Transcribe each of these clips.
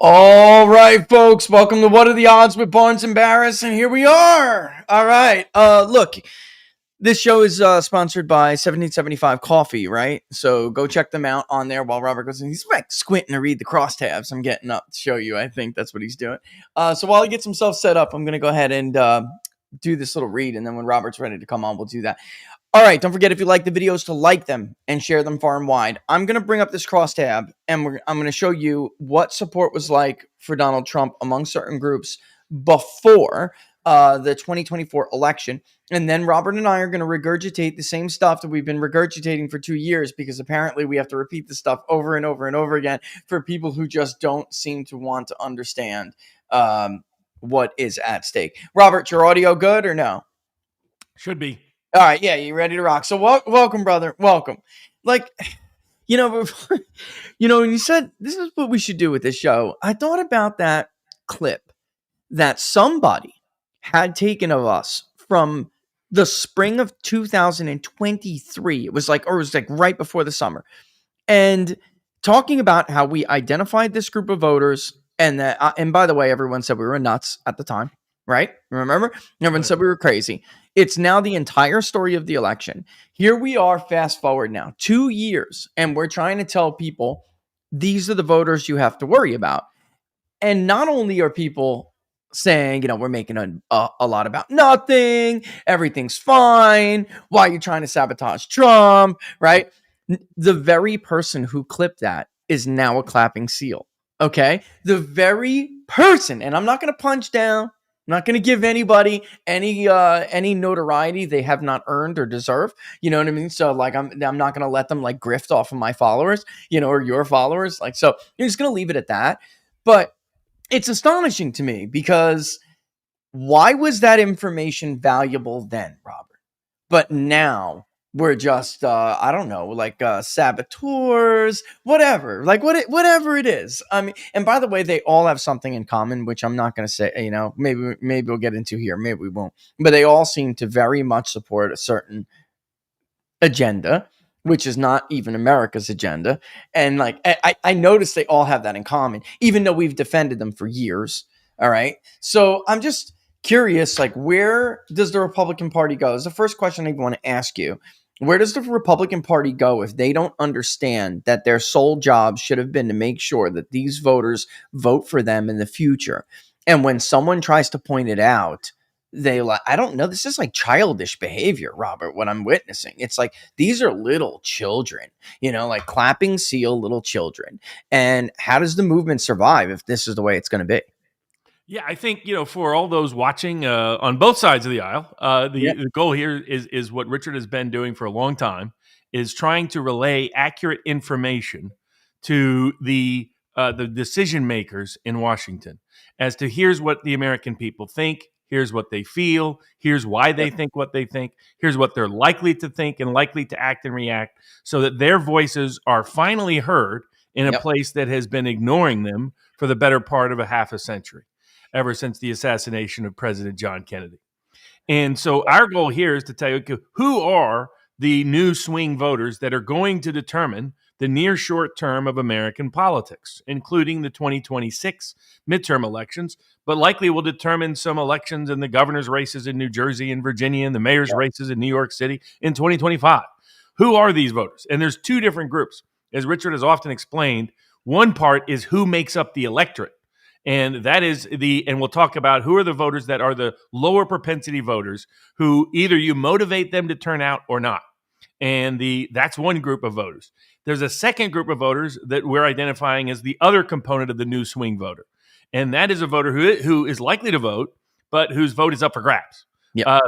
All right, folks, welcome to What Are the Odds with Barnes and Baris, and here we are. All right, look, this show is sponsored by 1775 Coffee, right? So go check them out on there while Robert goes in. He's like squinting to read the crosstabs. I'm getting up to show you. I think that's what he's doing. So while he gets himself set up, I'm going to go ahead and do this little read, and then when Robert's ready to come on, we'll do that. All right, don't forget if you like the videos to like them and share them far and wide. I'm going to bring up this crosstab, and I'm going to show you what support was like for Donald Trump among certain groups before the 2024 election. And then Robert and I are going to regurgitate the same stuff that we've been regurgitating for 2 years, because apparently we have to repeat this stuff over and over and over again for people who just don't seem to want to understand what is at stake. Robert, your audio good or no? Should be. All right, yeah, you ready to rock? So welcome, brother, welcome. Like, before, when you said this is what we should do with this show, I thought about that clip that somebody had taken of us from the spring of 2023. It was like right before the summer, and talking about how we identified this group of voters, and that, and by the way, everyone said we were nuts at the time, right? Remember, everyone said we were crazy. It's now the entire story of the election. Here we are, fast forward now 2 years, and we're trying to tell people these are the voters you have to worry about. And not only are people saying, we're making a lot about nothing, everything's fine, why are you trying to sabotage Trump, right? The very person who clipped that is now a clapping seal, okay? The very person, and I'm not going to punch down, I'm not going to give anybody any notoriety they have not earned or deserve. You know what I mean? So like, I'm not going to let them like grift off of my followers, or your followers. Like, so you're just going to leave it at that. But it's astonishing to me, because why was that information valuable then, Robert? But now we're just, I don't know, like saboteurs, whatever, like whatever it is. I mean, and by the way, they all have something in common, which I'm not going to say, maybe we'll get into here. Maybe we won't. But they all seem to very much support a certain agenda, which is not even America's agenda. And like, I noticed they all have that in common, even though we've defended them for years. All right. So I'm just curious, like, where does the Republican Party go? Is the first question I want to ask you. Where does the Republican Party go if they don't understand that their sole job should have been to make sure that these voters vote for them in the future? And when someone tries to point it out, they like, I don't know, this is like childish behavior, Robert, what I'm witnessing. It's like, these are little children, like clapping seal little children. And how does the movement survive if this is the way it's going to be? Yeah, I think, for all those watching on both sides of the aisle, the goal here is what Richard has been doing for a long time, is trying to relay accurate information to the decision makers in Washington as to here's what the American people think, here's what they feel, here's why they think what they think, here's what they're likely to think and likely to act and react, so that their voices are finally heard in a place that has been ignoring them for the better part of a half a century, ever since the assassination of President John Kennedy. And so our goal here is to tell you who are the new swing voters that are going to determine the near short term of American politics, including the 2026 midterm elections, but likely will determine some elections in the governor's races in New Jersey and Virginia and the mayor's races in New York City in 2025. Who are these voters? And there's two different groups. As Richard has often explained, one part is who makes up the electorate. And that is and we'll talk about who are the voters that are the lower propensity voters who either you motivate them to turn out or not. And that's one group of voters. There's a second group of voters that we're identifying as the other component of the new swing voter. And that is a voter who is likely to vote, but whose vote is up for grabs,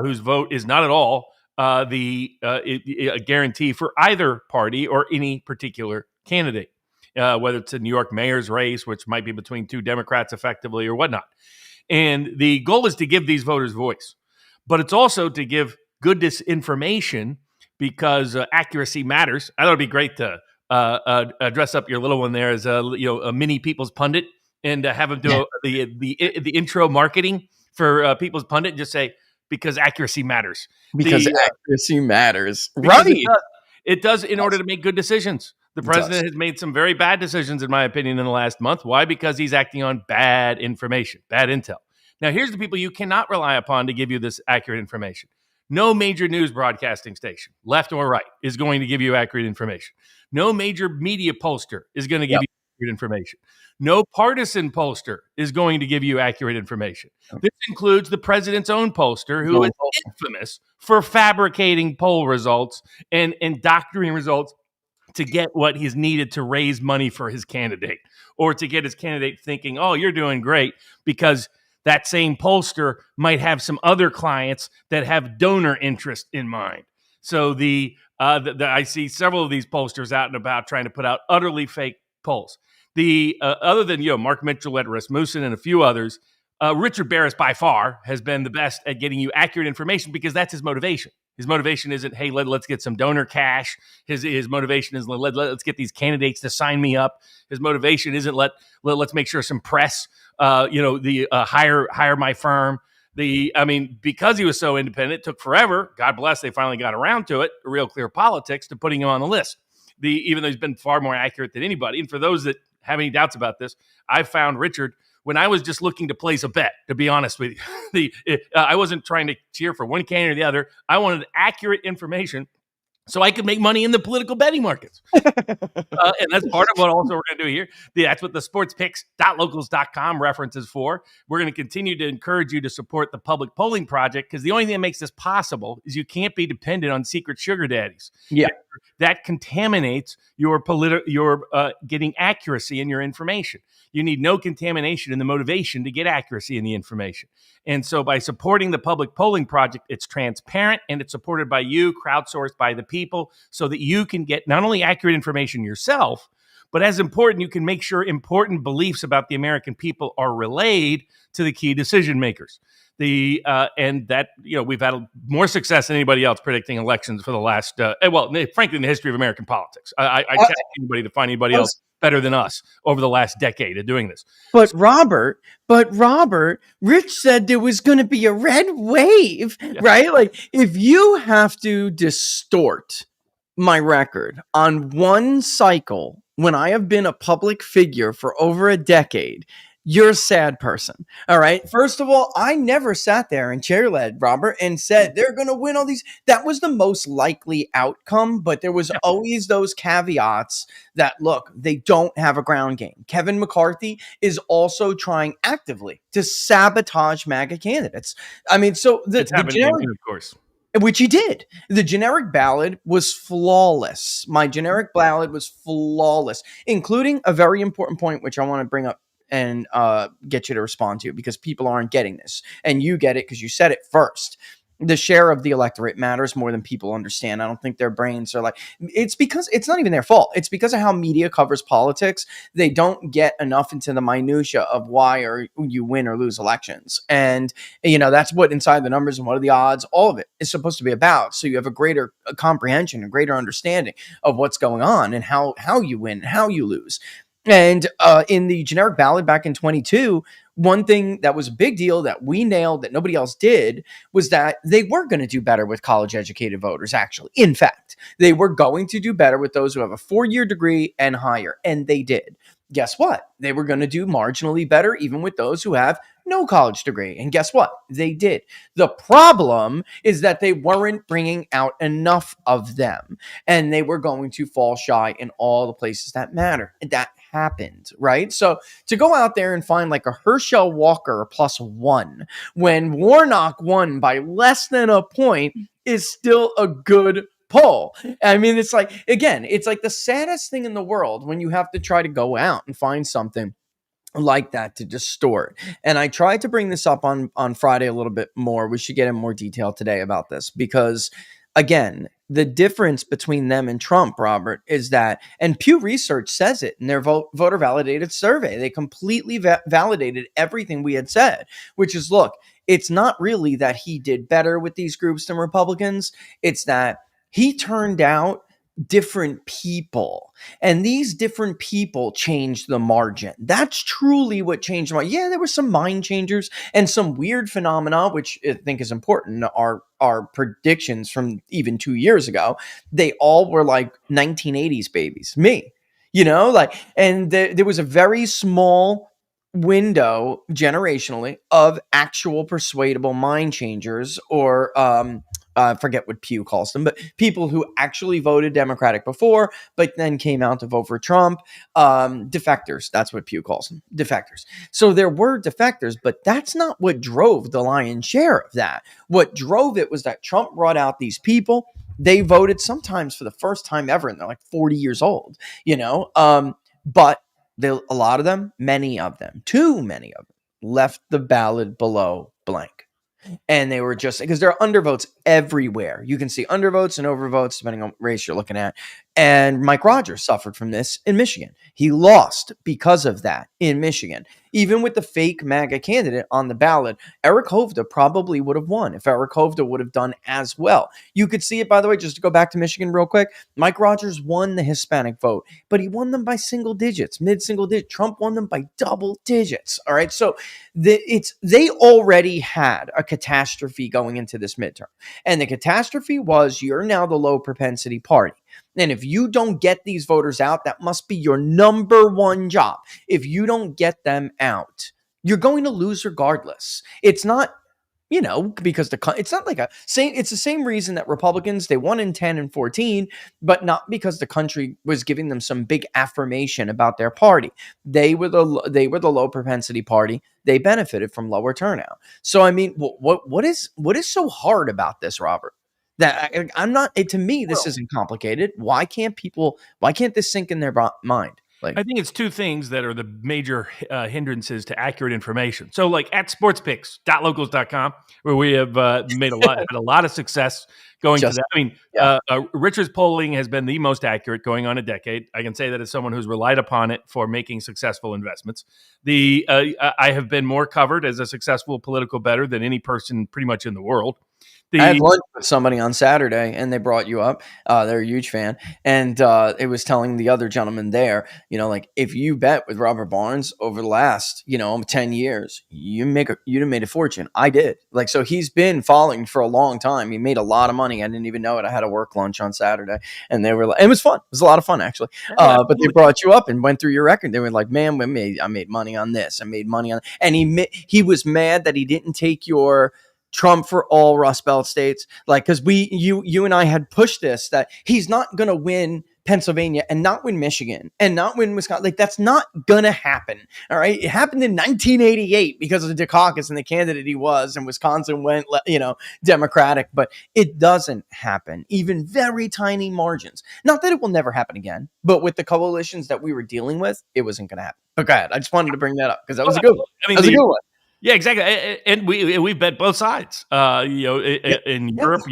whose vote is not at all a guarantee for either party or any particular candidate. Whether it's a New York mayor's race, which might be between two Democrats effectively or whatnot. And the goal is to give these voters voice, but it's also to give good disinformation, because accuracy matters. I thought it'd be great to dress up your little one there as a mini People's Pundit and have him do the intro marketing for People's Pundit and just say, because accuracy matters. Because accuracy matters. Right. It does in order to make good decisions. The It does. president has made some very bad decisions, in my opinion, in the last month. Why? Because he's acting on bad information, bad intel. Now, here's the people you cannot rely upon to give you this accurate information. No major news broadcasting station, left or right, is going to give you accurate information. No major media pollster is going to give Yep. you accurate information. No partisan pollster is going to give you accurate information. This includes the president's own pollster, who is infamous for fabricating poll results and doctoring results to get what is needed to raise money for his candidate, or to get his candidate thinking, oh, you're doing great, because that same pollster might have some other clients that have donor interest in mind. So I see several of these pollsters out and about trying to put out utterly fake polls. Other than Mark Mitchell, Ed Rasmussen, and a few others, Richard Baris by far has been the best at getting you accurate information, because that's his motivation. His motivation isn't, hey, let's get some donor cash. His motivation is let's get these candidates to sign me up. His motivation isn't let's make sure some press, hire my firm. Because he was so independent, it took forever. God bless, they finally got around to it. Real clear politics to putting him on the list. Even though he's been far more accurate than anybody. And for those that have any doubts about this, I found Richard when I was just looking to place a bet, to be honest with you. I wasn't trying to cheer for one candidate or the other. I wanted accurate information so I could make money in the political betting markets. And that's part of what also we're going to do here. That's what the sportspicks.locals.com references for. We're going to continue to encourage you to support the public polling project, because the only thing that makes this possible is you can't be dependent on secret sugar daddies. Yeah. That contaminates your getting accuracy in your information. You need no contamination in the motivation to get accuracy in the information. And so by supporting the public polling project, it's transparent and it's supported by you, crowdsourced by the people, so that you can get not only accurate information yourself, but as important, you can make sure important beliefs about the American people are relayed to the key decision makers. We've had more success than anybody else predicting elections for the last, frankly, in the history of American politics. I challenge anybody to find anybody else better than us over the last decade of doing this. But Robert, Rich said there was going to be a red wave, right? Like, if you have to distort my record on one cycle when I have been a public figure for over a decade, you're a sad person. All right. First of all, I never sat there and chair-led, Robert, and said they're going to win all these. That was the most likely outcome, but there was always those caveats that, look, they don't have a ground game. Kevin McCarthy is also trying actively to sabotage MAGA candidates. I mean, so the generic, of course. Which he did. The generic ballot was flawless. My generic ballot was flawless, including a very important point, which I want to bring up and get you to respond to, because people aren't getting this. And you get it because you said it first. The share of the electorate matters more than people understand. I don't think their brains are like, it's because it's not even their fault. It's because of how media covers politics. They don't get enough into the minutia of why or you win or lose elections. And, that's what inside the numbers and what are the odds, all of it is supposed to be about. So you have a greater comprehension, a greater understanding of what's going on and how you win, how you lose. And in the generic ballot back in 22, one thing that was a big deal that we nailed that nobody else did was that they were going to do better with college educated voters. Actually, in fact, they were going to do better with those who have a 4-year degree and higher. And they did. Guess what? They were going to do marginally better even with those who have no college degree. And guess what? They did. The problem is that they weren't bringing out enough of them, and they were going to fall shy in all the places that matter. And that happened, right? So to go out there and find like a Herschel Walker +1 when Warnock won by less than a point is still a good poll. I mean, it's like, again, it's like the saddest thing in the world when you have to try to go out and find something like that to distort. And I tried to bring this up on Friday a little bit more. We should get in more detail today about this because, again, the difference between them and Trump, Robert, is that, and Pew Research says it in their voter validated survey, they completely validated everything we had said, which is, look, it's not really that he did better with these groups than Republicans. It's that he turned out different people, and these different people changed the margin. That's truly what changed the margin. Yeah, there were some mind changers and some weird phenomena, which I think is important. Our predictions from even 2 years ago, they all were like 1980s babies. Me, like, and there was a very small window generationally of actual persuadable mind changers, or I forget what Pew calls them, but people who actually voted Democratic before, but then came out to vote for Trump. Defectors, that's what Pew calls them, defectors. So there were defectors, but that's not what drove the lion's share of that. What drove it was that Trump brought out these people. They voted sometimes for the first time ever, and they're like 40 years old, but a lot of them, many of them, too many of them, left the ballot below blank. And they were just because there are undervotes everywhere. You can see undervotes and overvotes depending on what race you're looking at. And Mike Rogers suffered from this in Michigan. He lost because of that in Michigan. Even with the fake MAGA candidate on the ballot, Eric Hovda probably would have won if Eric Hovda would have done as well. You could see it, by the way, just to go back to Michigan real quick. Mike Rogers won the Hispanic vote, but he won them by single digits, mid-single digit. Trump won them by double digits. All right. So they already had a catastrophe going into this midterm. And the catastrophe was you're now the low propensity party. And if you don't get these voters out, that must be your number one job. If you don't get them out, you're going to lose regardless. It's not, because it's not like it's the same reason that Republicans, they won in 10 and 14, but not because the country was giving them some big affirmation about their party. They were the low propensity party. They benefited from lower turnout. So, I mean, what is so hard about this, Robert? That I'm not. To me, this isn't complicated. Why can't this sink in their mind? Like, I think it's two things that are the major hindrances to accurate information. So, like at sportspicks.locals.com, where we have had a lot of success going to that. I mean, Richard's polling has been the most accurate going on a decade. I can say that as someone who's relied upon it for making successful investments. I have been more covered as a successful political bettor than any person pretty much in the world. I had lunch with somebody on Saturday, and they brought you up. They're a huge fan, and it was telling the other gentleman there, like if you bet with Robert Barnes over the last, 10 years, you'd have made a fortune. I did. Like, so he's been following for a long time. He made a lot of money. I didn't even know it. I had a work lunch on Saturday, and they were like, it was fun. It was a lot of fun actually. But they brought you up and went through your record. They were like, man, I made money on this. I made money on, and he was mad that he didn't take your Trump for all Rust Belt states, like, because you and I had pushed this, that he's not going to win Pennsylvania and not win Michigan and not win Wisconsin. Like, that's not going to happen. All right. It happened in 1988 because of the Dukakis and the candidate he was, and Wisconsin went, Democratic, but it doesn't happen. Even very tiny margins. Not that it will never happen again, but with the coalitions that we were dealing with, it wasn't going to happen. But go ahead. I just wanted to bring that up because that was a good one. That was a good one. Yeah, exactly. And we bet both sides. In Europe,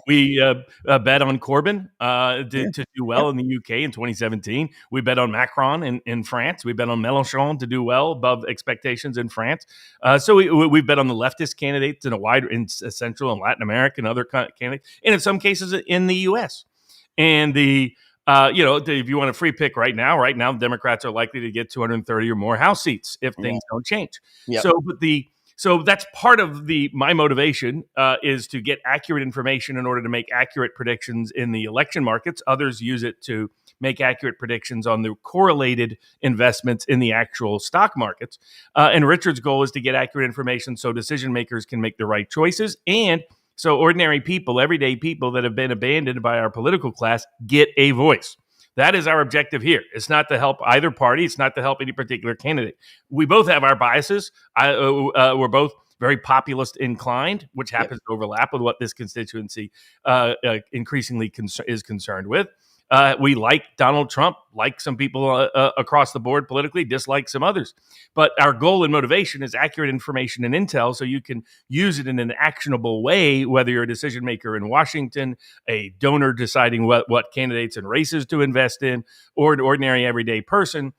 we bet on Corbyn to do well in the UK in 2017. We bet on Macron in France. We bet on Mélenchon to do well above expectations in France. So we bet on the leftist candidates in Central and Latin America and other candidates, and in some cases in the US. And if you want a free pick right now, Democrats are likely to get 230 or more House seats if things don't change. Yep. So that's part of my motivation is to get accurate information in order to make accurate predictions in the election markets. Others use it to make accurate predictions on the correlated investments in the actual stock markets. And Richard's goal is to get accurate information so decision makers can make the right choices, and so ordinary people, everyday people that have been abandoned by our political class, get a voice. That is our objective here. It's not to help either party. It's not to help any particular candidate. We both have our biases. We're both very populist inclined, which happens to overlap with what this constituency increasingly is concerned with. We like Donald Trump, like some people across the board politically, dislike some others. But our goal and motivation is accurate information and intel so you can use it in an actionable way, whether you're a decision maker in Washington, a donor deciding what candidates and races to invest in, or an ordinary everyday person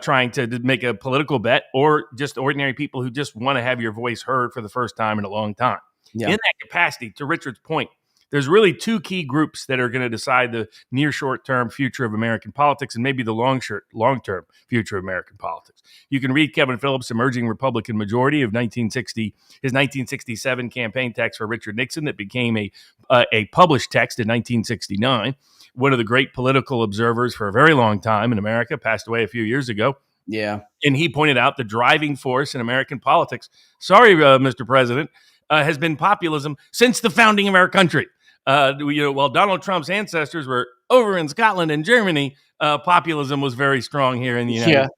trying to make a political bet, or just ordinary people who just want to have your voice heard for the first time in a long time. Yeah. In that capacity, to Richard's point, There's really two key groups that are going to decide the near short-term future of American politics and maybe the long-term future of American politics. You can read Kevin Phillips' Emerging Republican Majority of 1960, his 1967 campaign text for Richard Nixon that became a published text in 1969. One of the great political observers for a very long time in America, passed away a few years ago. Yeah. And he pointed out the driving force in American politics, Mr. President, has been populism since the founding of our country. While Donald Trump's ancestors were over in Scotland and Germany, populism was very strong here in the United States.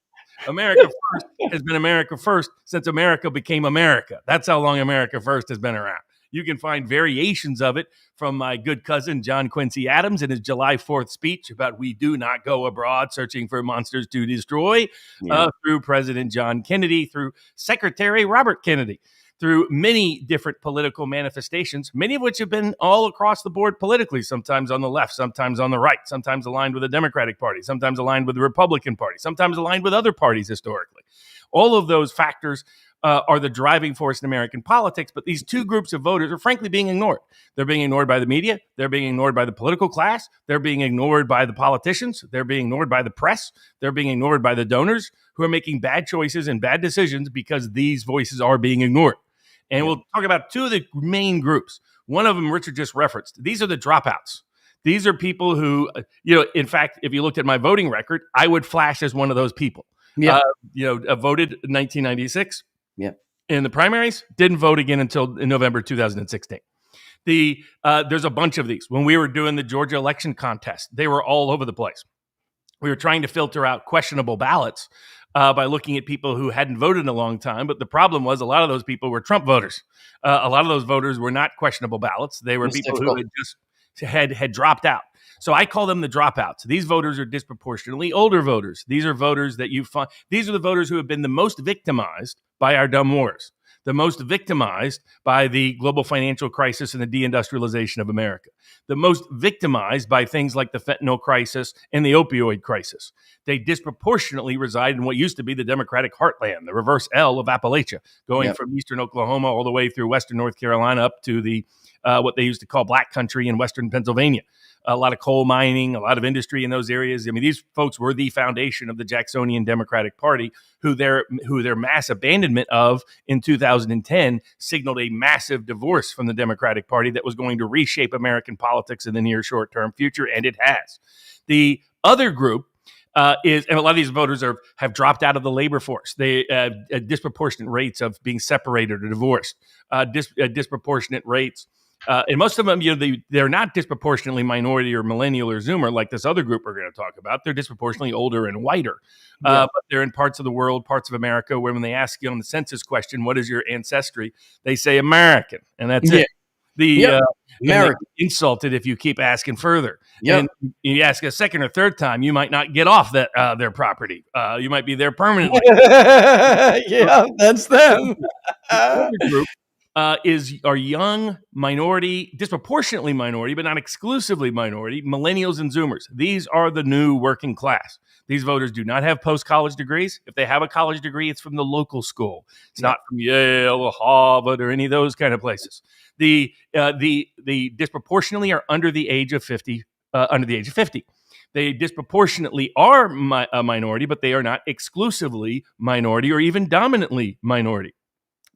America First has been America First since America became America. That's how long America First has been around. You can find variations of it from my good cousin, John Quincy Adams, in his July 4th speech about we do not go abroad searching for monsters to destroy, through President John Kennedy, through Secretary Robert Kennedy, through many different political manifestations, many of which have been all across the board politically, sometimes on the left, sometimes on the right, sometimes aligned with the Democratic Party, sometimes aligned with the Republican Party, sometimes aligned with other parties historically. All of those factors are the driving force in American politics, but these two groups of voters are frankly being ignored. They're being ignored by the media. They're being ignored by the political class. They're being ignored by the politicians. They're being ignored by the press. They're being ignored by the donors who are making bad choices and bad decisions because these voices are being ignored. And we'll talk about two of the main groups. One of them, Richard just referenced. These are the dropouts. These are people who, in fact, if you looked at my voting record, I would flash as one of those people. Voted in 1996. In the primaries, didn't vote again until in November 2016. There's a bunch of these. When we were doing the Georgia election contest, they were all over the place. We were trying to filter out questionable ballots by looking at people who hadn't voted in a long time. But the problem was a lot of those people were Trump voters. A lot of those voters were not questionable ballots. They were people who had dropped out. So I call them the dropouts. These voters are disproportionately older voters. These are voters that you find. These are the voters who have been the most victimized by our dumb wars, the most victimized by the global financial crisis and the deindustrialization of America, the most victimized by things like the fentanyl crisis and the opioid crisis. They disproportionately reside in what used to be the Democratic heartland, the reverse L of Appalachia, going from eastern Oklahoma all the way through western North Carolina up to the what they used to call Black Country in western Pennsylvania. A lot of coal mining, a lot of industry in those areas. I mean, these folks were the foundation of the Jacksonian Democratic Party, who their mass abandonment of in 2010 signaled a massive divorce from the Democratic Party that was going to reshape American politics in the near short-term future, and it has. The other group and a lot of these voters have dropped out of the labor force. They disproportionate rates of being separated or divorced, disproportionate rates. And most of them, they're not disproportionately minority or millennial or Zoomer like this other group we're going to talk about. They're disproportionately older and whiter. But they're in parts of the world, parts of America, where when they ask you on the census question, what is your ancestry? They say American, and that's it. American. Insulted if you keep asking further. And you ask a second or third time, you might not get off that their property. You might be there permanently. That's them. The other group are young minority, disproportionately minority, but not exclusively minority, millennials and Zoomers. These are the new working class. These voters do not have post-college degrees. If they have a college degree, it's from the local school. It's not from Yale or Harvard or any of those kind of places. The disproportionately are under the age of 50. They disproportionately are a minority, but they are not exclusively minority or even dominantly minority.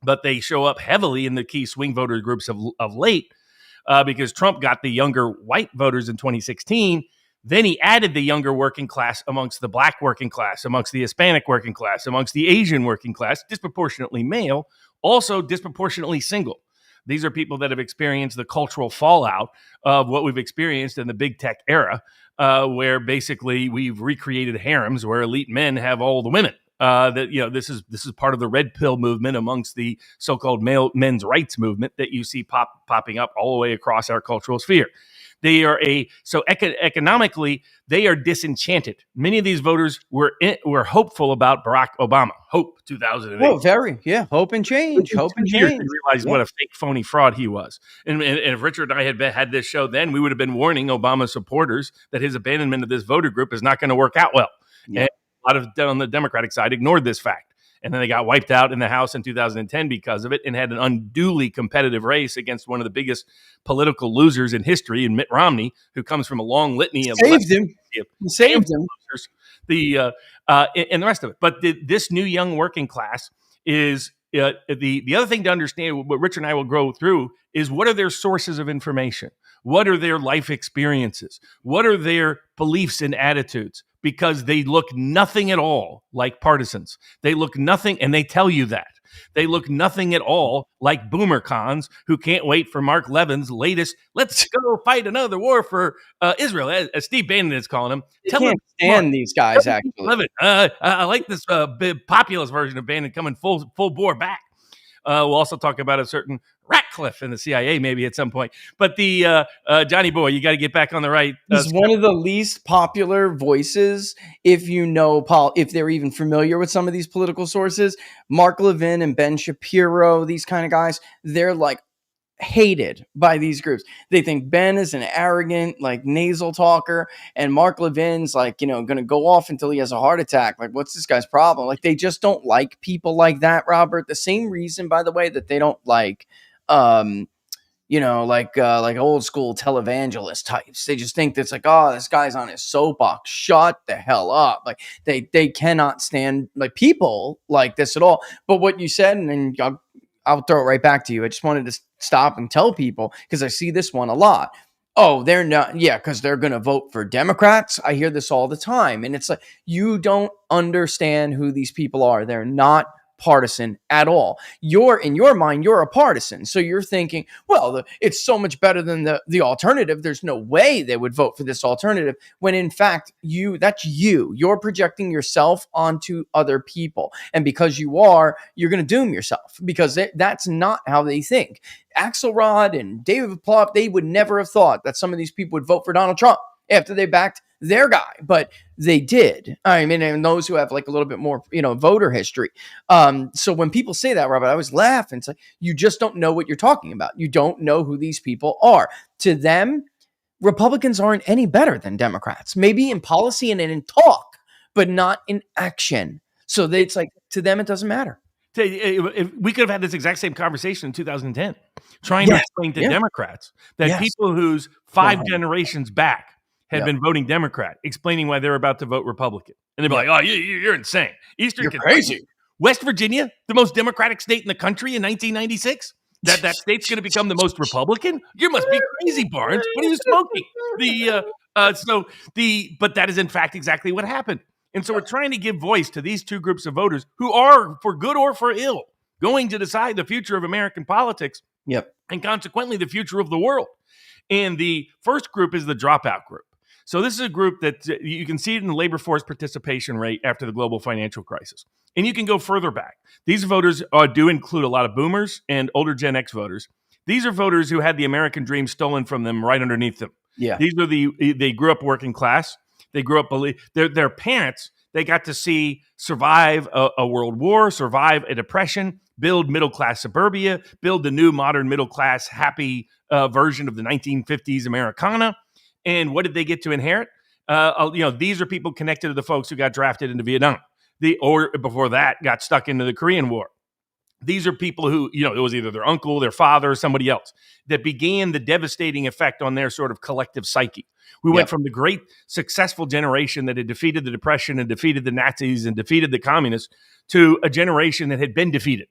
But they show up heavily in the key swing voter groups of late because Trump got the younger white voters in 2016. Then he added the younger working class amongst the Black working class, amongst the Hispanic working class, amongst the Asian working class, disproportionately male, also disproportionately single. These are people that have experienced the cultural fallout of what we've experienced in the big tech era, where basically we've recreated harems where elite men have all the women. This is part of the red pill movement amongst the so-called men's rights movement that you see popping up all the way across our cultural sphere. They are economically, they are disenchanted. Many of these voters were hopeful about Barack Obama. Hope 2008. Hope and change. Hope and change. They realized what a fake, phony fraud he was. And if Richard and I had this show then, we would have been warning Obama supporters that his abandonment of this voter group is not going to work out well. And a lot of on the Democratic side ignored this fact. and then they got wiped out in the House in 2010 because of it, and had an unduly competitive race against one of the biggest political losers in history, in Mitt Romney, who comes from a long litany of Saved him. He saved him. Losers, and the rest of it. But this new young working class is the other thing to understand. What Richard and I will go through is, what are their sources of information? What are their life experiences? What are their beliefs and attitudes? Because they look nothing at all like partisans. They look nothing, and they tell you that. They look nothing at all like boomer cons who can't wait for Mark Levin's latest, let's go fight another war for Israel, as Steve Bannon is calling them. You can't stand these guys, actually. Levin, I like this big populist version of Bannon coming full bore back. We'll also talk about a certain Ratcliffe in the CIA maybe at some point. But the Johnny Boy, you got to get back on the right. He's one of the least popular voices, if you know, if they're even familiar with some of these political sources. Mark Levin and Ben Shapiro, these kind of guys, they're like hated by these groups. They think Ben is an arrogant, like, nasal talker, and Mark Levin's like, going to go off until he has a heart attack. Like, what's this guy's problem? Like, they just don't like people like that, Robert. The same reason, by the way, that they don't like like old school televangelist types. They just think that's like, oh, this guy's on his soapbox. Shut the hell up. Like, they cannot stand like people like this at all. But what you said, and then I'll throw it right back to you. I just wanted to stop and tell people, because I see this one a lot. Oh, they're not. Yeah, because they're going to vote for Democrats. I hear this all the time. And it's like, you don't understand who these people are. They're not partisan at all. In your mind, you're a partisan. So you're thinking, well, it's so much better than the alternative. There's no way they would vote for this alternative. When in fact, that's you. You're projecting yourself onto other people. And because you're going to doom yourself, because that's not how they think. Axelrod and David Plouffe, they would never have thought that some of these people would vote for Donald Trump after they backed their guy, but they did. I mean, and those who have like a little bit more, voter history. So when people say that, Robert, I always laugh and say, you just don't know what you're talking about. You don't know who these people are. To them, Republicans aren't any better than Democrats, maybe in policy and in talk, but not in action. So it's like, to them, it doesn't matter. If we could have had this exact same conversation in 2010, trying to explain to Democrats that people whose five generations back had been voting Democrat, explaining why they're about to vote Republican. And they'd be like, oh, you're insane. You're crazy. West Virginia, the most Democratic state in the country in 1996? That state's going to become the most Republican? You must be crazy, Barnes. What are you smoking? But that is in fact exactly what happened. And so we're trying to give voice to these two groups of voters who are, for good or for ill, going to decide the future of American politics. Yep. And consequently, the future of the world. And the first group is the dropout group. So this is a group that you can see it in the labor force participation rate after the global financial crisis. And you can go further back. These voters do include a lot of boomers and older Gen X voters. These are voters who had the American dream stolen from them right underneath them. Yeah. They grew up working class. They grew up, their parents, they got to see survive a world war, survive a depression, build middle-class suburbia, build the new modern middle-class happy version of the 1950s Americana. And what did they get to inherit? These are people connected to the folks who got drafted into Vietnam, or before that got stuck into the Korean War. These are people who, it was either their uncle, their father, or somebody else that began the devastating effect on their sort of collective psyche. We went from the great successful generation that had defeated the Depression and defeated the Nazis and defeated the communists to a generation that had been defeated.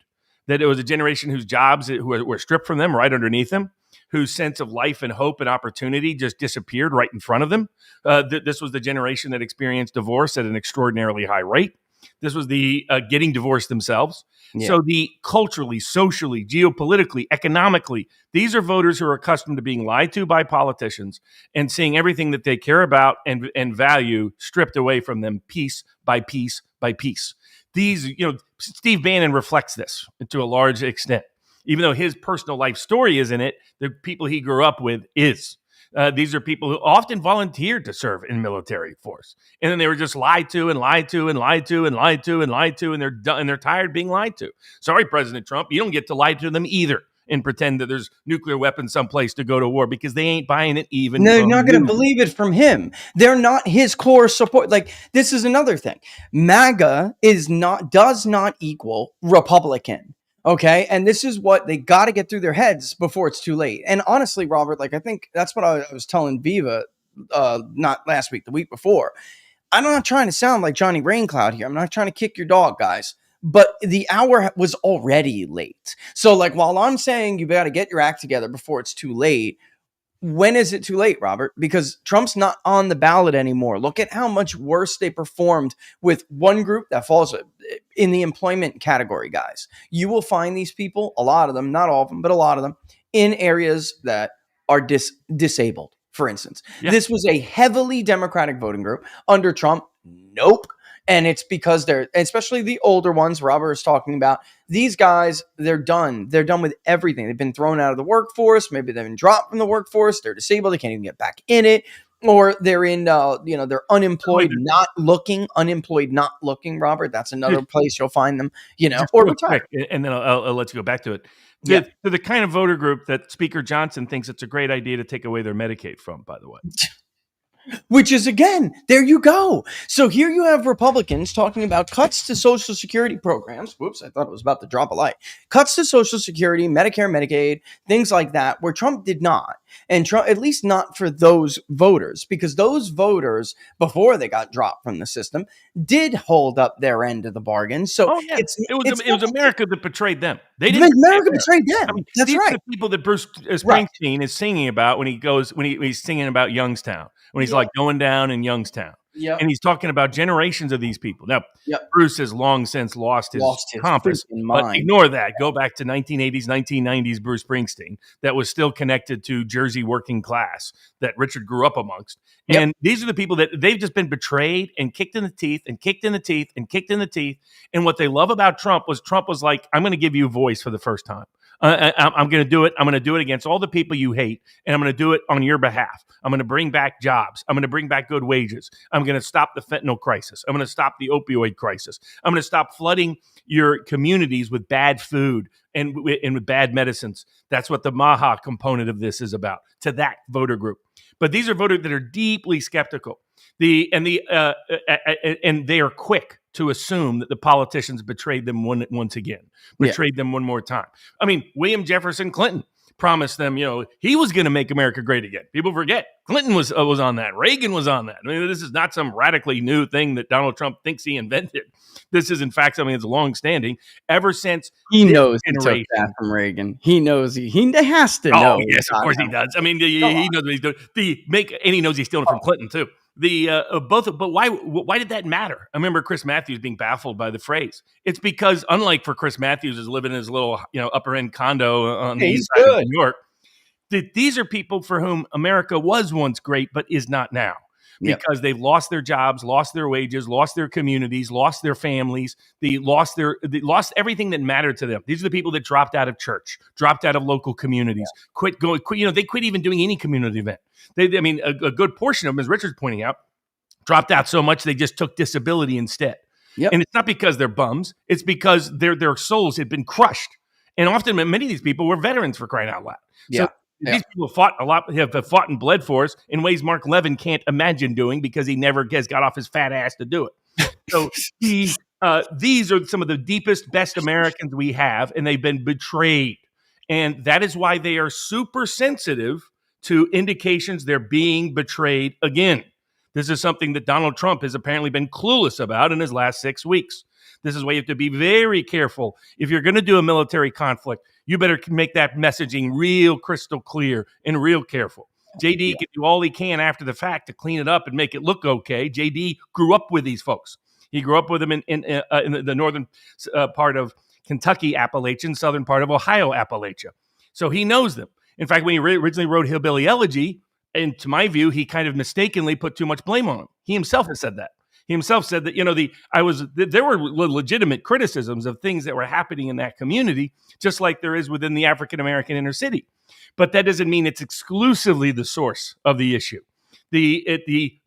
That it was a generation whose jobs were stripped from them right underneath them, whose sense of life and hope and opportunity just disappeared right in front of them. This was the generation that experienced divorce at an extraordinarily high rate. This was the getting divorced themselves. Yeah. So the culturally, socially, geopolitically, economically, these are voters who are accustomed to being lied to by politicians and seeing everything that they care about and value stripped away from them piece by piece by piece. These, Steve Bannon reflects this to a large extent. Even though his personal life story isn't it, the people he grew up with is. These are people who often volunteered to serve in military force. And then they were just lied to and lied to and lied to and lied to and lied to, and they're tired being lied to. Sorry, President Trump, you don't get to lie to them either. and pretend that there's nuclear weapons someplace to go to war, because they ain't buying it even. They're not going to believe it from him. They're not his core support. Like, this is another thing. MAGA does not equal Republican. Okay. And this is what they got to get through their heads before it's too late. And honestly, Robert, like, I think that's what I was telling Viva, not last week, the week before. I'm not trying to sound like Johnny Raincloud here. I'm not trying to kick your dog, guys. But the hour was already late. So, like, while I'm saying you got to get your act together before it's too late, when is it too late, Robert? Because Trump's not on the ballot anymore. Look at how much worse they performed with one group that falls in the employment category, guys. You will find these people, a lot of them, not all of them, but a lot of them, in areas that are disabled, for instance. Yeah. This was a heavily Democratic voting group under Trump. Nope. And it's because they're, especially the older ones Robert is talking about, these guys, they're done. They're done with everything. They've been thrown out of the workforce. Maybe they've been dropped from the workforce. They're disabled. They can't even get back in it. Or they're in, they're unemployed, not looking, Robert. That's another place you'll find them, or retired. And then I'll let you go back to it. To the kind of voter group that Speaker Johnson thinks it's a great idea to take away their Medicaid from, by the way. Which is, again, there you go. So here you have Republicans talking about cuts to Social Security programs. Whoops, I thought it was about to drop a light. Cuts to Social Security, Medicare, Medicaid, things like that, where Trump did not. And Trump, at least not for those voters, because those voters, before they got dropped from the system, did hold up their end of the bargain. So it was America that betrayed them. They didn't. America betrayed them. I mean, that's right. The people that Bruce Springsteen is singing about when he's singing about Youngstown, when he's like going down in Youngstown. Yep. And he's talking about generations of these people. Now, Bruce has long since lost his compass, but ignore that. Go back to 1980s, 1990s Bruce Springsteen that was still connected to Jersey working class that Richard grew up amongst. And these are the people that they've just been betrayed and kicked in the teeth and kicked in the teeth and kicked in the teeth. And what they love about Trump was like, I'm going to give you a voice for the first time. I'm going to do it. I'm going to do it against all the people you hate, and I'm going to do it on your behalf. I'm going to bring back jobs. I'm going to bring back good wages. I'm going to stop the fentanyl crisis. I'm going to stop the opioid crisis. I'm going to stop flooding your communities with bad food and with bad medicines. That's what the Maha component of this is about, to that voter group. But these are voters that are deeply skeptical. And they are quick to assume that the politicians betrayed them once again, betrayed them one more time. I mean, William Jefferson Clinton promised them, he was going to make America great again. People forget Clinton was on that. Reagan was on that. I mean, this is not some radically new thing that Donald Trump thinks he invented. This is, in fact, something that's long-standing ever since he knows he took that from Reagan. He knows he has to know. Oh, yes, of course he does. I mean, he knows what he's doing. And he knows he's stealing from Clinton too. But why did that matter? I remember Chris Matthews being baffled by the phrase. It's because, unlike for Chris Matthews, who's living in his little upper end condo on the east side of New York, these are people for whom America was once great but is not now, because they've lost their jobs, lost their wages, lost their communities, lost their families, they lost everything that mattered to them. These are the people that dropped out of church, dropped out of local communities, quit. They quit even doing any community event. A good portion of them, as Richard's pointing out, dropped out so much they just took disability instead. And it's not because they're bums; it's because their souls had been crushed. And often, many of these people were veterans, for crying out loud. So these people fought a lot, have fought and bled for us in ways Mark Levin can't imagine doing, because he never has got off his fat ass to do it. So these are some of the deepest, best Americans we have, and they've been betrayed. And that is why they are super sensitive to indications they're being betrayed again. This is something that Donald Trump has apparently been clueless about in his last 6 weeks. This is why you have to be very careful. If you're going to do a military conflict, you better make that messaging real crystal clear and real careful. JD can do all he can after the fact to clean it up and make it look okay. JD grew up with these folks. He grew up with them in the northern part of Kentucky Appalachian, southern part of Ohio Appalachia. So he knows them. In fact, when he originally wrote Hillbilly Elegy, and to my view, he kind of mistakenly put too much blame on him. He himself has said that. He himself said that, there were legitimate criticisms of things that were happening in that community, just like there is within the African-American inner city. But that doesn't mean it's exclusively the source of the issue.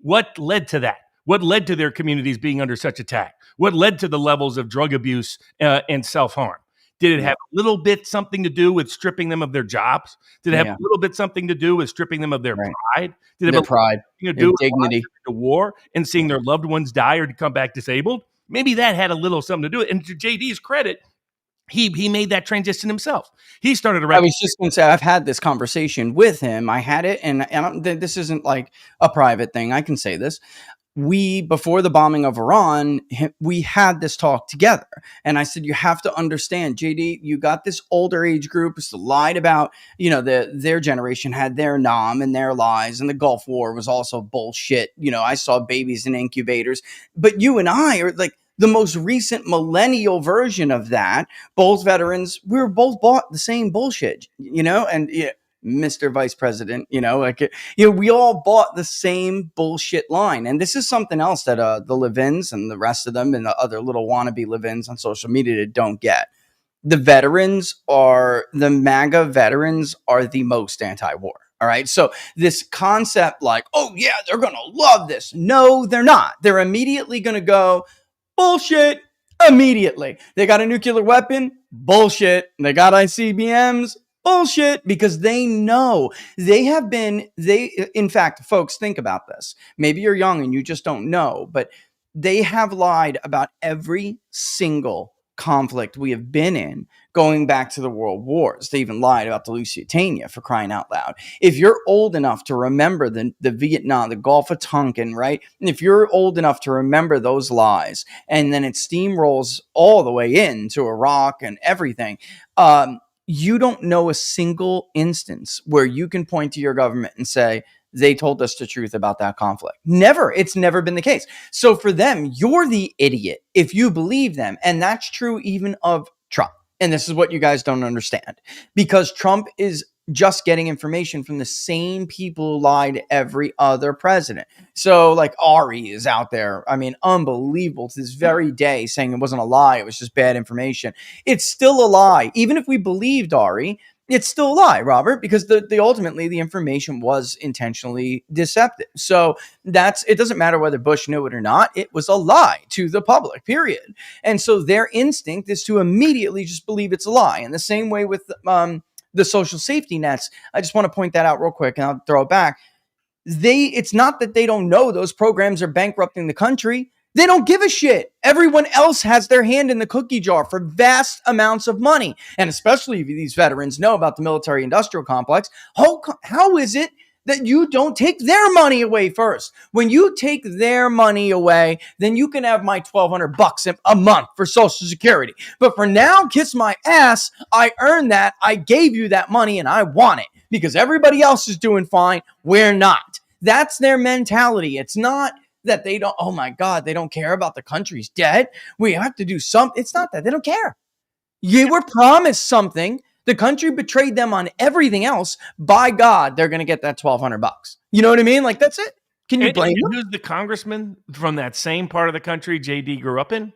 What led to that? What led to their communities being under such attack? What led to the levels of drug abuse and self-harm? Did it have a little bit something to do with stripping them of their jobs? Did it have a little bit something to do with stripping them of their pride? Did it have pride, something to their do with dignity, the war and seeing their loved ones die or to come back disabled? Maybe that had a little something to do with it. And to JD's credit, he made that transition himself. He started a I was just going to say, I've had this conversation with him. I had it, and this isn't like a private thing. I can say this. Before the bombing of Iran, we had this talk together. And I said, you have to understand, JD, you got this older age group who lied about, their generation had their nom and their lies, and the Gulf War was also bullshit. I saw babies in incubators, but you and I are like the most recent millennial version of that. Both veterans, we were both bought the same bullshit, and Mr. Vice President, we all bought the same bullshit line. And this is something else that the Levins and the rest of them and the other little wannabe Levins on social media don't get. The MAGA veterans are the most anti-war. All right. So this concept like, oh yeah, they're going to love this. No, they're not. They're immediately going to go, bullshit. Immediately. They got a nuclear weapon. Bullshit. They got ICBMs. Bullshit, because they know in fact, folks, think about this. Maybe you're young and you just don't know, but they have lied about every single conflict we have been in going back to the world wars. They even lied about the Lusitania, for crying out loud. If you're old enough to remember the Vietnam, the Gulf of Tonkin, right? And if you're old enough to remember those lies, and then it steamrolls all the way into Iraq and everything, you don't know a single instance where you can point to your government and say, they told us the truth about that conflict. Never. It's never been the case. So for them, you're the idiot if you believe them. And that's true even of Trump. And this is what you guys don't understand, because Trump is just getting information from the same people who lied to every other president. So like Ari is out there. I mean, unbelievable to this very day, saying it wasn't a lie. It was just bad information. It's still a lie. Even if we believed Ari, it's still a lie, Robert, because ultimately the information was intentionally deceptive. So it doesn't matter whether Bush knew it or not. It was a lie to the public, period. And so their instinct is to immediately just believe it's a lie. And the same way with the social safety nets. I just want to point that out real quick, and I'll throw it back. It's not that they don't know those programs are bankrupting the country. They don't give a shit. Everyone else has their hand in the cookie jar for vast amounts of money. And especially if these veterans know about the military industrial complex, how is it that you don't take their money away first? When you take their money away, then you can have my $1,200 a month for Social Security. But for now, kiss my ass. I earned that. I gave you that money and I want it because everybody else is doing fine. We're not. That's their mentality. It's not that they don't, oh my God, they don't care about the country's debt. We have to do something. It's not that. They don't care. You were promised something. The country betrayed them on everything else. By God, they're going to get that $1,200. You know what I mean? Like, that's it. Can you blame them? Who's the congressman from that same part of the country JD grew up in?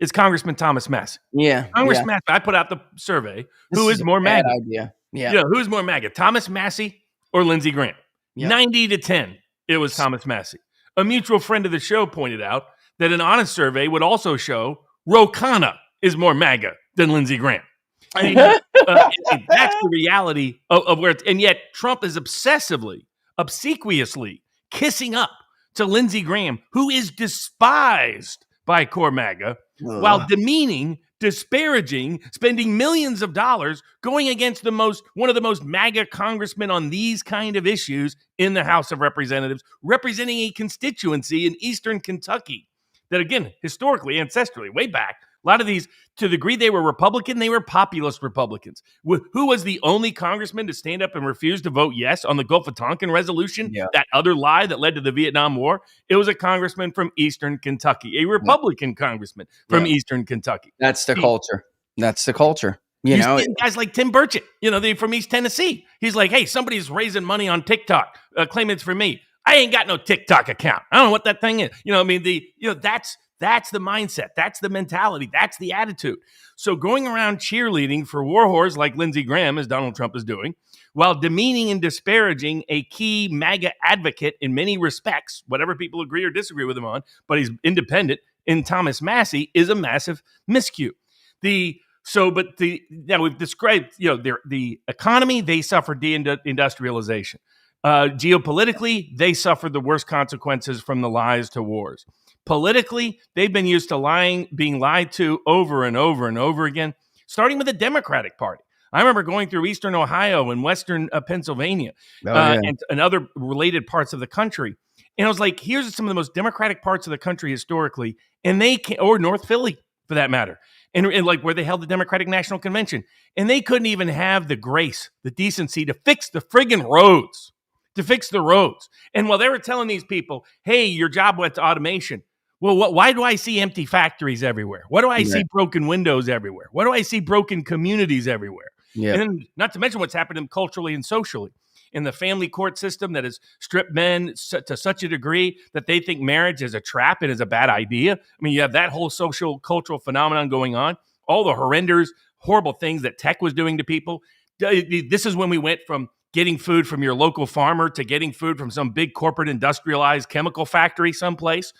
It's Congressman Thomas Massey. Yeah. Congressman Massey, I put out the survey. Who is more MAGA? Idea. Yeah. Who is more MAGA? Thomas Massey or Lindsey Graham? Yeah. 90-10. It was Thomas Massey. A mutual friend of the show pointed out that an honest survey would also show Ro Khanna is more MAGA than Lindsey Graham. That's the reality of where it's, and yet Trump is obsequiously kissing up to Lindsey Graham, who is despised by core MAGA, while demeaning, disparaging, spending millions of dollars going against one of the most MAGA congressmen on these kind of issues in the House of Representatives, representing a constituency in Eastern Kentucky that, again, historically, ancestrally, way back, a lot of these, to the degree they were Republican, they were populist Republicans. Who was the only congressman to stand up and refuse to vote yes on the Gulf of Tonkin resolution? Yeah. That other lie that led to the Vietnam War? It was a congressman from Eastern Kentucky, a Republican congressman from Eastern Kentucky. That's the culture. That's the culture. You know, guys like Tim Burchett, they from East Tennessee. He's like, hey, somebody's raising money on TikTok, claiming it's for me. I ain't got no TikTok account. I don't know what that thing is. That's the mindset. That's the mentality. That's the attitude. So going around cheerleading for war whores like Lindsey Graham, as Donald Trump is doing, while demeaning and disparaging a key MAGA advocate in many respects, whatever people agree or disagree with him on, but he's independent, in Thomas Massey, is a massive miscue. The So, but now we've described, the economy, they suffered deindustrialization. Geopolitically, they suffered the worst consequences from the lies to wars. Politically, they've been used to being lied to over and over and over again, starting with the Democratic Party. I remember going through Eastern Ohio and Western Pennsylvania and other related parts of the country. And I was like, here's some of the most Democratic parts of the country historically, or North Philly for that matter, and like where they held the Democratic National Convention. And they couldn't even have the grace, the decency to fix the friggin' roads, And while they were telling these people, hey, your job went to automation. Well, why do I see empty factories everywhere? Why do I see broken windows everywhere? Why do I see broken communities everywhere? And then, not to mention what's happened culturally and socially. In the family court system that has stripped men to such a degree that they think marriage is a trap and is a bad idea. I mean, you have that whole social, cultural phenomenon going on, all the horrible things that tech was doing to people. This is when we went from getting food from your local farmer to getting food from some big corporate industrialized chemical factory someplace.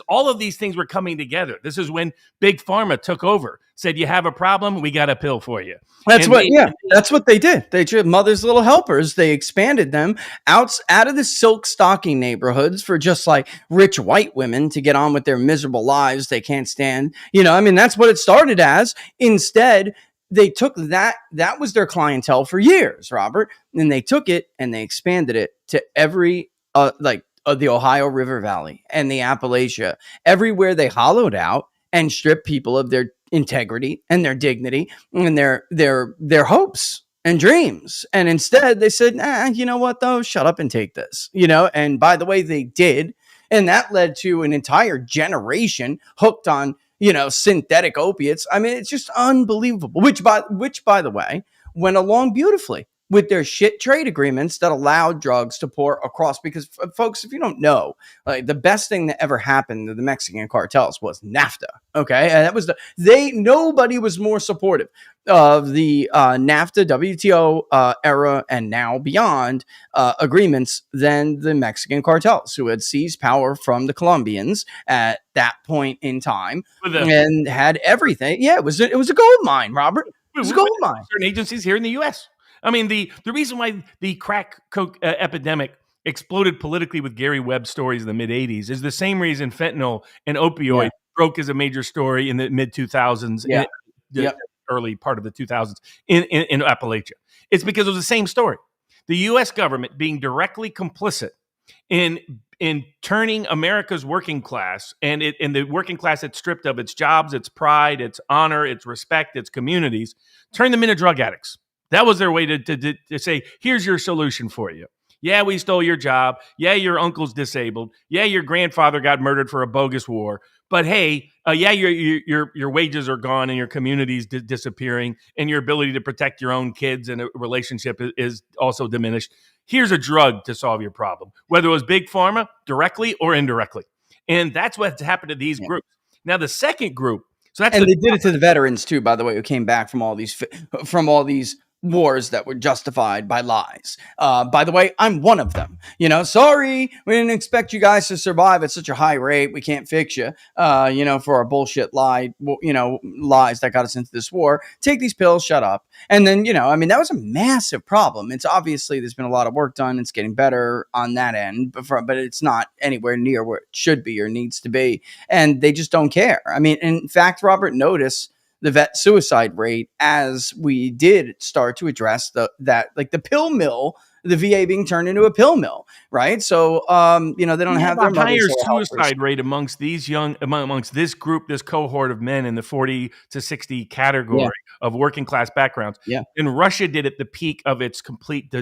All of these things were coming together. This is when Big Pharma took over, said, you have a problem, we got a pill for you. That's what they did. They did Mother's Little Helpers. They expanded them out of the silk stocking neighborhoods for just like rich white women to get on with their miserable lives they can't stand. That's what it started as. Instead, they took that was their clientele for years, Robert, and they took it and they expanded it to every the Ohio River Valley and the Appalachia, everywhere they hollowed out and stripped people of their integrity and their dignity and their hopes and dreams. And instead they said, you know what though? Shut up and take this, and by the way, they did. And that led to an entire generation hooked on, synthetic opiates. I mean, it's just unbelievable, which by the way, went along beautifully with their shit trade agreements that allowed drugs to pour across. Because folks, if you don't know, like the best thing that ever happened to the Mexican cartels was NAFTA. Okay. And that was nobody was more supportive of the NAFTA, WTO era and now beyond agreements than the Mexican cartels, who had seized power from the Colombians at that point in time and had everything. Yeah, it was a gold mine, Robert. It was a gold mine. Certain agencies here in the U.S. I mean, the reason why the crack coke epidemic exploded politically with Gary Webb stories in the mid-'80s is the same reason fentanyl and opioid broke as a major story in the mid-2000s, the early part of the 2000s in Appalachia. It's because it was the same story. The U.S. government being directly complicit in turning America's working class and the working class that's stripped of its jobs, its pride, its honor, its respect, its communities, turn them into drug addicts. That was their way to say, here's your solution for you. Yeah, we stole your job. Yeah, your uncle's disabled. Yeah, your grandfather got murdered for a bogus war. But hey, your wages are gone and your community's disappearing and your ability to protect your own kids and a relationship is also diminished. Here's a drug to solve your problem, whether it was Big Pharma, directly or indirectly. And that's what's happened to these groups. Now, the second group. They did it to the veterans too, by the way, who came back from all these wars that were justified by lies. By the way, I'm one of them. Sorry, we didn't expect you guys to survive at such a high rate. We can't fix you, for our bullshit lies that got us into this war. Take these pills, shut up. And then, that was a massive problem. It's obviously there's been a lot of work done. It's getting better on that end, but it's not anywhere near where it should be or needs to be. And they just don't care. I mean, in fact, Robert, notice the vet suicide rate as we did start to address the pill mill, the VA being turned into a pill mill, right? So, they don't have their higher suicide rate amongst this group, this cohort of men in the 40 to 60 category of working class backgrounds. Yeah. And Russia did at the peak of its complete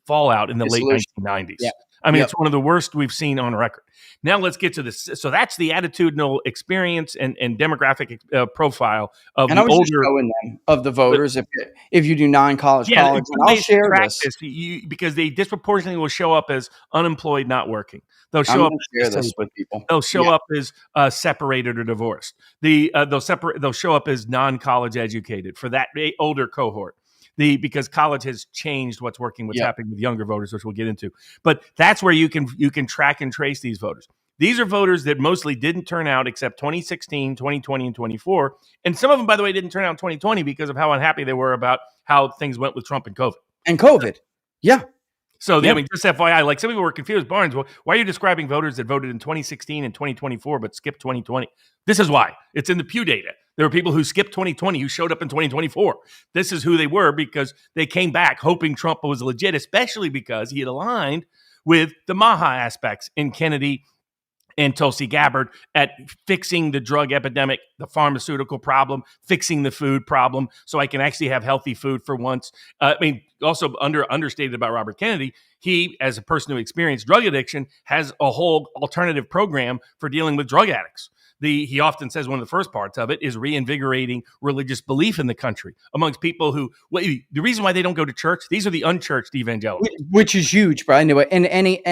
fallout in the late 1990s. Yeah. I mean, it's one of the worst we've seen on record. Now let's get to this. So that's the attitudinal experience and demographic profile of the older of the voters. If you do non-college college, and I'll share this because they disproportionately will show up as unemployed, not working. They'll show up with people. They'll show up as separated or divorced. They'll show up as non-college educated for that older cohort. Because college has changed what's working, what's happening with younger voters, which we'll get into. But that's where you can track and trace these voters. These are voters that mostly didn't turn out except 2016, 2020, and 24. And some of them, by the way, didn't turn out in 2020 because of how unhappy they were about how things went with Trump and COVID. And COVID. Yeah. So, Yeah. I mean, just FYI, like some people were confused. Barnes, well, why are you describing voters that voted in 2016 and 2024 but skipped 2020? This is why. It's in the Pew data. There were people who skipped 2020 who showed up in 2024. This is who they were because they came back hoping Trump was legit, especially because he had aligned with the Maha aspects in Kennedy and Tulsi Gabbard at fixing the drug epidemic, the pharmaceutical problem, fixing the food problem, so I can actually have healthy food for once. I mean, also understated about Robert Kennedy, he, as a person who experienced drug addiction, has a whole alternative program for dealing with drug addicts. He often says one of the first parts of it is reinvigorating religious belief in the country amongst people who, the reason why they don't go to church, these are the unchurched evangelicals. Which is huge, but anyway, in any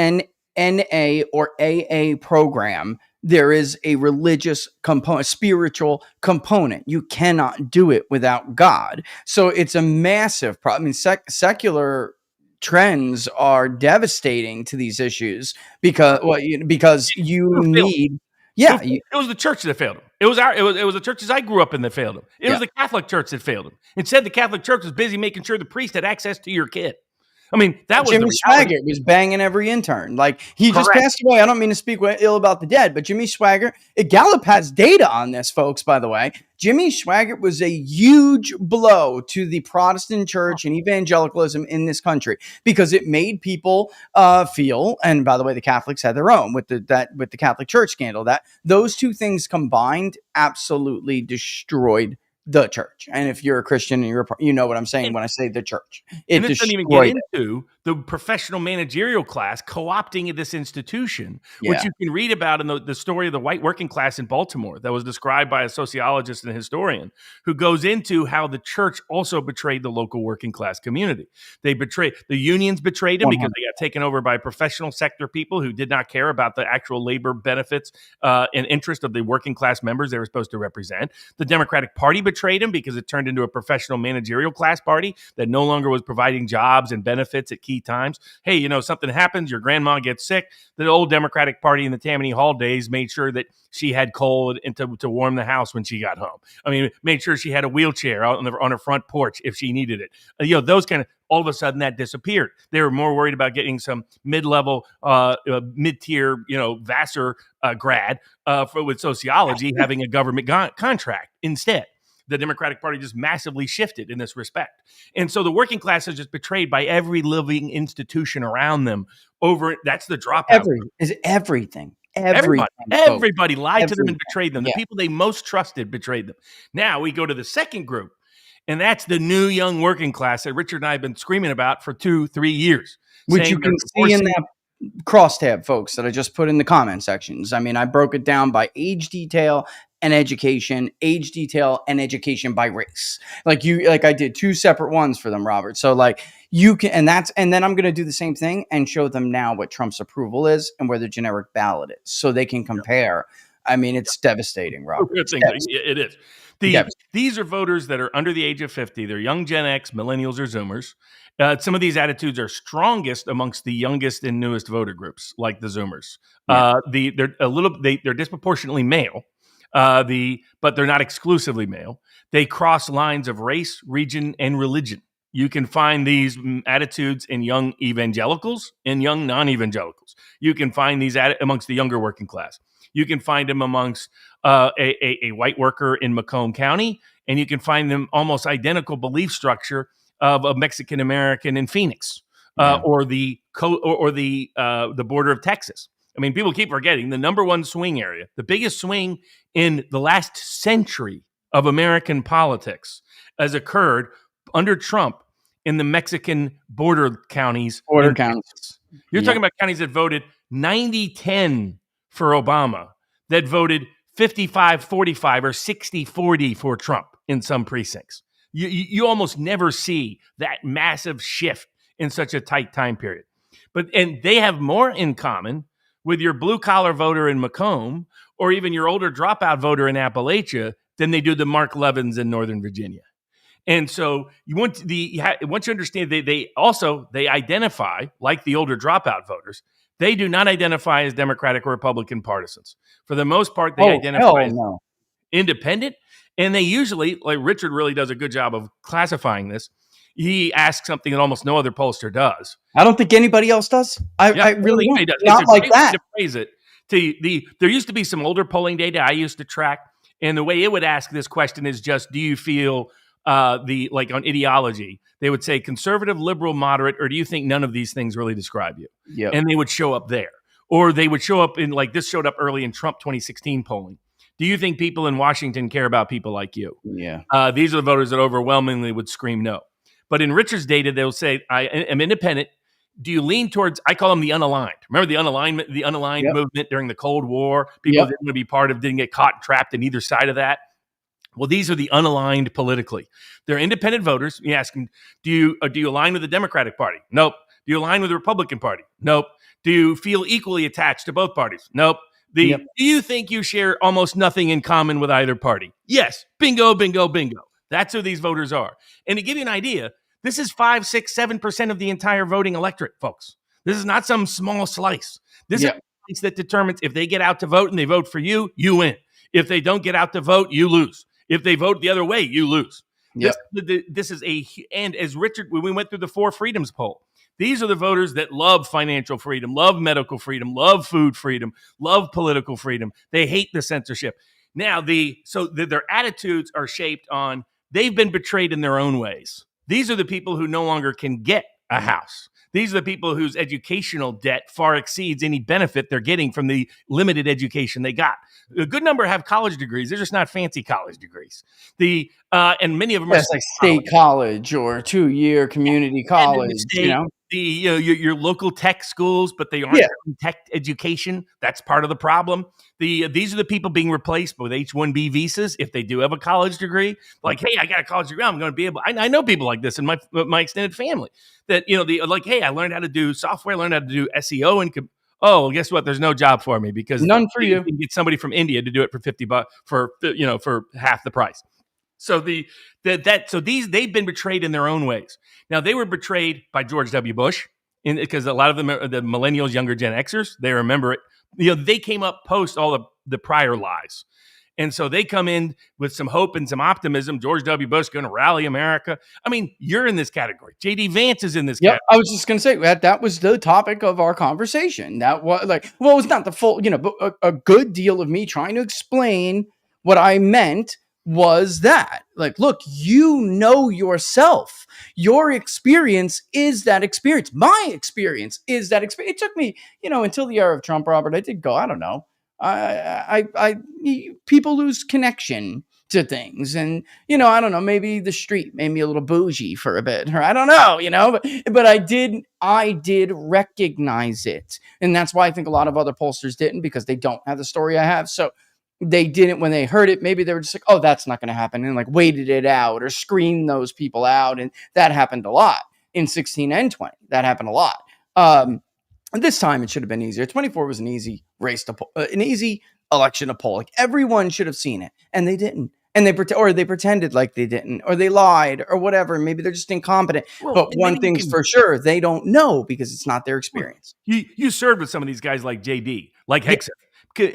NA or AA program, there is a religious component, spiritual component. You cannot do it without God. So it's a massive problem. I mean, secular trends are devastating to these issues because you need. Yeah, it was the church that failed him. It was the churches I grew up in that failed him. It was the Catholic Church that failed him. Instead, the Catholic Church was busy making sure the priest had access to your kid. I mean, that was Jimmy Swaggart was banging every intern. Like, he just passed away. I don't mean to speak ill about the dead, but Jimmy Swaggart, Gallup has data on this, folks, by the way. Jimmy Swaggart was a huge blow to the Protestant church and evangelicalism in this country because it made people feel, and by the way, the Catholics had their own with the Catholic Church scandal, that those two things combined absolutely destroyed the church. And if you're a Christian and you know what I'm saying when I say the church, it doesn't even get into the professional managerial class co-opting this institution, which you can read about in the story of the white working class in Baltimore that was described by a sociologist and a historian who goes into how the church also betrayed the local working class community. The unions betrayed them because they got taken over by professional sector people who did not care about the actual labor benefits and interest of the working class members they were supposed to represent. The Democratic Party betrayed them because it turned into a professional managerial class party that no longer was providing jobs and benefits at key times. Hey, something happens, your grandma gets sick. The old Democratic Party in the Tammany Hall days made sure that she had coal to warm the house when she got home. I mean, made sure she had a wheelchair out on her front porch if she needed it. Those kind of, all of a sudden that disappeared. They were more worried about getting some mid-level, mid-tier, Vassar grad with sociology having a government contract instead. The Democratic Party just massively shifted in this respect. And so the working class is just betrayed by every living institution around them. That's the dropout. Everything. Everybody lied to them and betrayed them. The people they most trusted betrayed them. Now we go to the second group, and that's the new young working class that Richard and I have been screaming about for 2-3 years. Which you can see in that crosstab, folks, that I just put in the comment sections. I mean, I broke it down by age detail and education by race. Like I did 2 separate ones for them, Robert. So you can, and then I'm going to do the same thing and show them now what Trump's approval is and where the generic ballot is, so they can compare. I mean, it's devastating, Robert. It is. These are voters that are under the age of 50. They're young Gen X, millennials, or Zoomers. Some of these attitudes are strongest amongst the youngest and newest voter groups, like the Zoomers. They're disproportionately male. But they're not exclusively male. They cross lines of race, region, and religion. You can find these attitudes in young evangelicals and young non-evangelicals. You can find these amongst the younger working class. You can find them amongst a white worker in Macomb County, and you can find them almost identical belief structure of a Mexican American in Phoenix or the border of Texas. I mean, people keep forgetting the number one swing area, the biggest swing in the last century of American politics has occurred under Trump in the Mexican border counties. Border counties. You're talking about counties that voted 90-10 for Obama, that voted 55-45 or 60-40 for Trump in some precincts. You almost never see that massive shift in such a tight time period. And they have more in common with your blue-collar voter in Macomb or even your older dropout voter in Appalachia than they do the Mark Levins in Northern Virginia. And so once you understand, they identify, like the older dropout voters, They do not identify as Democratic or Republican partisans. For the most part, they Oh, identify hell as no. independent. And they usually, like Richard really does a good job of classifying this. He asks something that almost no other pollster does. I don't think anybody else does. Yeah, I really don't. does. It's Not a like great that. way to phrase it. There used to be some older polling data I used to track, and the way it would ask this question is just, do you feel like on ideology, they would say conservative, liberal, moderate, or do you think none of these things really describe you? Yep. And they would show up there. Or they would show up in, like this showed up early in Trump 2016 polling. Do you think people in Washington care about people like you? Yeah. These are the voters that overwhelmingly would scream no. But in Richard's data, they'll say, I am independent. Do you lean towards, I call them the unaligned. Remember the unaligned Yep. movement during the Cold War? People didn't want to be part of, didn't get caught and trapped in either side of that. Well, these are the unaligned politically. They're independent voters. You ask them, do you align with the Democratic Party? Nope. Do you align with the Republican Party? Nope. Do you feel equally attached to both parties? Nope. Do you think you share almost nothing in common with either party? Yes. Bingo, bingo, bingo. That's who these voters are. And to give you an idea, this is 5, 6, 7% of the entire voting electorate, folks. This is not some small slice. This is a slice that determines if they get out to vote and they vote for you, you win. If they don't get out to vote, you lose. If they vote the other way, you lose. Yep. This is and as Richard, when we went through the 4 freedoms poll, these are the voters that love financial freedom, love medical freedom, love food freedom, love political freedom. They hate the censorship. Now, their attitudes are shaped on, they've been betrayed in their own ways. These are the people who no longer can get a house. These are the people whose educational debt far exceeds any benefit they're getting from the limited education they got. A good number have college degrees. They're just not fancy college degrees. And many of them are like state college or 2-year community college. Your local tech schools, but they aren't tech education. That's part of the problem. These are the people being replaced with H-1B visas if they do have a college degree. Like, hey, I got a college degree. I'm going to be able. I know people like this in my extended family that hey, I learned how to do software, learned how to do SEO, and oh, guess what? There's no job for me because none for you. can get somebody from India to do it for $50 for half the price. So they've been betrayed in their own ways. Now, they were betrayed by George W. Bush because a lot of them are the millennials, younger Gen Xers. They remember it. They came up post all the prior lies. And so they come in with some hope and some optimism. George W. Bush going to rally America. I mean, you're in this category. J.D. Vance is in this category. I was just going to say that was the topic of our conversation. That was it's not the full, but a good deal of me trying to explain what I meant was that, look, yourself. Your experience is that experience. My experience is that experience. It took me, until the era of Trump, Robert, I did go, I don't know. People lose connection to things, and I don't know, maybe the street made me a little bougie for a bit, or I don't know, but I did recognize it, and that's why I think a lot of other pollsters didn't, because they don't have the story I have. So they didn't, when they heard it, maybe they were just like, oh, that's not going to happen, and waited it out or screened those people out, and that happened a lot in 16 and 20. That happened a lot. This time it should have been easier. 24 was an easy race to an easy election to poll. Everyone should have seen it, and they didn't. And they pretended like they didn't, or they lied, or whatever. Maybe they're just incompetent. Well, but one thing's for sure, they don't know because it's not their experience. You served with some of these guys like JD, like Hexer.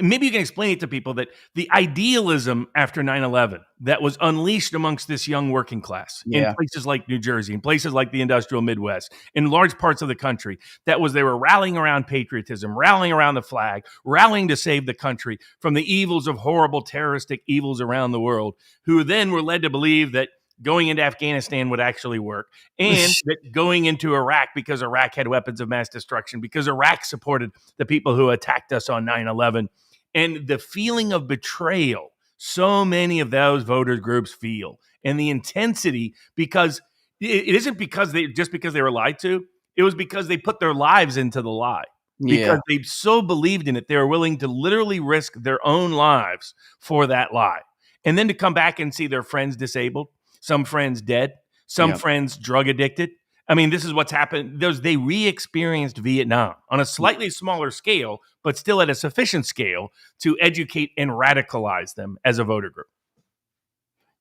Maybe you can explain it to people that the idealism after 9/11 that was unleashed amongst this young working class in places like New Jersey, in places like the industrial Midwest, in large parts of the country, they were rallying around patriotism, rallying around the flag, rallying to save the country from the evils of horrible terroristic evils around the world, who then were led to believe that going into Afghanistan would actually work, and that going into Iraq, because Iraq had weapons of mass destruction, because Iraq supported the people who attacked us on 9/11, and the feeling of betrayal so many of those voter groups feel, and the intensity, because it isn't because they were lied to, it was because they put their lives into the lie. Because they so believed in it, they were willing to literally risk their own lives for that lie. And then to come back and see their friends disabled, some friends dead, some friends drug addicted. I mean, this is what's happened. They re-experienced Vietnam on a slightly smaller scale, but still at a sufficient scale to educate and radicalize them as a voter group.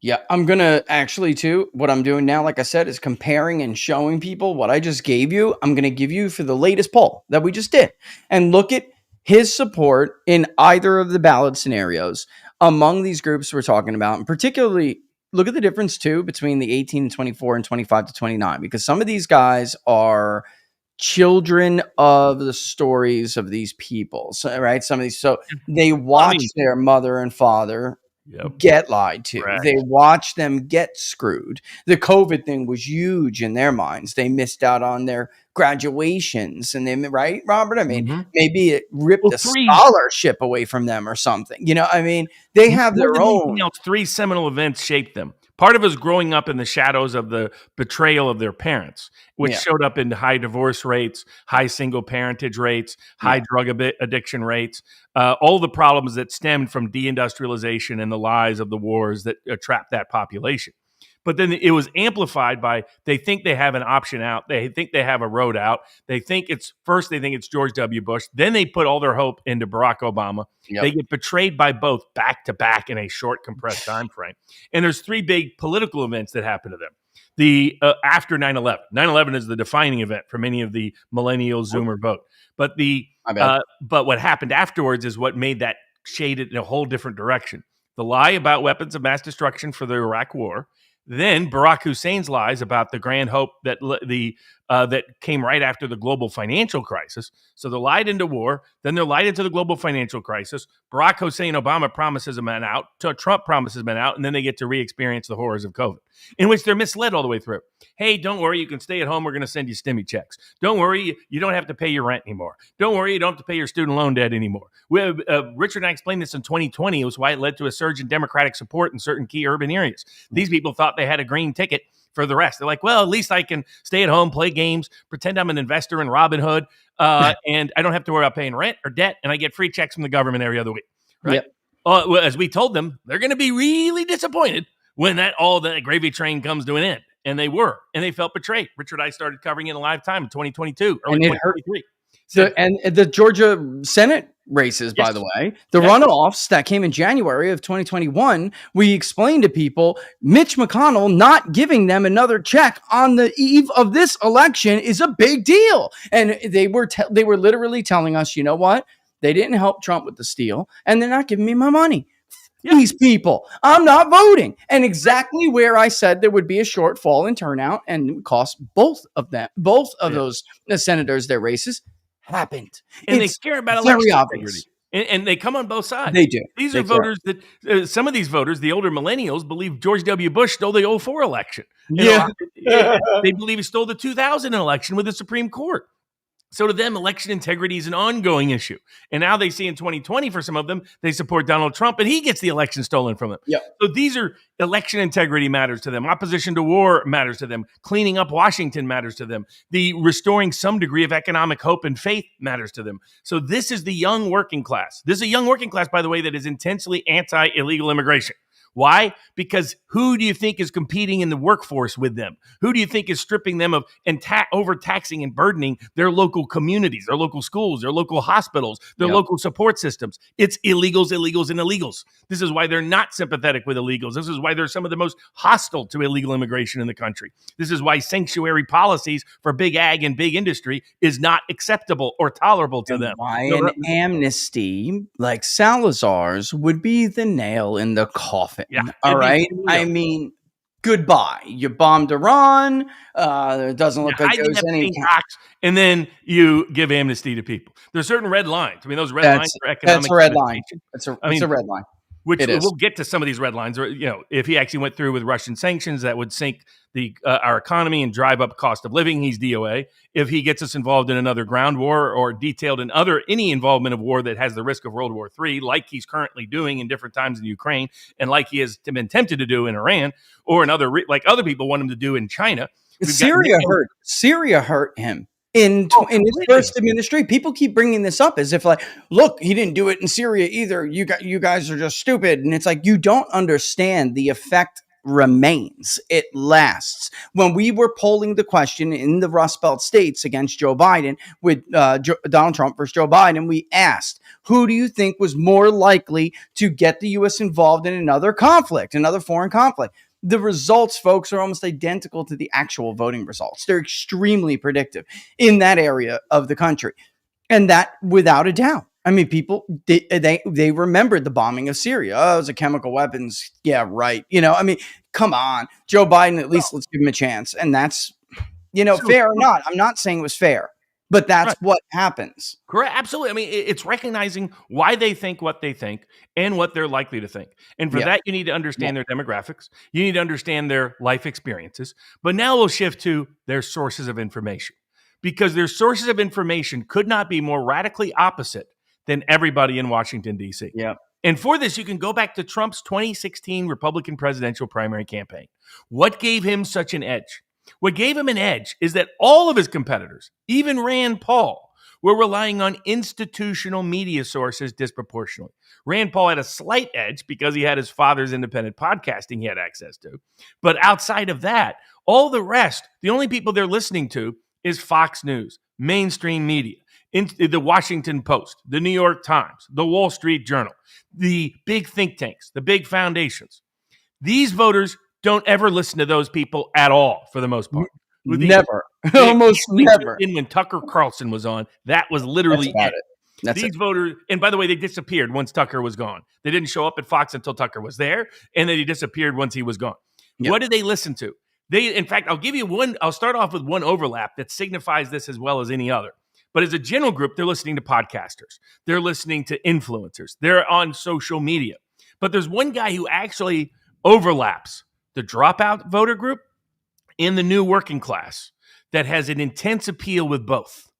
Yeah, I'm gonna actually too. What I'm doing now, like I said, is comparing and showing people what I just gave you. I'm gonna give you for the latest poll that we just did, and look at his support in either of the ballot scenarios among these groups we're talking about, and particularly look at the difference too between the 18 and 24 and 25 to 29, because some of these guys are children of the stories of these people. So, right, some of these, so they watch their mother and father get lied to. Right. They watch them get screwed. The COVID thing was huge in their minds. They missed out on their graduations, and they, right, Robert? I mean, maybe it ripped a scholarship away from them or something. You know, I mean, they have their own. Else, 3 seminal events shaped them. Part of us growing up in the shadows of the betrayal of their parents, which showed up in high divorce rates, high single parentage rates, high drug addiction rates, all the problems that stemmed from deindustrialization and the lies of the wars that trapped that population. But then it was amplified by they think they have an option out. They think they have a road out. They think it's George W. Bush. Then they put all their hope into Barack Obama. Yep. They get betrayed by both back to back in a short, compressed time frame. And there's 3 big political events that happen to them. The after 9/11. 9/11 is the defining event for many of the millennial Zoomer vote. But but what happened afterwards is what made that shaded in a whole different direction. The lie about weapons of mass destruction for the Iraq War. Then Barack Hussein's lies about the grand hope that that came right after the global financial crisis. So they're lied into war, then they're lied into the global financial crisis. Barack Hussein Obama promises them out, Trump promises them out, and then they get to re-experience the horrors of COVID, in which they're misled all the way through. Hey, don't worry, you can stay at home. We're going to send you stimmy checks. Don't worry, you don't have to pay your rent anymore. Don't worry, you don't have to pay your student loan debt anymore. Richard and I explained this in 2020. It was why it led to a surge in Democratic support in certain key urban areas. These people thought they had a green ticket for the rest. They're like, well, at least I can stay at home, play games, pretend I'm an investor in Robinhood, and I don't have to worry about paying rent or debt, and I get free checks from the government every other week. Right? Yep. As we told them, they're going to be really disappointed when all the gravy train comes to an end. And they were, and they felt betrayed. Richard and I started covering it in live time in 2022, early 2023. And the Georgia Senate races, by the way, the runoffs that came in January of 2021, we explained to people, Mitch McConnell not giving them another check on the eve of this election is a big deal. And they were literally telling us, you know what? They didn't help Trump with the steal, and they're not giving me my money. These people, I'm not voting. And exactly where I said there would be a shortfall in turnout and it would cost both of those senators their races happened. And they care about election integrity. And they come on both sides. They do. These are voters that some of these voters, the older millennials, believe George W. Bush stole the 2004 election. They believe he stole the 2000 election with the Supreme Court. So to them, election integrity is an ongoing issue. And now they see in 2020, for some of them, they support Donald Trump and he gets the election stolen from them. Yep. So these are election integrity matters to them. Opposition to war matters to them. Cleaning up Washington matters to them. The restoring some degree of economic hope and faith matters to them. So this is the young working class. This is a young working class, by the way, that is intensely anti-illegal immigration. Why? Because who do you think is competing in the workforce with them? Who do you think is stripping them of and overtaxing and burdening their local communities, their local schools, their local hospitals, their local support systems? It's illegals, illegals, and illegals. This is why they're not sympathetic with illegals. This is why they're some of the most hostile to illegal immigration in the country. This is why sanctuary policies for big ag and big industry is not acceptable or tolerable to them. Why an amnesty like Salazar's would be the nail in the coffin. Yeah. All right. I mean, goodbye. You bombed Iran. It doesn't look like there's any. And then you give amnesty to people. There's certain red lines. I mean, those red lines are economic. That's a red line. It's a red line. Which we'll get to some of these red lines. Or, if he actually went through with Russian sanctions, that would sink our economy and drive up cost of living. He's DOA. If he gets us involved in another ground war or detailed in any involvement of war that has the risk of World War III, like he's currently doing in different times in Ukraine, and like he has been tempted to do in Iran, or in like other people want him to do in China. Syria hurt him. In his first administration, people keep bringing this up as if like, look, he didn't do it in Syria either. You guys are just stupid. And it's like, you don't understand the effect remains. It lasts. When we were polling the question in the Rust Belt states against Joe Biden, with Donald Trump versus Joe Biden, we asked, who do you think was more likely to get the U.S. involved in another conflict, another foreign conflict? The results, folks, are almost identical to the actual voting results. They're extremely predictive in that area of the country. And that, without a doubt, I mean, people, they remembered the bombing of Syria. Oh, it was a chemical weapons. Yeah, right. I mean, come on. Joe Biden, at least let's give him a chance. And that's, fair or not. I'm not saying it was fair, but that's what happens. Correct. Absolutely. I mean, it's recognizing why they think what they think and what they're likely to think. And for that, you need to understand their demographics. You need to understand their life experiences. But now we'll shift to their sources of information, because their sources of information could not be more radically opposite than everybody in Washington, D.C. Yeah. And for this, you can go back to Trump's 2016 Republican presidential primary campaign. What gave him such an edge? What gave him an edge is that all of his competitors, even Rand Paul, were relying on institutional media sources disproportionately. Rand Paul had a slight edge because he had his father's independent podcasting he had access to. But outside of that, all the rest, the only people they're listening to is Fox News, mainstream media, the Washington Post, the New York Times, the Wall Street Journal, the big think tanks, the big foundations. These voters don't ever listen to those people at all, for the most part. Never. Almost never. When Tucker Carlson was on, that was literally it. These voters, and by the way, they disappeared once Tucker was gone. They didn't show up at Fox until Tucker was there, and then he disappeared once he was gone. Yep. What did they listen to? In fact, I'll start off with one overlap that signifies this as well as any other. But as a general group, they're listening to podcasters. They're listening to influencers. They're on social media. But there's one guy who actually overlaps the dropout voter group and the new working class that has an intense appeal with both.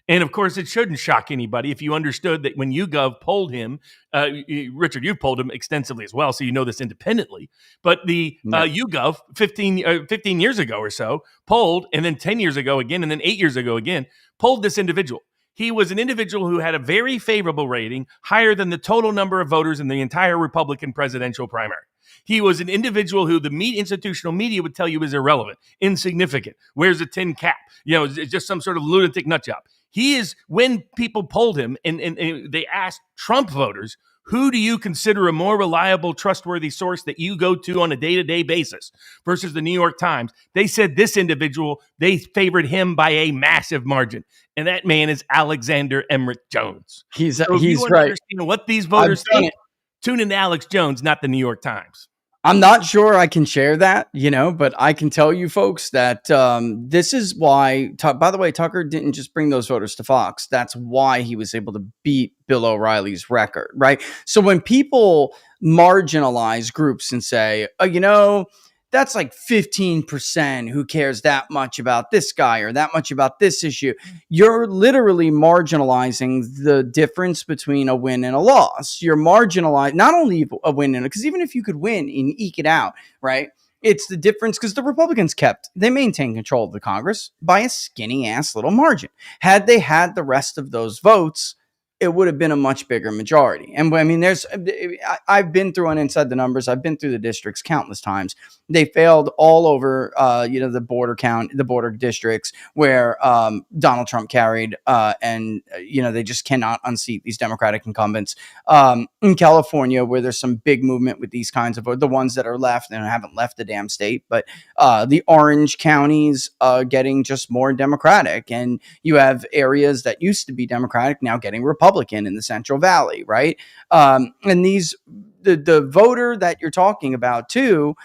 And of course, it shouldn't shock anybody if you understood that when YouGov polled him, Richard, you've polled him extensively as well, so you know this independently. But the YouGov 15 years ago or so polled, and then 10 years ago again, and then 8 years ago again, polled this individual. He was an individual who had a very favorable rating, higher than the total number of voters in the entire Republican presidential primary. He was an individual who the institutional media would tell you is irrelevant, insignificant, wears a tin cap, just some sort of lunatic nut job. He is, when people polled him and they asked Trump voters, who do you consider a more reliable, trustworthy source that you go to on a day-to-day basis versus the New York Times? They said this individual, they favored him by a massive margin. And that man is Alexander Emmerich Jones. He's right. Understand what these voters think, tune in to Alex Jones, not the New York Times. I'm not sure I can share that, but I can tell you folks that this is why, by the way, Tucker didn't just bring those voters to Fox. That's why he was able to beat Bill O'Reilly's record, right? So when people marginalize groups and say, that's like 15% who cares that much about this guy or that much about this issue, you're literally marginalizing the difference between a win and a loss. You're marginalizing not only a win, because even if you could win and eke it out, right? It's the difference because the Republicans they maintained control of the Congress by a skinny ass little margin. Had they had the rest of those votes, it would have been a much bigger majority. And I mean, I've been through on Inside the Numbers. I've been through the districts countless times. They failed all over, the border districts where Donald Trump carried, and they just cannot unseat these Democratic incumbents. In California, where there's some big movement with these kinds of the ones that are left and haven't left the damn state, but the orange counties getting just more Democratic, and you have areas that used to be Democratic now getting Republican in the Central Valley, right? And the voter that you're talking about too.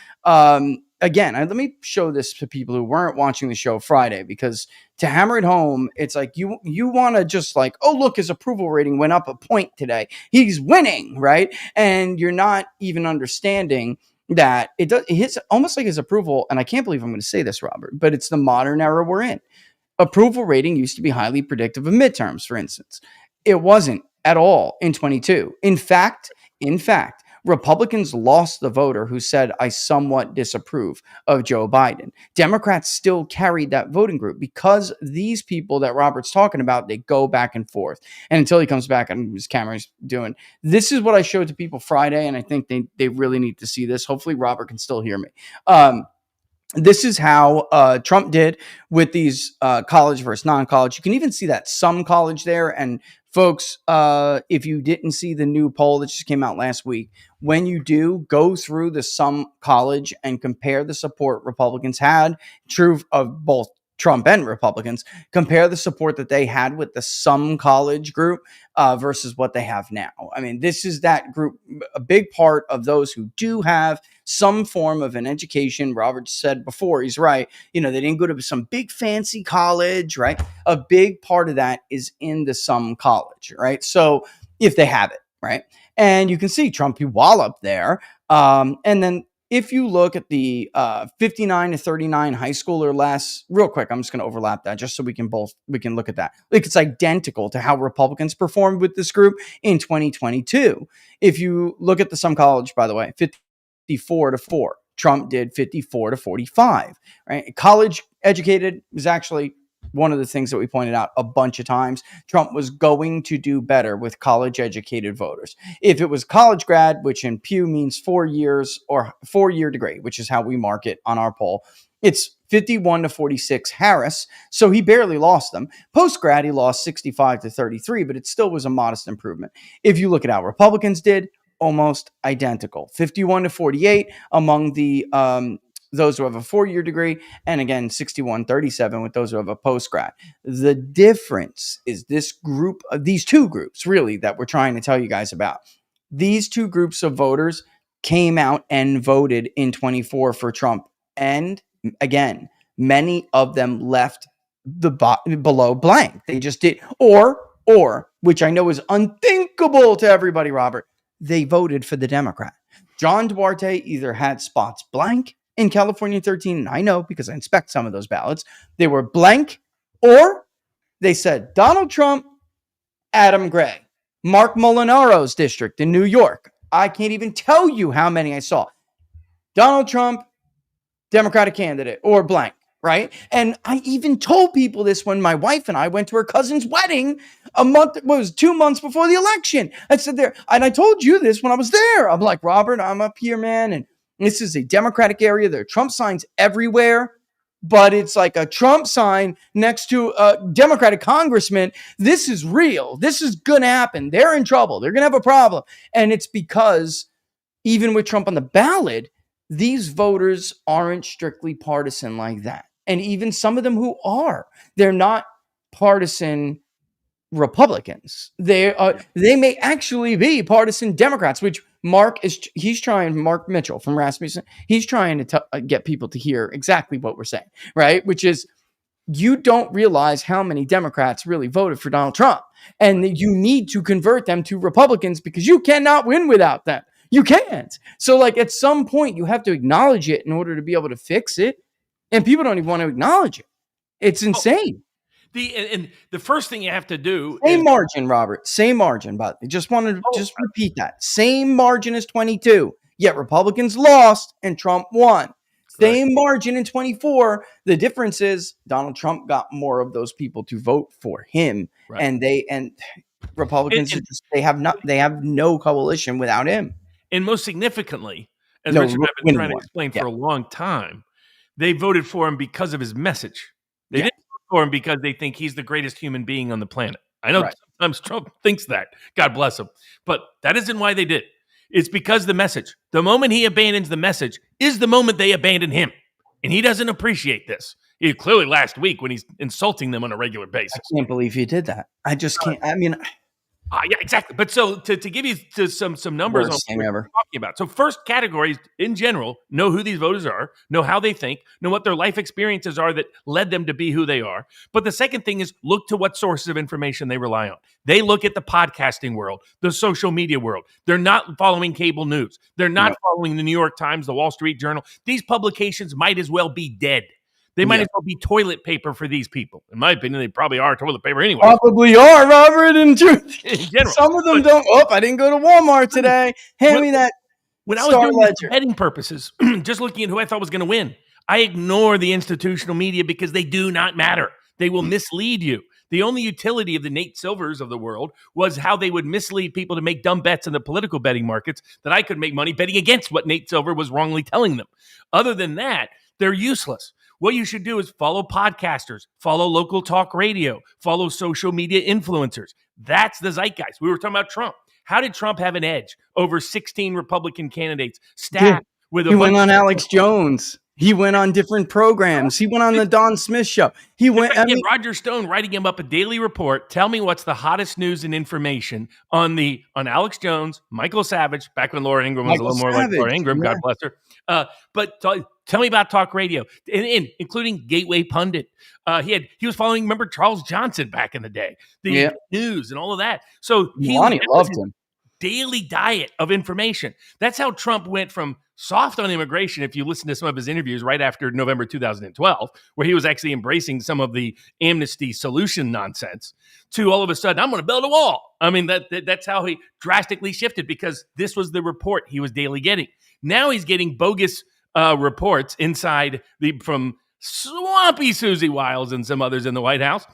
Again, let me show this to people who weren't watching the show Friday, because to hammer it home, it's like you want to just like, oh, look, his approval rating went up a point today. He's winning, right? And you're not even understanding that it's almost like his approval. And I can't believe I'm going to say this, Robert, but it's the modern era we're in. Approval rating used to be highly predictive of midterms, for instance. It wasn't at all in 22. In fact, Republicans lost the voter who said, I somewhat disapprove of Joe Biden. Democrats still carried that voting group because these people that Robert's talking about, they go back and forth. And until he comes back, and his camera's doing, this is what I showed to people Friday, and I think they really need to see this. Hopefully Robert can still hear me. This is how Trump did with these college versus non-college. You can even see that some college there. And folks, if you didn't see the new poll that just came out last week, when you do, go through the some college and compare the support Republicans had, true of both Trump and Republicans, compare the support that they had with the some college group versus what they have now. I mean, this is that group, a big part of those who do have some form of an education. Robert said before, he's right. They didn't go to some big fancy college, right? A big part of that is in the some college, right? So if they have it, right? And you can see Trump, he walloped there. And then if you look at the 59 to 39 high school or less, real quick, I'm just going to overlap that just so we can look at that. Like, it's identical to how Republicans performed with this group in 2022. If you look at the some college, by the way, 54 to 4. Trump did 54 to 45, right? College educated was actually one of the things that we pointed out a bunch of times. Trump was going to do better with college educated voters. If it was college grad, which in Pew means 4 years or 4-year degree, which is how we mark it on our poll, it's 51 to 46 Harris. So he barely lost them. Post grad, he lost 65 to 33, but it still was a modest improvement. If you look at how Republicans did, almost identical, 51 to 48 among the those who have a 4-year degree, and again 61-37 with those who have a post grad. The difference is this group of these two groups really that we're trying to tell you guys about. These two groups of voters came out and voted in 24 for Trump, and again, many of them left below blank. They just did, or which I know is unthinkable to everybody, Robert, they voted for the Democrat. John Duarte either had spots blank in California 13, and I know because I inspect some of those ballots, they were blank, or they said Donald Trump, Adam Gray, Mark Molinaro's district in New York. I can't even tell you how many I saw. Donald Trump, Democratic candidate, or blank. Right. And I even told people this when my wife and I went to her cousin's wedding it was 2 months before the election. I said there, and I told you this when I was there. I'm like, Robert, I'm up here, man. And this is a Democratic area. There are Trump signs everywhere, but it's like a Trump sign next to a Democratic congressman. This is real. This is going to happen. They're in trouble. They're going to have a problem. And it's because even with Trump on the ballot, these voters aren't strictly partisan like that. And even some of them who are, they're not partisan Republicans. They may actually be partisan Democrats, which Mark Mitchell from Rasmussen, he's trying to get people to hear exactly what we're saying, right? Which is, you don't realize how many Democrats really voted for Donald Trump, and you need to convert them to Republicans because you cannot win without them. You can't. So like at some point you have to acknowledge it in order to be able to fix it. And people don't even want to acknowledge it. It's insane. And the first thing you have to do same margin, Robert. Same margin, but I just wanted to repeat that. Same margin as 22. Yet Republicans lost and Trump won. Same margin in 24. The difference is Donald Trump got more of those people to vote for him. Right. And Republicans they have no coalition without him. And most significantly, as Richard and I have been trying to explain for a long time, they voted for him because of his message. They didn't vote for him because they think he's the greatest human being on the planet. I know sometimes Trump thinks that. God bless him. But that isn't why they did. It's because the message. The moment he abandons the message is the moment they abandon him. And he doesn't appreciate this. He clearly last week when he's insulting them on a regular basis. I can't believe he did that. I just can't. I mean... yeah, exactly. But so to give you some numbers on what we're talking about. So first categories in general, know who these voters are, know how they think, know what their life experiences are that led them to be who they are. But the second thing is look to what sources of information they rely on. They look at the podcasting world, the social media world. They're not following cable news. They're not following the New York Times, the Wall Street Journal. These publications might as well be dead. They might as well be toilet paper for these people. In my opinion, they probably are toilet paper anyway. Probably are, Robert. In general. Some of them don't. I didn't go to Walmart today. Hand me that When I was Star doing this for Ledger. betting purposes, just looking at who I thought was going to win, I ignore the institutional media because they do not matter. They will mislead you. The only utility of the Nate Silvers of the world was how they would mislead people to make dumb bets in the political betting markets that I could make money betting against what Nate Silver was wrongly telling them. Other than that, they're useless. What you should do is follow podcasters, follow local talk radio, follow social media influencers. That's the zeitgeist. We were talking about Trump. How did Trump have an edge over 16 Republican candidates stacked with a He bunch went on of Alex Jones. He went on different programs. He went on the Don Smith show. He went. I mean, Roger Stone writing him up a daily report. Tell me what's the hottest news and information on Alex Jones, Michael Savage, back when Laura Ingraham was a little more like Laura Ingraham, God bless her. But tell me about talk radio, and including Gateway Pundit. He was following, remember, Charles Johnson back in the day, the news and all of that. So Melania loved him. Daily diet of information. That's how Trump went from soft on immigration, if you listen to some of his interviews right after November 2012, where he was actually embracing some of the amnesty solution nonsense, to all of a sudden, I'm going to build a wall. I mean, that's how he drastically shifted, because this was the report he was daily getting. Now he's getting bogus reports inside from swampy Susie Wiles and some others in the White House.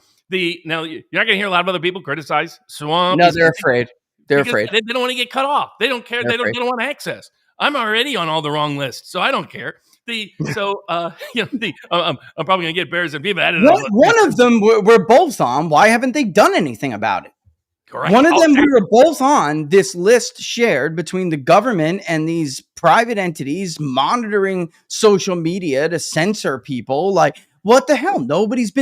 Now, you're not going to hear a lot of other people criticize Swampy. No, they're afraid. They're afraid. They don't want to get cut off. They don't care. They don't want access. I'm already on all the wrong lists, so I don't care. I'm probably going to get Baris and Viva. One of them we're both on. Why haven't they done anything about it? Correct. One of them we were both on this list shared between the government and these private entities monitoring social media to censor people. Like, what the hell? Nobody has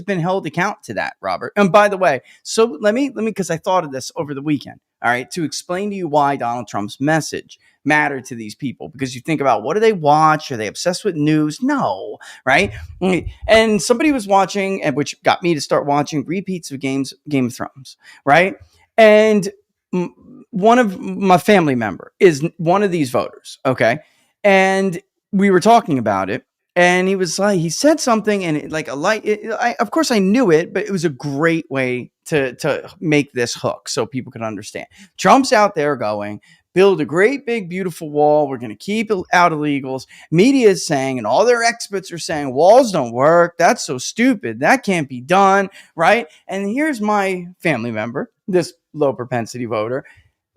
been held account to that, Robert. And by the way, so let me, because I thought of this over the weekend. All right, to explain to you why Donald Trump's message mattered to these people, because you think about, what do they watch? Are they obsessed with news? No, right? And somebody was watching, and which got me to start watching repeats of Game of Thrones, right? And one of my family member is one of these voters, okay? And we were talking about it. And he was like, he said something, and of course I knew it, but it was a great way to make this hook so people could understand. Trump's out there going, build a great big beautiful wall. We're going to keep out illegals. Media is saying, and all their experts are saying, walls don't work. That's so stupid. That can't be done, right? And here's my family member, this low propensity voter,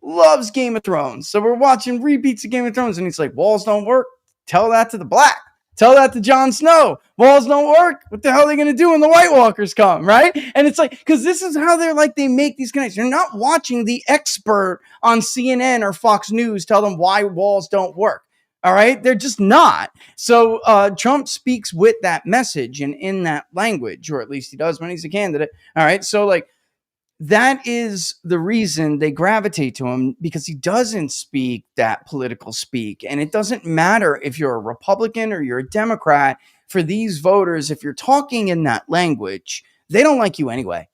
loves Game of Thrones. So we're watching repeats of Game of Thrones, and he's like, walls don't work. Tell that to the black. Tell that to Jon Snow. Walls don't work. What the hell are they going to do when the White Walkers come, right? And it's like, because this is how they make these connections. You're not watching the expert on CNN or Fox News tell them why walls don't work, all right? They're just not. So Trump speaks with that message and in that language, or at least he does when he's a candidate, all right? So, like, that is the reason they gravitate to him, because he doesn't speak that political speak. And it doesn't matter if you're a Republican or you're a Democrat. For these voters, if you're talking in that language, they don't like you anyway.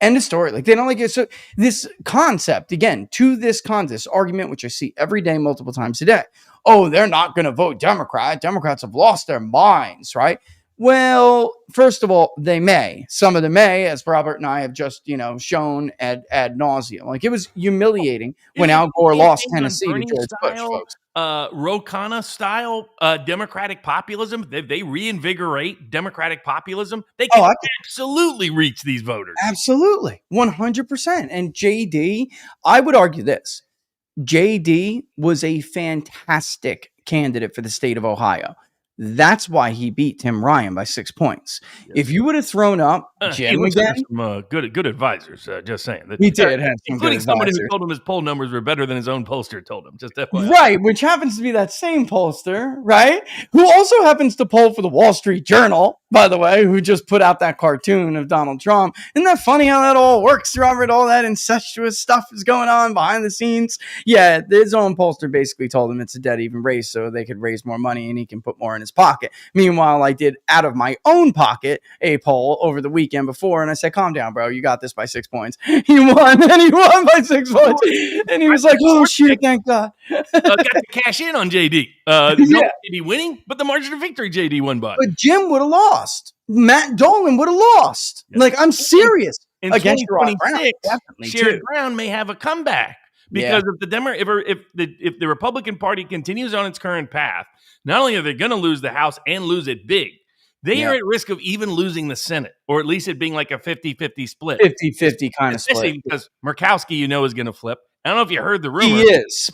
End of story. Like, they don't like it. So this concept, again, this argument, which I see every day, multiple times a day. Oh, they're not going to vote Democrat. Democrats have lost their minds, right? Well, first of all, they may. Some of them may, as Robert and I have just, shown ad nauseum. Like, it was humiliating when Al Gore lost Tennessee to George Bush, folks. Ro Khanna style democratic populism. They reinvigorate democratic populism. They can absolutely reach these voters. Absolutely. 100%. And JD, I would argue this. JD was a fantastic candidate for the state of Ohio. That's why he beat Tim Ryan by 6 points. Yes. If you would have thrown up Jim again, some good advisors. Just saying that he did have some, including somebody who told him his poll numbers were better than his own pollster told him. Just FYI. Right, which happens to be that same pollster, right? Who also happens to poll for the Wall Street Journal, by the way, who just put out that cartoon of Donald Trump. Isn't that funny how that all works, Robert? All that incestuous stuff is going on behind the scenes. Yeah, his own pollster basically told him it's a dead even race, so they could raise more money and he can put more in his pocket. Meanwhile, I did out of my own pocket a poll over the weekend before, and I said, calm down, bro. You got this by 6 points. He won, and he won by 6 points. And he was like, oh, shoot, thank God. Got to cash in on JD. JD winning, but the margin of victory JD won by. But Jim would have lost. Matt Dolan would have lost. Like, I'm serious. In against 2026, Sherrod Brown may have a comeback. Because if the Republican Party continues on its current path, not only are they going to lose the House and lose it big, they are at risk of even losing the Senate, or at least it being like a 50-50 split. 50-50 kind of split. Especially because Murkowski, is going to flip. I don't know if you heard the rumor. He is.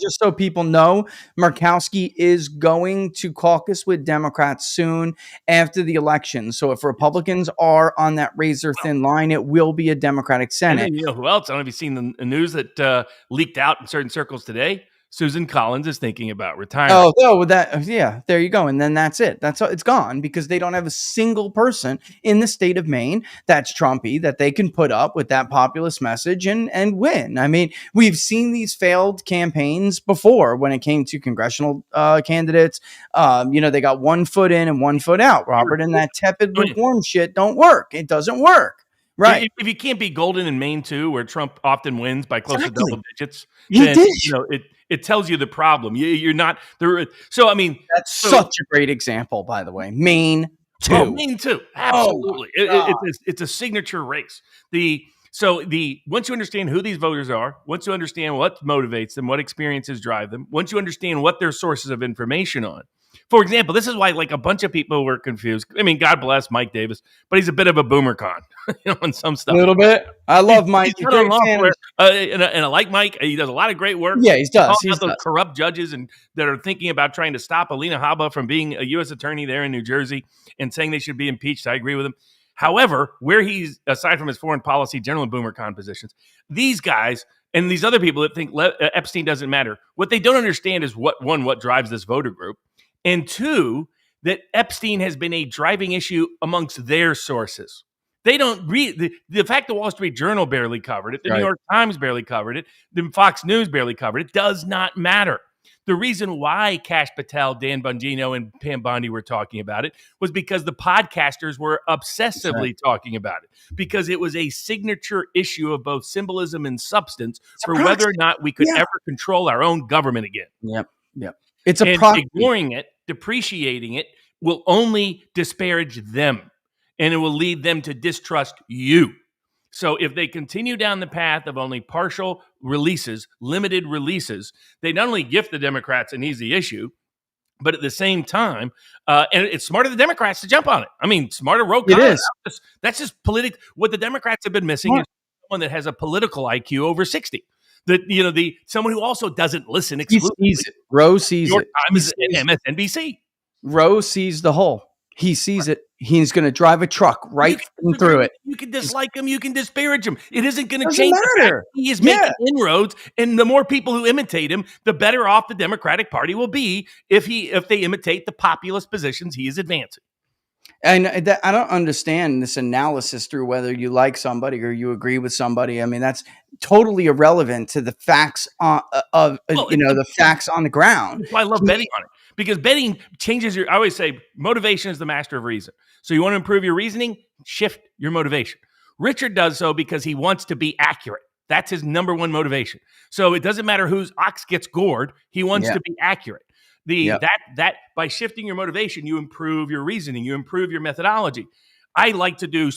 Just so people know, Murkowski is going to caucus with Democrats soon after the election. So if Republicans are on that razor-thin line, it will be a Democratic Senate. And then, who else? I don't know if you've seen the news that leaked out in certain circles today. Susan Collins is thinking about retirement. There you go. And then that's it. It's gone because they don't have a single person in the state of Maine that's Trumpy that they can put up with that populist message and win. I mean, we've seen these failed campaigns before when it came to congressional candidates. They got 1 foot in and 1 foot out, Robert, and that tepid lukewarm shit don't work. It doesn't work. Right. If you can't be golden in Maine too, where Trump often wins by close to double digits, then it tells you the problem. You're not there. So I mean, that's such a great example, by the way. Maine too. Oh, Maine too. Absolutely. It's a signature race. Once you understand who these voters are, once you understand what motivates them, what experiences drive them, once you understand what their sources of information on. For example, this is why a bunch of people were confused. I mean, God bless Mike Davis, but he's a bit of a boomer con, on some stuff. A little bit. I love Mike. He's and I like Mike. He does a lot of great work. Yeah, he does. He's those corrupt judges that are thinking about trying to stop Alina Habba from being a U.S. attorney there in New Jersey and saying they should be impeached. I agree with him. However, where he's, aside from his foreign policy, general boomer con positions, these guys and these other people that think Epstein doesn't matter, what they don't understand is what drives this voter group. And 2, that Epstein has been a driving issue amongst their sources. They don't read the fact the Wall Street Journal barely covered it, the New York Times barely covered it, the Fox News barely covered it. Does not matter. The reason why Kash Patel, Dan Bongino, and Pam Bondi were talking about it was because the podcasters were obsessively talking about it, because it was a signature issue of both symbolism and substance for whether or not we could ever control our own government again. Yep. It's a proxy. Ignoring it, depreciating it, will only disparage them, and it will lead them to distrust you. So if they continue down the path of only partial releases, limited releases, they not only gift the Democrats an easy issue, but at the same time, and it's smart of the Democrats to jump on it. I mean, smarter road. It is. That's just political. What the Democrats have been missing is someone that has a political IQ over 60. Someone who also doesn't listen exclusively. He sees it. Roe sees New York it. Times and MSNBC. Roe sees the hole. He sees it. He's going to drive a truck through it. You can dislike him. You can disparage him. It isn't going to Doesn't change. matter. He is making inroads, and the more people who imitate him, the better off the Democratic Party will be if they imitate the populist positions he is advancing. And I don't understand this analysis through whether you like somebody or you agree with somebody. I mean, that's totally irrelevant to the facts the facts on the ground. That's why I love betting on it, because betting changes I always say motivation is the master of reason. So you want to improve your reasoning, shift your motivation. Richard does so because he wants to be accurate. That's his number one motivation. So it doesn't matter whose ox gets gored. He wants to be accurate. That by shifting your motivation, you improve your reasoning, you improve your methodology. I like to do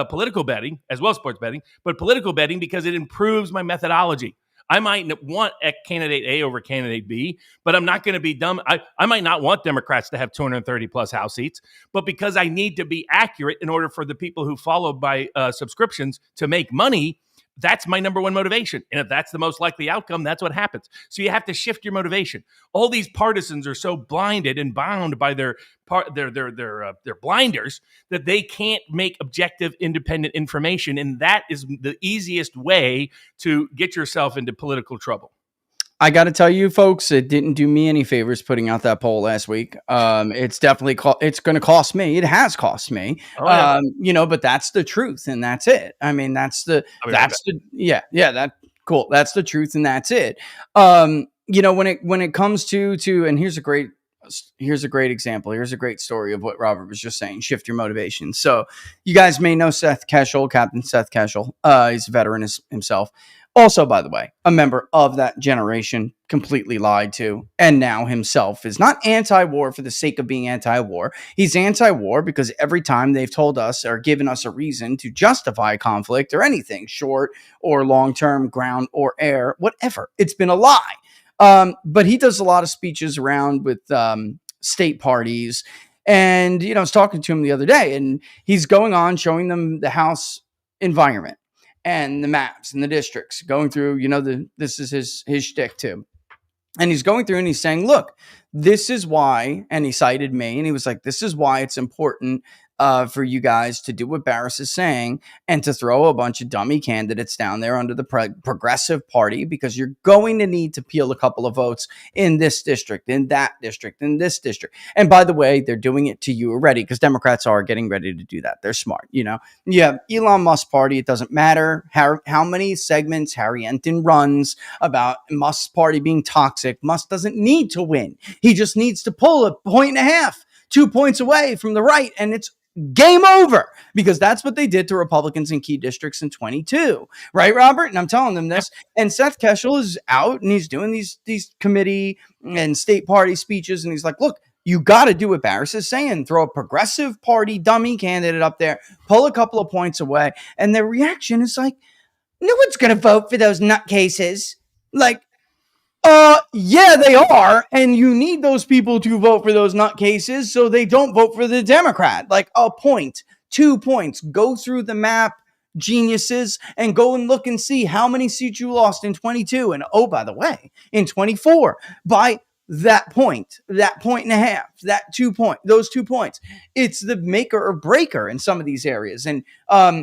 political betting as well as sports betting, but political betting because it improves my methodology. I might want candidate A over candidate B, but I'm not going to be dumb. I might not want Democrats to have 230 plus House seats, but because I need to be accurate in order for the people who follow by subscriptions to make money, that's my number one motivation. And if that's the most likely outcome, that's what happens. So you have to shift your motivation. All these partisans are so blinded and bound by their blinders that they can't make objective, independent information. And that is the easiest way to get yourself into political trouble. I got to tell you, folks, it didn't do me any favors putting out that poll last week. It's definitely it's going to cost me. It has cost me. But that's the truth, and that's it. I mean, that's the cool. That's the truth, and that's it. When it comes to and here's a great example. Here's a great story of what Robert was just saying. Shift your motivation. So you guys may know Seth Keshel, Captain Seth Keshel. He's a veteran himself. Also, by the way, a member of that generation, completely lied to, and now himself is not anti-war for the sake of being anti-war. He's anti-war because every time they've told us or given us a reason to justify conflict or anything, short or long-term, ground or air, whatever, it's been a lie. But he does a lot of speeches around with state parties. And, I was talking to him the other day, and he's going on showing them the House environment and the maps and the districts, going through, this is his shtick too. And he's going through and he's saying, look, this is why, and he cited me, and he was like, this is why it's important for you guys to do what Baris is saying and to throw a bunch of dummy candidates down there under the progressive party, because you're going to need to peel a couple of votes in this district, in that district, in this district. And by the way, they're doing it to you already, because Democrats are getting ready to do that. They're smart. You have Elon Musk party. It doesn't matter how many segments Harry Enton runs about Musk's party being toxic. Musk doesn't need to win. He just needs to pull a point and a half, 2 points away from the right, and it's game over, because that's what they did to Republicans in key districts in 22, right, Robert? And I'm telling them this. And Seth Keshel is out and he's doing these committee and state party speeches, and he's like, look, you got to do what Baris is saying. Throw a progressive party dummy candidate up there, pull a couple of points away. And their reaction is like, no one's going to vote for those nutcases. Like, yeah, they are. And you need those people to vote for those nutcases so they don't vote for the Democrat. Like a point, 2 points. Go through the map, geniuses, and go and look and see how many seats you lost in 22. And oh, by the way, in 24, by that point and a half, those 2 points. It's the maker or breaker in some of these areas. And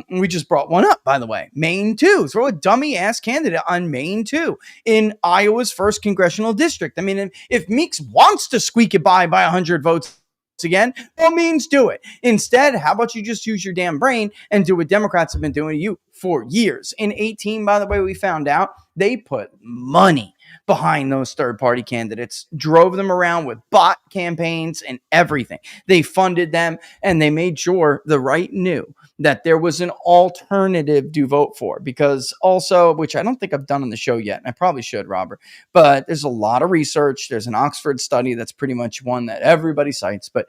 we just brought one up, by the way. Maine 2. Throw a dummy ass candidate on Maine 2 in Iowa's 1st congressional district. I mean, if Meeks wants to squeak it by 100 votes again, by all means do it. Instead, how about you just use your damn brain and do what Democrats have been doing to you for years? In 18, by the way, we found out they put money behind those third-party candidates, drove them around with bot campaigns and everything. They funded them, and they made sure the right knew that there was an alternative to vote for. Because also, which I don't think I've done on the show yet, and I probably should, Robert, but there's a lot of research. There's an Oxford study that's pretty much one that everybody cites. But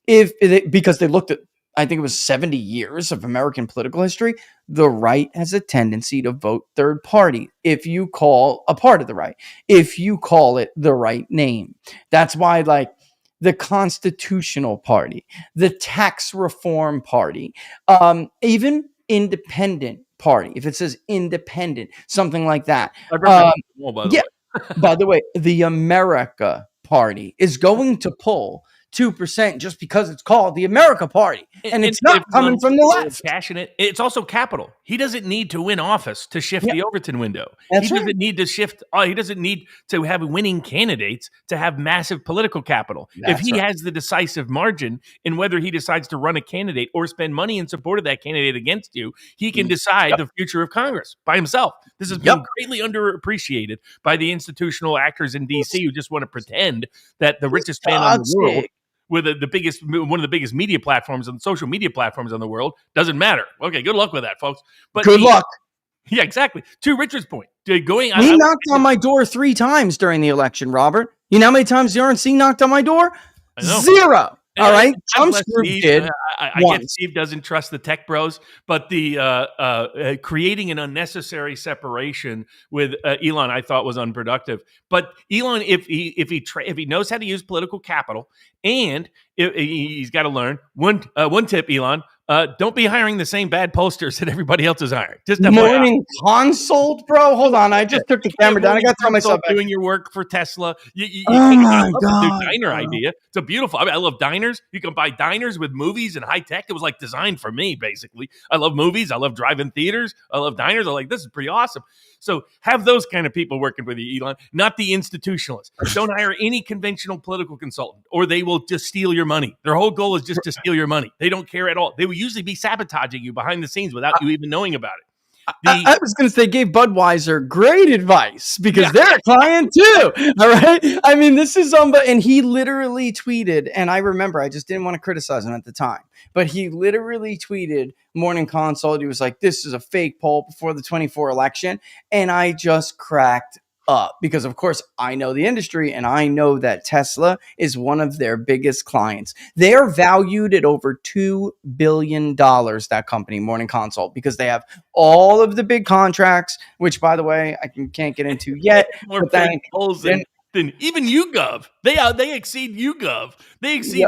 because they looked at, I think it was 70 years of American political history, the right has a tendency to vote third party if you call a part of the right, if you call it the right name. That's why, like, the Constitutional Party, the Tax Reform Party, even Independent Party, if it says independent, something like that. By the way, the America Party is going to pull 2% just because it's called the America Party, and it's not coming from the left. Passionate. It's also capital. He doesn't need to win office to shift the Overton window. That's he doesn't need to shift. He doesn't need to have winning candidates to have massive political capital. If he has the decisive margin in whether he decides to run a candidate or spend money in support of that candidate against you, he can decide the future of Congress by himself. This has been greatly underappreciated by the institutional actors in D.C. who just want to pretend that the richest man in the world, with one of the biggest media platforms and social media platforms in the world, doesn't matter. Okay, good luck with that, folks. But good luck. Yeah, exactly. To Richard's point, he knocked on my door 3 times during the election, Robert. You know how many times the RNC knocked on my door? 0. All right, Trump's group did. I get Steve doesn't trust the tech bros, but the creating an unnecessary separation with Elon, I thought was unproductive. But Elon, if he knows how to use political capital, and he's got to learn one tip, Elon. Don't be hiring the same bad posters that everybody else is hiring. Just morning consult, bro. Hold on, I just took the camera down. I got to throw myself back. Doing your work for Tesla. Oh my God! The diner idea. It's a beautiful. I love diners. You can buy diners with movies and high tech. It was like designed for me, basically. I love movies. I love drive-in theaters. I love diners. I'm like, this is pretty awesome. So have those kind of people working with you, Elon, not the institutionalists. Don't hire any conventional political consultant, or they will just steal your money. Their whole goal is just to steal your money. They don't care at all. They will usually be sabotaging you behind the scenes without you even knowing about it. I was going to say, gave Budweiser great advice because they're a client too. All right. I mean, this is and he literally tweeted, and I remember I just didn't want to criticize him at the time, but he literally tweeted Morning Consult. He was like, this is a fake poll before the 24 election. And I just cracked up because, of course, I know the industry and I know that Tesla is one of their biggest clients. They are valued at over $2 billion, that company, Morning Consult, because they have all of the big contracts, which, by the way, I can't get into yet. More fake polls than even YouGov. They exceed YouGov. They exceed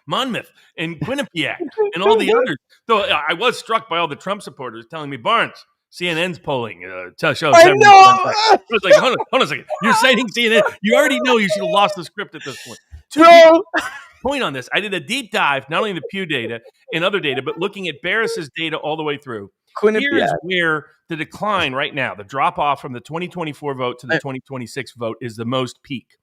Monmouth and Quinnipiac and all the others. So I was struck by all the Trump supporters telling me, Barnes, CNN's polling shows. I know. I was like, hold on a second. You're citing CNN. You already know you should have lost the script at this point. Point on this. I did a deep dive, not only in the Pew data and other data, but looking at Baris's data all the way through. Here's where the decline right now, the drop off from the 2024 vote to the 2026 vote is the most peak.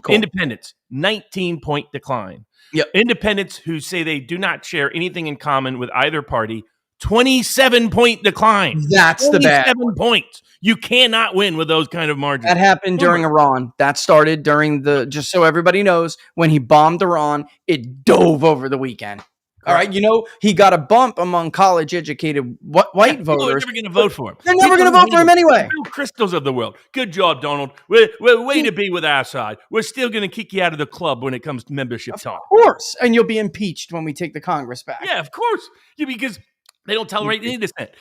Cool. Independents, 19-point decline. Yep. Independents who say they do not share anything in common with either party, 27-point decline. That's the bad. 27 points. You cannot win with those kind of margins. That happened during Iran. That started during just so everybody knows, when he bombed Iran, it dove over the weekend. All right. You know, he got a bump among college-educated white voters. They're never going to vote for him. They're never going to vote for him anyway. Bill Crystals of the world. Good job, Donald. We're way to be with our side. We're still going to kick you out of the club when it comes to membership talk. Of course. And you'll be impeached when we take the Congress back. Yeah, of course. Because they don't tolerate any dissent.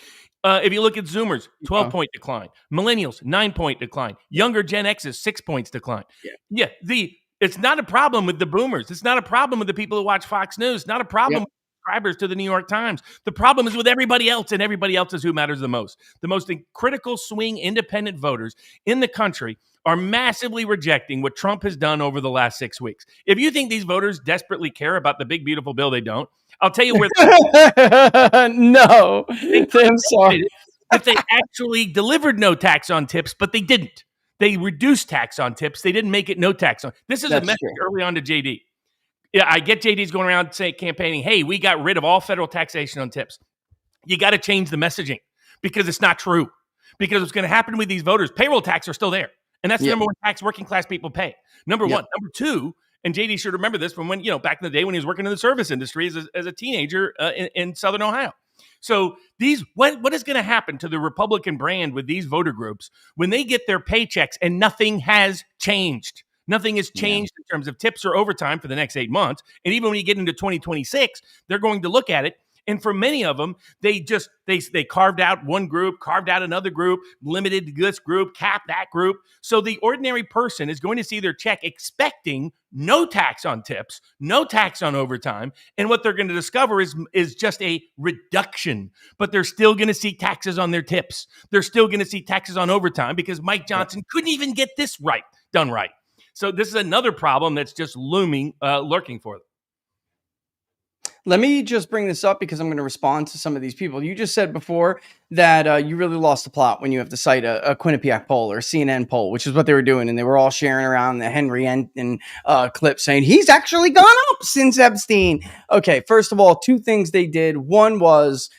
If you look at Zoomers, 12-point decline. Millennials, 9-point decline. Younger Gen X's, 6 points decline. Yeah. It's not a problem with the boomers. It's not a problem with the people who watch Fox News. It's not a problem with subscribers to the New York Times. The problem is with everybody else, and everybody else is who matters the most. The most critical swing independent voters in the country are massively rejecting what Trump has done over the last 6 weeks. If you think these voters desperately care about the big, beautiful bill, they don't. I'll tell you where. No, I'm sorry. If they actually delivered no tax on tips, but they didn't. They reduced tax on tips. They didn't make it no tax on. This is a message early on to JD. Yeah, I get JD's going around campaigning, hey, we got rid of all federal taxation on tips. You got to change the messaging because it's not true. Because what's going to happen with these voters, payroll tax are still there. And that's the number one tax working class people pay. Number one. Number two, and JD should remember this from when, back in the day when he was working in the service industry as a teenager in Southern Ohio. So what is going to happen to the Republican brand with these voter groups when they get their paychecks and nothing has changed? Nothing has changed in terms of tips or overtime for the next 8 months. And even when you get into 2026, they're going to look at it. And for many of them, they carved out one group, carved out another group, limited this group, capped that group. So the ordinary person is going to see their check expecting no tax on tips, no tax on overtime. And what they're going to discover is just a reduction. But they're still going to see taxes on their tips. They're still going to see taxes on overtime because Mike Johnson couldn't even get this done right. So this is another problem that's just looming, lurking for them. Let me just bring this up because I'm going to respond to some of these people. You just said before that you really lost the plot when you have to cite a Quinnipiac poll or a CNN poll, which is what they were doing. And they were all sharing around the Henry Enton clip saying he's actually gone up since Epstein. Okay, first of all, two things they did. One was,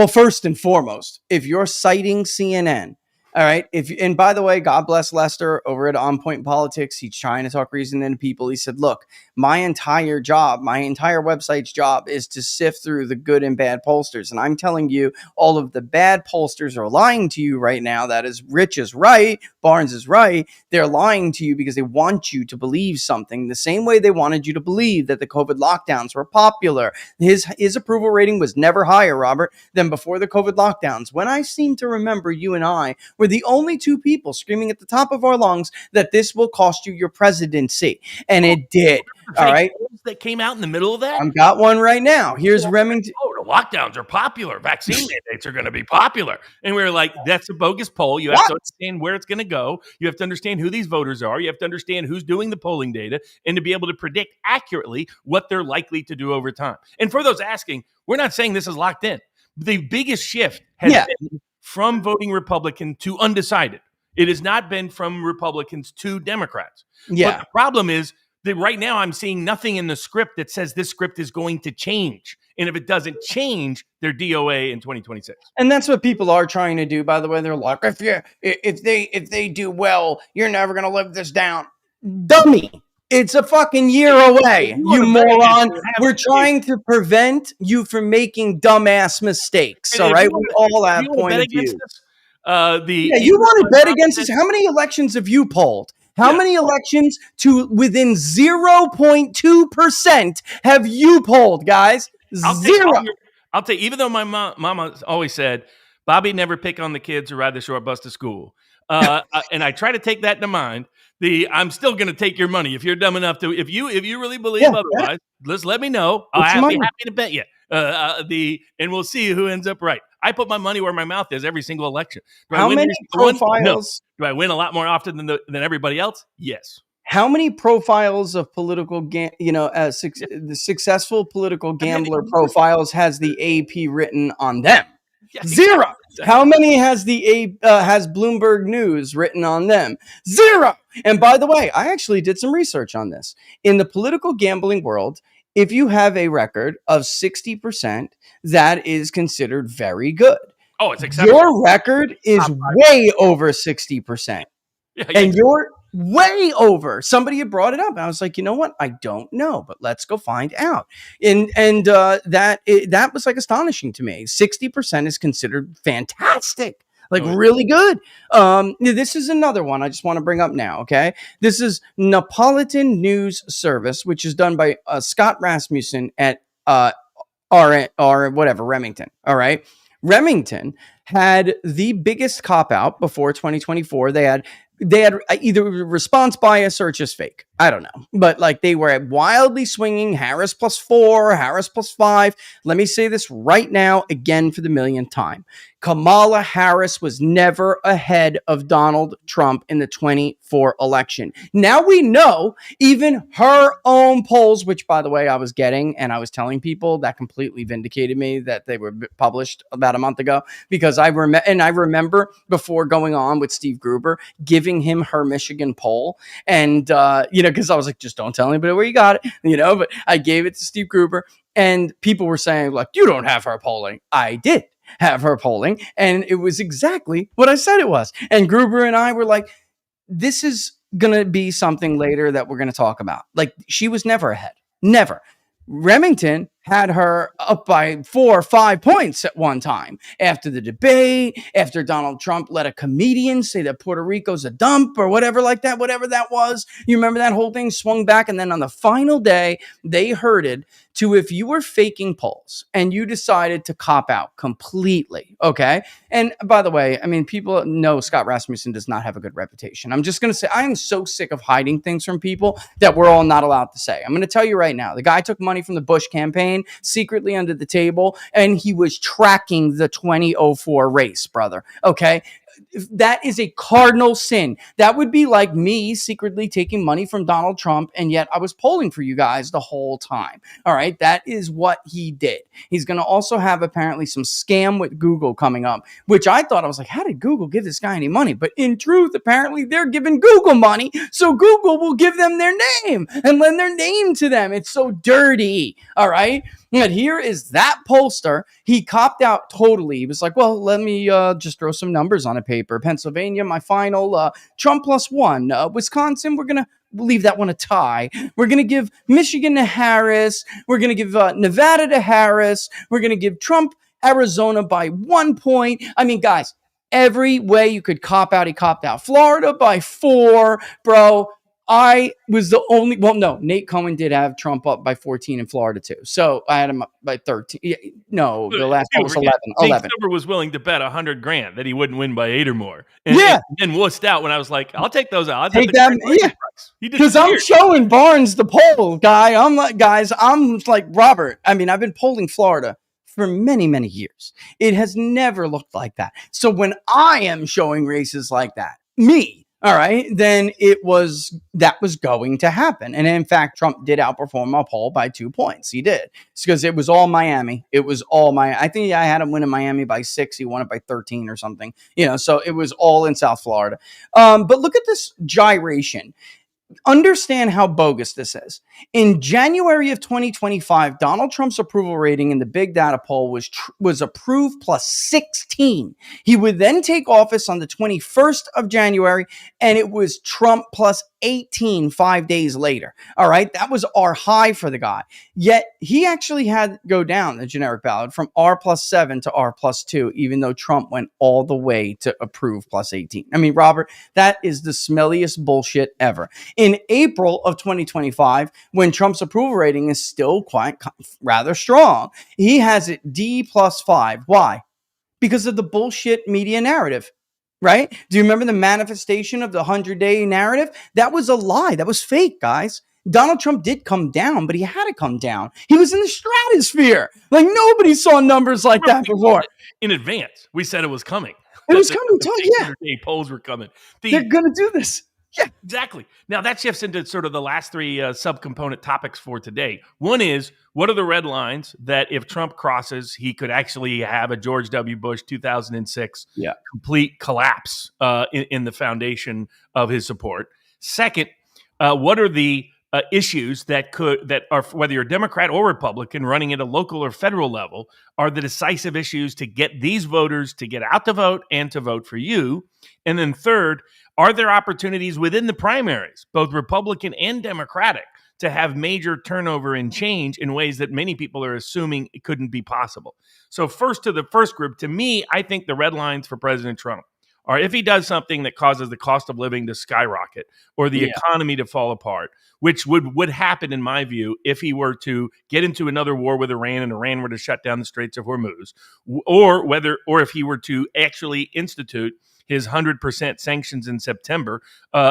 first and foremost, if you're citing CNN, all right. And by the way, God bless Lester over at On Point Politics. He's trying to talk reason into people. He said, look, my entire website's job is to sift through the good and bad pollsters. And I'm telling you, all of the bad pollsters are lying to you right now. That is, Rich is right. Barnes is right. They're lying to you because they want you to believe something the same way they wanted you to believe that the COVID lockdowns were popular. His approval rating was never higher, Robert, than before the COVID lockdowns. When I seem to remember you and I were the only two people screaming at the top of our lungs that this will cost you your presidency. And it did. All right. That came out in the middle of that. I've got one right now. Here's Remington. Oh, the lockdowns are popular. Vaccine mandates are going to be popular. And we were like, that's a bogus poll. You have to understand where it's going to go. You have to understand who these voters are. You have to understand who's doing the polling data and to be able to predict accurately what they're likely to do over time. And for those asking, we're not saying this is locked in. The biggest shift has been from voting Republican to undecided. It has not been from Republicans to Democrats. Yeah. But the problem is that right now I'm seeing nothing in the script that says this script is going to change. and if it doesn't change their DOA in 2026. And that's what people are trying to do, by the way. They're like, if they do well, you're never gonna live this down. Dummy. It's a fucking year away, you moron. We're trying to prevent you from making dumbass mistakes. All right. We all have point of view. You want to bet against us? How many elections have you polled? How many elections to within 0.2% have you polled, guys? Zero. I'll tell you, even though my mama always said, Bobby, never pick on the kids who ride the short bus to school. And I try to take that to mind. I'm still going to take your money if you're dumb enough to. If you really believe otherwise, just let me know. I'll be happy to bet you. And we'll see who ends up right. I put my money where my mouth is every single election. How many profiles? No. Do I win a lot more often than everybody else? Yes. How many profiles of political, the successful political gambler profiles has the AP written on them? Zero. How many has has Bloomberg News written on them? Zero. And by the way, I actually did some research on this. In the political gambling world, if you have a record of 60%, that is considered very good. Oh, it's acceptable. Your record is way over 60%. And you're way over. Somebody had brought it up. And I was like, you know what? I don't know, but let's go find out. And that was like astonishing to me. 60% is considered fantastic. Like really good. This is another one I just want to bring up now. Okay. This is Neapolitan News Service, which is done by Scott Rasmussen at Remington. All right. Remington had the biggest cop out before 2024. They had either response bias or just fake. I don't know. But like they were wildly swinging Harris +4, Harris +5. Let me say this right now again for the millionth time. Kamala Harris was never ahead of Donald Trump in the 24 election. Now we know even her own polls, which by the way I was getting and I was telling people that completely vindicated me that they were published about a month ago because I remember before going on with Steve Gruber giving him her Michigan poll and because I was like, just don't tell anybody where you got it, but I gave it to Steve Gruber and people were saying like, you don't have her polling. I did have her polling and it was exactly what I said it was. And Gruber and I were like, this is going to be something later that we're going to talk about. Like she was never ahead. Never. Remington had her up by 4 or 5 points at one time after the debate, after Donald Trump let a comedian say that Puerto Rico's a dump or whatever like that, whatever that was. You remember that whole thing swung back. And then on the final day, they herded to if you were faking polls and you decided to cop out completely. Okay. And by the way, I mean, people know Scott Rasmussen does not have a good reputation. I'm just going to say, I am so sick of hiding things from people that we're all not allowed to say. I'm going to tell you right now, the guy took money from the Bush campaign secretly under the table, and he was tracking the 2004 race, brother. Okay. That is a cardinal sin. That would be like me secretly taking money from Donald Trump, and yet I was polling for you guys the whole time. All right. That is what he did. He's going to also have apparently some scam with Google coming up, which I thought I was like, how did Google give this guy any money? But in truth, apparently they're giving Google money. So Google will give them their name and lend their name to them. It's so dirty. All right. And here is that pollster. He copped out totally. He was like, well, let me just throw some numbers on a paper. Pennsylvania, my final, Trump +1. Wisconsin, we're going to leave that one a tie. We're going to give Michigan to Harris. We're going to give Nevada to Harris. We're going to give Trump Arizona by 1 point. I mean, guys, every way you could cop out, he copped out. Florida by 4, bro. I was the only, Nate Cohen did have Trump up by 14 in Florida too. So I had him up by 13. No, the last one was 11. Nate Silver was willing to bet $100,000 that he wouldn't win by 8 or more. And wussed out when I was like, I'll take those out. I'll take them. Yeah. Because I'm showing Barnes the poll guy. I'm like Robert. I mean, I've been polling Florida for many, many years. It has never looked like that. So when I am showing races like that, all right, then that was going to happen. And in fact, Trump did outperform my poll by 2 points. He did. It's because it was all Miami. I think I had him win in Miami by 6. He won it by 13 or something, so it was all in South Florida. But look at this gyration. understand how bogus this is. In January of 2025, Donald Trump's approval rating in the big data poll was approved plus 16. He would then take office on the 21st of January, and it was Trump plus 18 5 days later. All right, that was our high for the guy. Yet he actually had to go down the generic ballot from R plus 7 to R plus 2, even though Trump went all the way to approve plus 18. I mean, Robert, that is the smelliest bullshit ever. In April of 2025, when Trump's approval rating is still quite rather strong, he has it D plus 5. Why? Because of the bullshit media narrative, right? Do you remember the manifestation of the 100-day narrative? That was a lie. That was fake, guys. Donald Trump did come down, but he had to come down. He was in the stratosphere. Like, nobody saw numbers like that before. In advance, we said it was coming. It was coming. Yeah. 100-day polls were coming. They're going to do this. Yeah, exactly. Now that shifts into sort of the last three subcomponent topics for today. One is, what are the red lines that if Trump crosses, he could actually have a George W. Bush 2006 complete collapse in the foundation of his support? Second, what are the issues that are, whether you're Democrat or Republican, running at a local or federal level, are the decisive issues to get these voters to get out to vote and to vote for you? And then third, are there opportunities within the primaries, both Republican and Democratic, to have major turnover and change in ways that many people are assuming it couldn't be possible? So first, to the first group, to me, I think the red lines for President Trump are if he does something that causes the cost of living to skyrocket or the economy to fall apart, which would happen, in my view, if he were to get into another war with Iran and Iran were to shut down the Straits of Hormuz, or if he were to actually institute his 100% sanctions in September,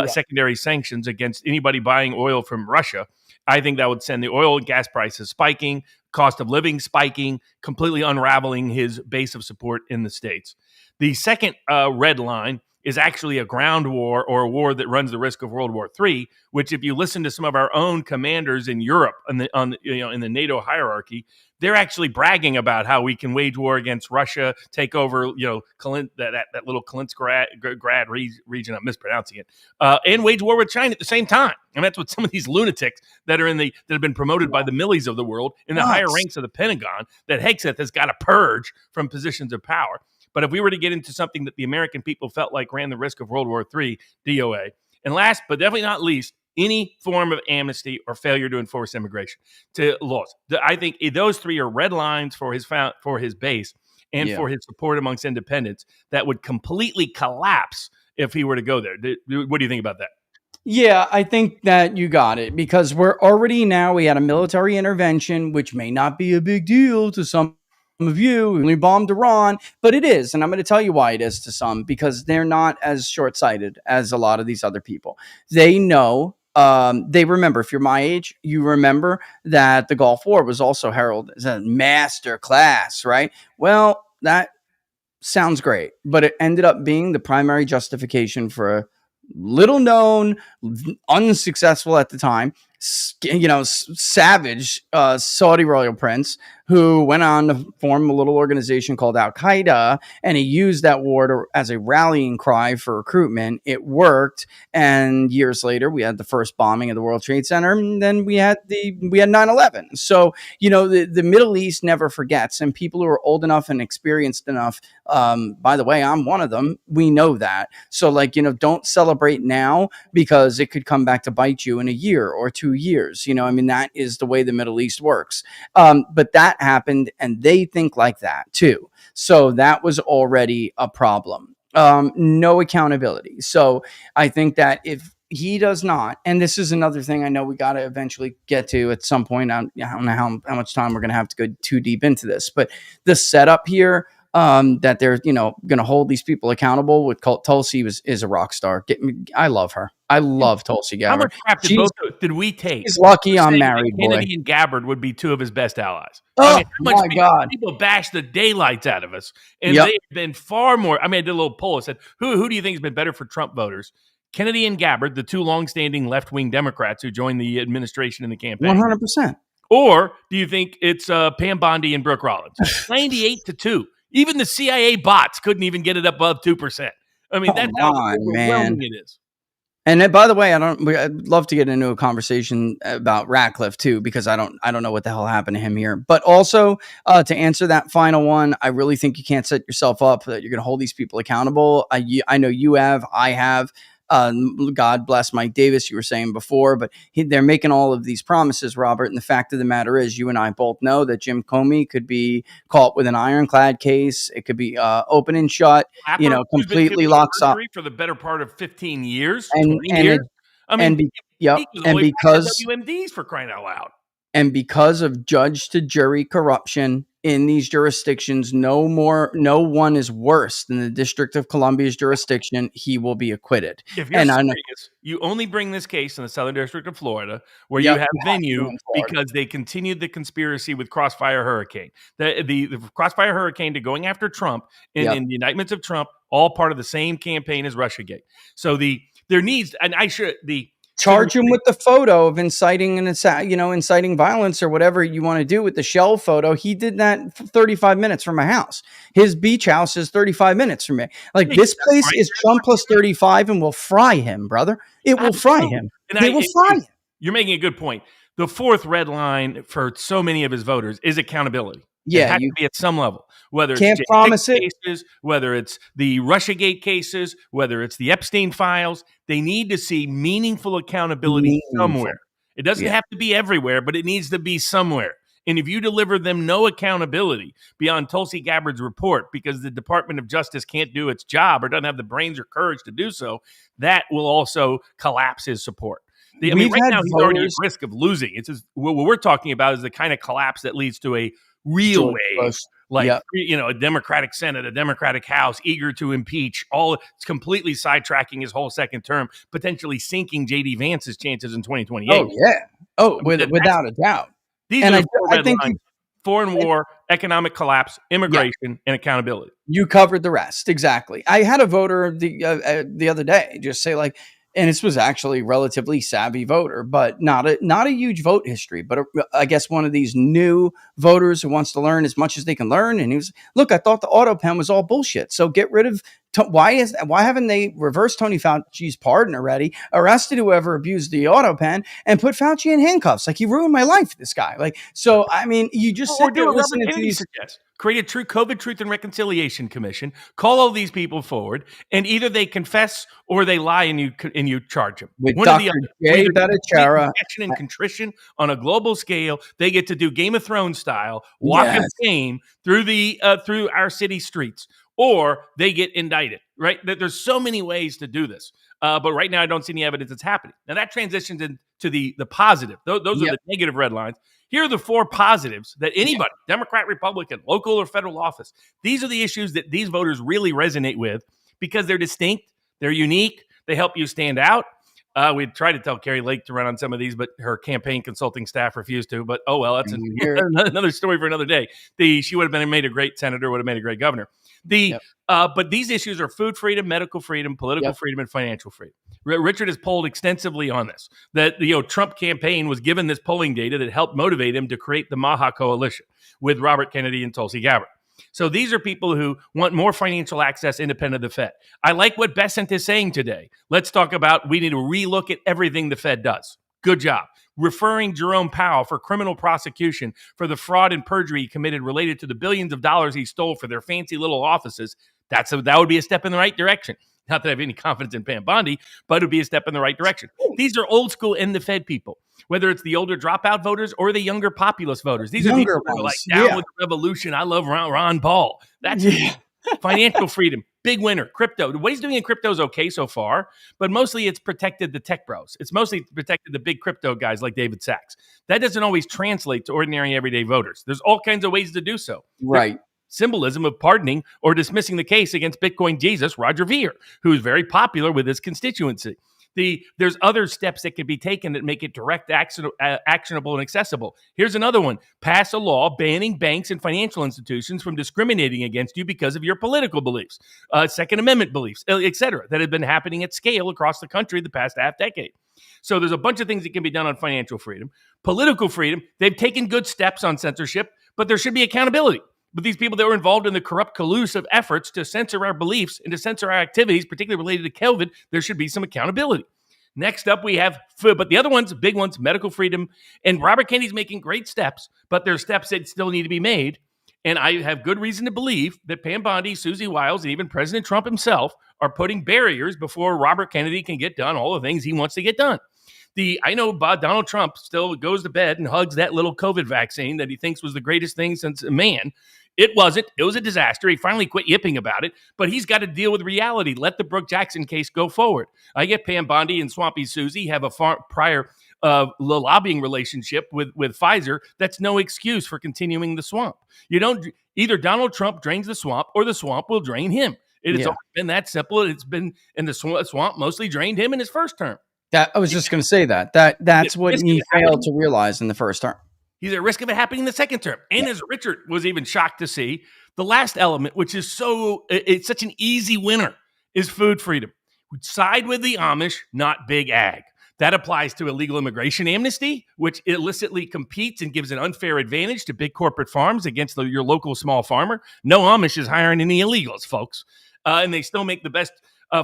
secondary sanctions against anybody buying oil from Russia. I think that would send the oil and gas prices spiking, cost of living spiking, completely unraveling his base of support in the States. The second red line is actually a ground war, or a war that runs the risk of World War III, which, if you listen to some of our own commanders in Europe in the NATO hierarchy, they're actually bragging about how we can wage war against Russia, take over, that little Kaliningrad region, I'm mispronouncing it, and wage war with China at the same time. And that's what some of these lunatics that have been promoted by the Millies of the world in the higher ranks of the Pentagon, that Hegseth has got to purge from positions of power. But if we were to get into something that the American people felt like ran the risk of World War III, DOA. And last, but definitely not least, any form of amnesty or failure to enforce immigration to laws. I think those three are red lines for his base and for his support amongst independents that would completely collapse if he were to go there. What do you think about that? Yeah, I think that you got it, because we had a military intervention, which may not be a big deal to some of you. We bombed Iran, but it is. And I'm going to tell you why it is to some, because they're not as short-sighted as a lot of these other people. They know, they remember, if you're my age, you remember that the Gulf War was also heralded as a master class, right? Well, that sounds great, but it ended up being the primary justification for a little known, unsuccessful at the time, savage Saudi royal prince who went on to form a little organization called Al-Qaeda, and he used that war as a rallying cry for recruitment. It worked, and years later, we had the first bombing of the World Trade Center, and then we had 9/11. So, the Middle East never forgets, and people who are old enough and experienced enough, by the way, I'm one of them, we know that. So, don't celebrate now, because it could come back to bite you in a year or 2 years. That is the way the Middle East works. But that happened, and they think like that too. So that was already a problem. No accountability. So I think that if he does not, and this is another thing I know we got to eventually get to at some point. I don't know how much time we're going to have to go too deep into this, but the setup here, that they're, going to hold these people accountable with Tulsi is a rock star. I love her. I love Tulsi Gabbard. How much crap did we take? He's lucky I'm married, boy. Kennedy and Gabbard would be two of his best allies. Oh, my God. People bash the daylights out of us. And they've been far more. I did a little poll. I said, who do you think has been better for Trump voters? Kennedy and Gabbard, the two longstanding left-wing Democrats who joined the administration in the campaign. 100%. Or do you think it's Pam Bondi and Brooke Rollins? 98-2. Even the CIA bots couldn't even get it above 2%. That's how overwhelming it is. And then, by the way, I'd love to get into a conversation about Ratcliffe too, because I don't know what the hell happened to him here. But also, to answer that final one, I really think you can't set yourself up that you're going to hold these people accountable. I know you have, I have. God bless Mike Davis, you were saying before, but they're making all of these promises, Robert. And the fact of the matter is, you and I both know that Jim Comey could be caught with an ironclad case. It could be open and shut, completely locks up for the better part of 15 years, and 20 years. He was and because WMDs for crying out loud. And because of judge to jury corruption in these jurisdictions, no one is worse than the District of Columbia's jurisdiction. He will be acquitted. If you're serious, you only bring this case in the Southern District of Florida, where you have venue because they continued the conspiracy with Crossfire Hurricane. The Crossfire Hurricane to going after Trump in the indictments of Trump, all part of the same campaign as Russiagate. So there needs, and I should charge him with the photo of inciting violence or whatever you want to do with the shell photo. He did that 35 minutes from my house. His beach house is 35 minutes from me. Like, this place is Trump plus 35 and will fry him, brother. It will fry him. It will fry him. You're making a good point. The fourth red line for so many of his voters is accountability. Yeah, it has to be at some level. Whether it's can't promise it. Cases, whether it's the Russiagate cases, whether it's the Epstein files, they need to see meaningful accountability somewhere. It doesn't have to be everywhere, but it needs to be somewhere. And if you deliver them no accountability beyond Tulsi Gabbard's report because the Department of Justice can't do its job or doesn't have the brains or courage to do so, that will also collapse his support. Right now he's already at risk of losing. It's just, what we're talking about is the kind of collapse that leads to a real wave, a Democratic Senate, a Democratic House, eager to impeach. It's completely sidetracking his whole second term, potentially sinking J.D. Vance's chances in 2028. Oh yeah, without a doubt. These are the four red lines: foreign war, economic collapse, immigration, and accountability. You covered the rest exactly. I had a voter the other day just say and this was actually a relatively savvy voter, but not a huge vote history, but I guess one of these new voters who wants to learn as much as they can learn. And he was, look, I thought the auto pen was all bullshit. So get rid of, why haven't they reversed Tony Fauci's pardon already, arrested whoever abused the auto pen, and put Fauci in handcuffs? Like, he ruined my life, this guy. You just sit there listening to these. Create a true COVID Truth and Reconciliation Commission. Call all these people forward, and either they confess or they lie, and you charge them. With Dr. J. Bhattacharya, action and contrition on a global scale. They get to do Game of Thrones style, walk of shame through our city streets, or they get indicted. Right? There's so many ways to do this, but right now I don't see any evidence it's happening. Now that transitions into the positive. Those are the negative red lines. Here are the four positives that anybody, Democrat, Republican, local or federal office, these are the issues that these voters really resonate with because they're distinct, they're unique, they help you stand out. We tried to tell Carrie Lake to run on some of these, but her campaign consulting staff refused to. But oh well, that's another story for another day. She would have made a great senator, would have made a great governor. But these issues are food freedom, medical freedom, political freedom, and financial freedom. Richard has polled extensively on this. That the Trump campaign was given this polling data that helped motivate him to create the Maha Coalition with Robert Kennedy and Tulsi Gabbard. So these are people who want more financial access independent of the Fed. I like what Bessent is saying today. Let's talk about we need to relook at everything the Fed does. Good job. Referring Jerome Powell for criminal prosecution for the fraud and perjury he committed related to the billions of dollars he stole for their fancy little offices. That would be a step in the right direction. Not that I have any confidence in Pam Bondi, but it would be a step in the right direction. These are old school in the Fed people, whether it's the older dropout voters or the younger populist voters. These are people who are down with the revolution. I love Ron Paul. That's financial freedom. Big winner. Crypto. What he's doing in crypto is okay so far, but mostly it's protected the tech bros. It's mostly protected the big crypto guys like David Sachs. That doesn't always translate to ordinary everyday voters. There's all kinds of ways to do so. Right. Symbolism of pardoning or dismissing the case against Bitcoin Jesus, Roger Ver, who is very popular with his constituency. There's other steps that can be taken that make it direct, actionable, and accessible. Here's another one. Pass a law banning banks and financial institutions from discriminating against you because of your political beliefs, Second Amendment beliefs, et cetera, that have been happening at scale across the country the past half decade. So there's a bunch of things that can be done on financial freedom. Political freedom, they've taken good steps on censorship, but there should be accountability. But these people that were involved in the corrupt, collusive efforts to censor our beliefs and to censor our activities, particularly related to COVID, there should be some accountability. Next up, we have food, but the other ones, big ones, medical freedom. And Robert Kennedy's making great steps, but there's steps that still need to be made. And I have good reason to believe that Pam Bondi, Susie Wiles, and even President Trump himself are putting barriers before Robert Kennedy can get done all the things he wants to get done. I know Donald Trump still goes to bed and hugs that little COVID vaccine that he thinks was the greatest thing since man. It wasn't. It was a disaster. He finally quit yipping about it, but he's got to deal with reality. Let the Brooke Jackson case go forward. I get Pam Bondi and Swampy Susie have a prior lobbying relationship with Pfizer. That's no excuse for continuing the swamp. You don't either. Donald Trump drains the swamp or the swamp will drain him. It's always been that simple. It's been, and the swamp mostly drained him in his first term. That I was just going to say that's what he failed to realize in the first term. He's at risk of it happening in the second term. And as Richard was even shocked to see, the last element, which is it's such an easy winner, is food freedom. Side with the Amish, not big ag. That applies to illegal immigration amnesty, which illicitly competes and gives an unfair advantage to big corporate farms against your local small farmer. No Amish is hiring any illegals, folks. And they still make the best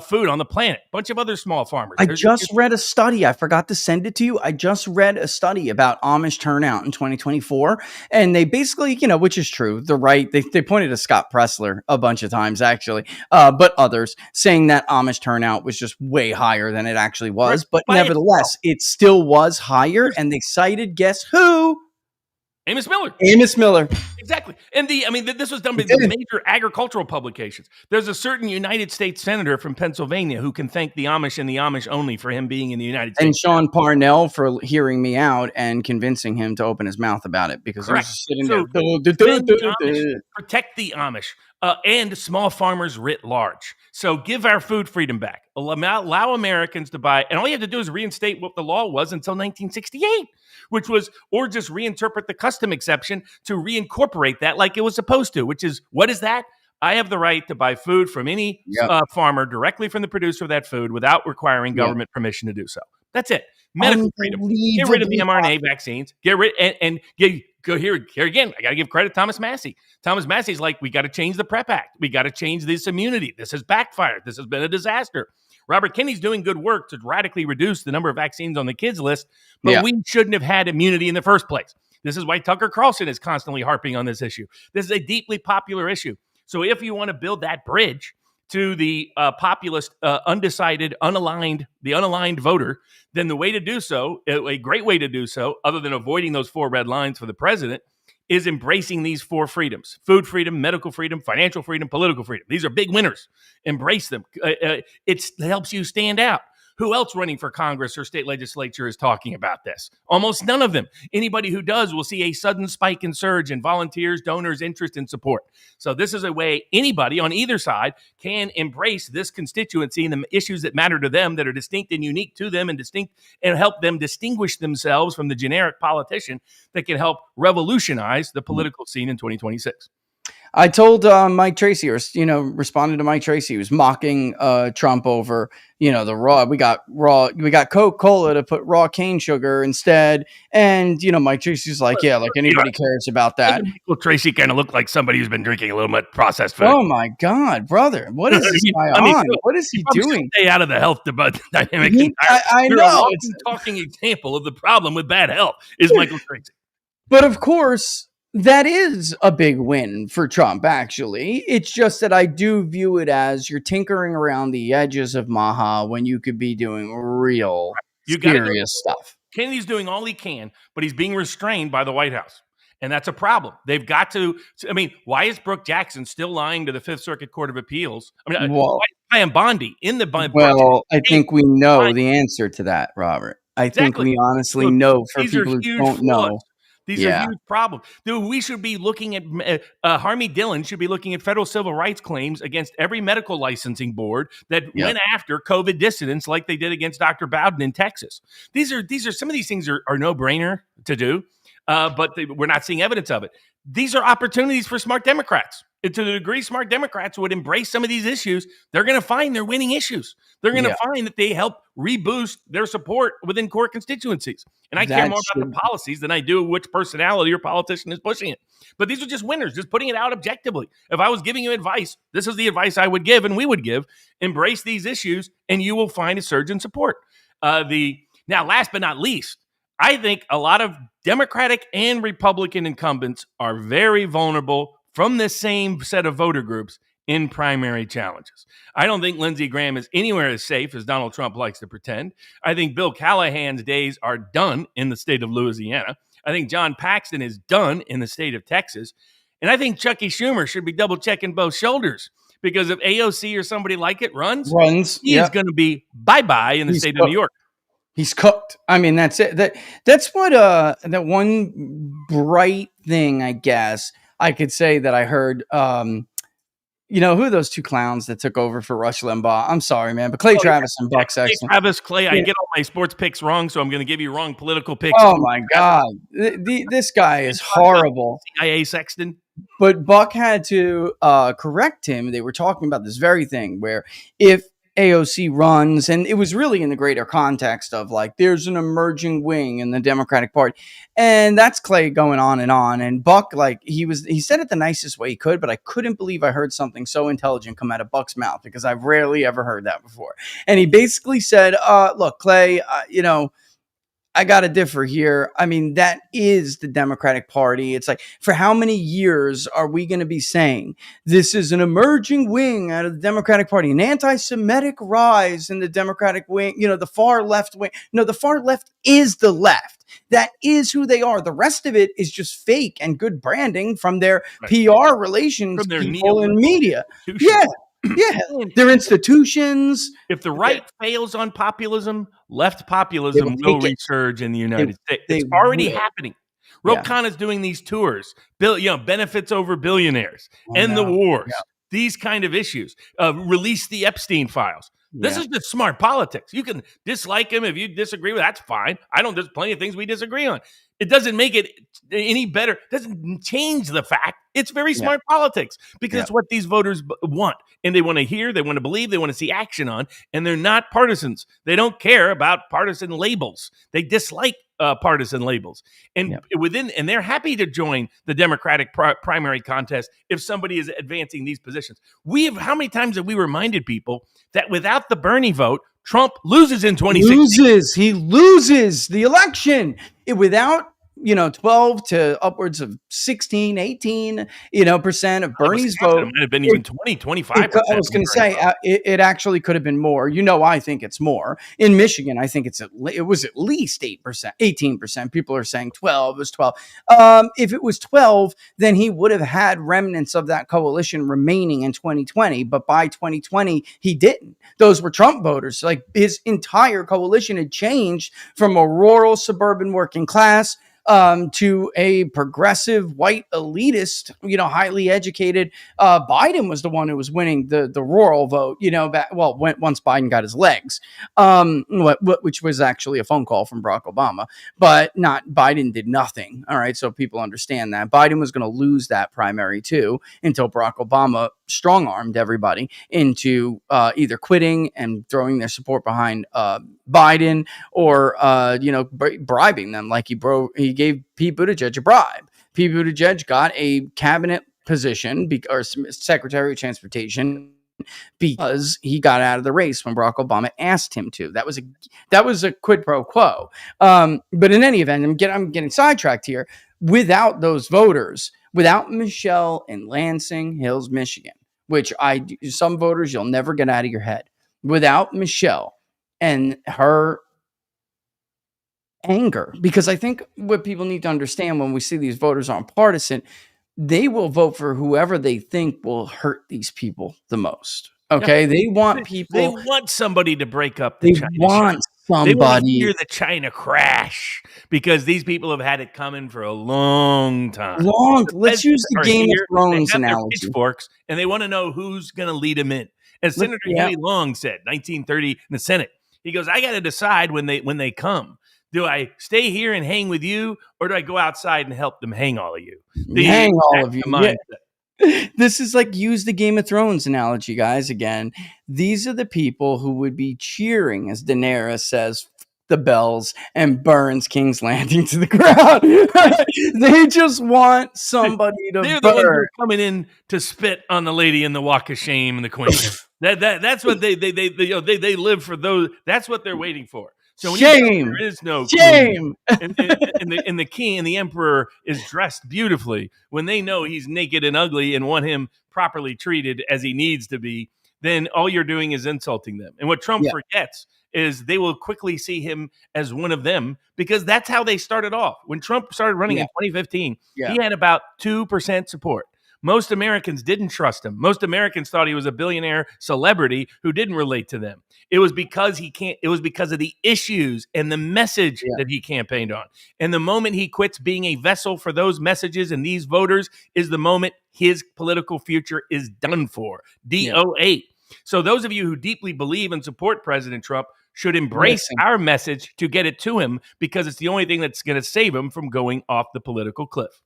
food on the planet. Bunch of other small farmers. I just read a study. I forgot to send it to you. I just read a study about Amish turnout in 2024. And they basically, which is true. The right, they pointed to Scott Pressler a bunch of times, actually, but others saying that Amish turnout was just way higher than it actually was. But nevertheless, it still was higher. And they cited, guess who? Amos Miller. Amos Miller. Exactly. And this was done by the major agricultural publications. There's a certain United States senator from Pennsylvania who can thank the Amish and the Amish only for him being in the United States. And Sean Parnell for hearing me out and convincing him to open his mouth about it because he was just sitting there. Protect the Amish and small farmers writ large. So give our food freedom back. Allow Americans to buy. And all you have to do is reinstate what the law was until 1968. Which was, or just reinterpret the custom exception to reincorporate that like it was supposed to, which is, what is that? I have the right to buy food from any farmer directly from the producer of that food without requiring government permission to do so. That's it. Medical freedom. Get rid of the mRNA vaccines. Go here again. I got to give credit to Thomas Massey. Thomas Massey's like, we got to change the PrEP Act. We got to change this immunity. This has backfired. This has been a disaster. Robert Kennedy's doing good work to radically reduce the number of vaccines on the kids list, but we shouldn't have had immunity in the first place. This is why Tucker Carlson is constantly harping on this issue. This is a deeply popular issue. So if you want to build that bridge to the populist, undecided, unaligned voter, then the way to do so, a great way to do so, other than avoiding those 4 red lines for the president, is embracing these 4 freedoms: food freedom, medical freedom, financial freedom, political freedom. These are big winners. Embrace them. It helps you stand out. Who else running for Congress or state legislature is talking about this? Almost none of them. Anybody who does will see a sudden spike and surge in volunteers, donors, interest, and support. So this is a way anybody on either side can embrace this constituency and the issues that matter to them, that are distinct and unique to them, and help them distinguish themselves from the generic politician that can help revolutionize the political scene in 2026. I told Mike Tracy, responded to Mike Tracy, who's mocking Trump over, the raw. We got Coca-Cola to put raw cane sugar instead, and Mike Tracy's like, anybody cares about that. Well, Tracy kind of looked like somebody who's been drinking a little bit processed food. Oh my God, brother, what is this guy on? What is he doing? Stay out of the health dynamic. I know. It's a talking example of the problem with bad health is Michael Tracy. But of course, that is a big win for Trump, actually. It's just that I do view it as you're tinkering around the edges of Maha when you could be doing real serious stuff. Kennedy's doing all he can, but he's being restrained by the White House. And that's a problem. They've got to. Why is Brooke Jackson still lying to the Fifth Circuit Court of Appeals? Why is Pam Bondi in the Bondi? Well, I think we know the answer to that, Robert. I think we honestly know for people who don't know. These are huge problems. Dude, we should be looking at Harmy Dillon should be looking at federal civil rights claims against every medical licensing board that went after COVID dissidents, like they did against Dr. Bowden in Texas. These are some of these things are no brainer to do, but we're not seeing evidence of it. These are opportunities for smart Democrats. And to the degree smart Democrats would embrace some of these issues, they're going to find they're winning issues. They're going to find that they help reboost their support within core constituencies. And I care more about the policies than I do which personality or politician is pushing it. But these are just winners, just putting it out objectively. If I was giving you advice, this is the advice I would give and we would give. Embrace these issues and you will find a surge in support. Now, last but not least, I think a lot of Democratic and Republican incumbents are very vulnerable from the same set of voter groups in primary challenges. I don't think Lindsey Graham is anywhere as safe as Donald Trump likes to pretend. I think Bill Callahan's days are done in the state of Louisiana. I think John Paxton is done in the state of Texas. And I think Chucky Schumer should be double checking both shoulders, because if AOC or somebody like it runs, he is going to be bye-bye in the state of New York. He's cooked. I mean, that's it. That's what that one bright thing, I guess I could say that I heard. You know, who are those two clowns that took over for Rush Limbaugh? I'm sorry, man, but Clay Travis and Buck Sexton. Clay, I get all my sports picks wrong, so I'm going to give you wrong political picks. Oh, my God. This guy is horrible. CIA Sexton. But Buck had to correct him. They were talking about this very thing where if AOC runs, and it was really in the greater context of like, there's an emerging wing in the Democratic Party. And that's Clay going on. And Buck, like he said it the nicest way he could, but I couldn't believe I heard something so intelligent come out of Buck's mouth, because I've rarely ever heard that before. And he basically said, look, Clay, you know, I got to differ here. I mean, that is the Democratic Party. It's like, for how many years are we going to be saying this is an emerging wing out of the Democratic Party, an anti-Semitic rise in the Democratic wing, you know, the far left wing? No, the far left is the left. That is who they are. The rest of it is just fake and good branding from their PR relations from their people in media. Yeah. Yeah, they're institutions. If the right fails on populism, left populism will resurge in the United States. It's already happening. Ro Khanna is doing these tours, benefits over billionaires, end the wars, these kind of issues, release the Epstein files. This is just smart politics. You can dislike him if you disagree with it. That's fine. There's plenty of things we disagree on. It doesn't make it any better. It doesn't change the fact. It's very smart politics, because it's what these voters want. And they want to hear, they want to believe, they want to see action on. And they're not partisans. They don't care about partisan labels. They dislike partisan labels. And and they're happy to join the Democratic primary contest if somebody is advancing these positions. How many times have we reminded people that without the Bernie vote, Trump loses in 2016? He loses the election. Without 12 to upwards of 16, 18, percent of Bernie's vote. It might have been even 20, 25%. I was going to say, it actually could have been more. I think it's more. In Michigan, I think it was at least 8%, 18%. People are saying 12. It was 12. If it was 12, then he would have had remnants of that coalition remaining in 2020. But by 2020, he didn't. Those were Trump voters. Like, his entire coalition had changed from a rural suburban working class to a progressive white elitist, highly educated. Biden was the one who was winning the rural vote, once Biden got his legs, which was actually a phone call from Barack Obama, but Biden did nothing. All right. So people understand that Biden was going to lose that primary too, until Barack Obama strong-armed everybody into either quitting and throwing their support behind Biden, or bribing them, like he gave Pete Buttigieg a bribe. Pete Buttigieg got a cabinet position or Secretary of Transportation because he got out of the race when Barack Obama asked him to. That was a quid pro quo. But in any event, I'm getting sidetracked here. Without those voters, without Michelle in Lansing Hills, Michigan, which some voters you'll never get out of your head. Without Michelle and her anger, because I think what people need to understand when we see these voters aren't partisan, they will vote for whoever they think will hurt these people the most. Okay, they want people. They want somebody to break up the China. They want somebody. They want to hear the China crash, because these people have had it coming for a long time. Let's use the Game of Thrones analogy. Pitchforks, and they want to know who's going to lead them in. As Senator Huey Long said, 1930 in the Senate, he goes, "I got to decide when they come. Do I stay here and hang with you, or do I go outside and help them hang all of you?" Hang all of you. This is like, use the Game of Thrones analogy, guys. Again, these are the people who would be cheering as Daenerys says the bells and burns King's Landing to the ground. They just want somebody to They're the ones who are coming in to spit on the lady in the Walk of Shame and the Queen. That's what they live for. Those. That's what they're waiting for. So when you tell me Shame. there is no queen, Shame. and the king and the emperor is dressed beautifully, when they know he's naked and ugly and want him properly treated as he needs to be, then all you're doing is insulting them. And what Trump Yeah. forgets is they will quickly see him as one of them, because that's how they started off. When Trump started running Yeah. in 2015, Yeah. he had about 2% support. Most Americans didn't trust him. Most Americans thought he was a billionaire celebrity who didn't relate to them. It was because it was because of the issues and the message Yeah. that he campaigned on. And the moment he quits being a vessel for those messages and these voters is the moment his political future is done for. Yeah. DOA. So those of you who deeply believe and support President Trump should embrace Listen. our message to get it to him, because it's the only thing that's going to save him from going off the political cliff.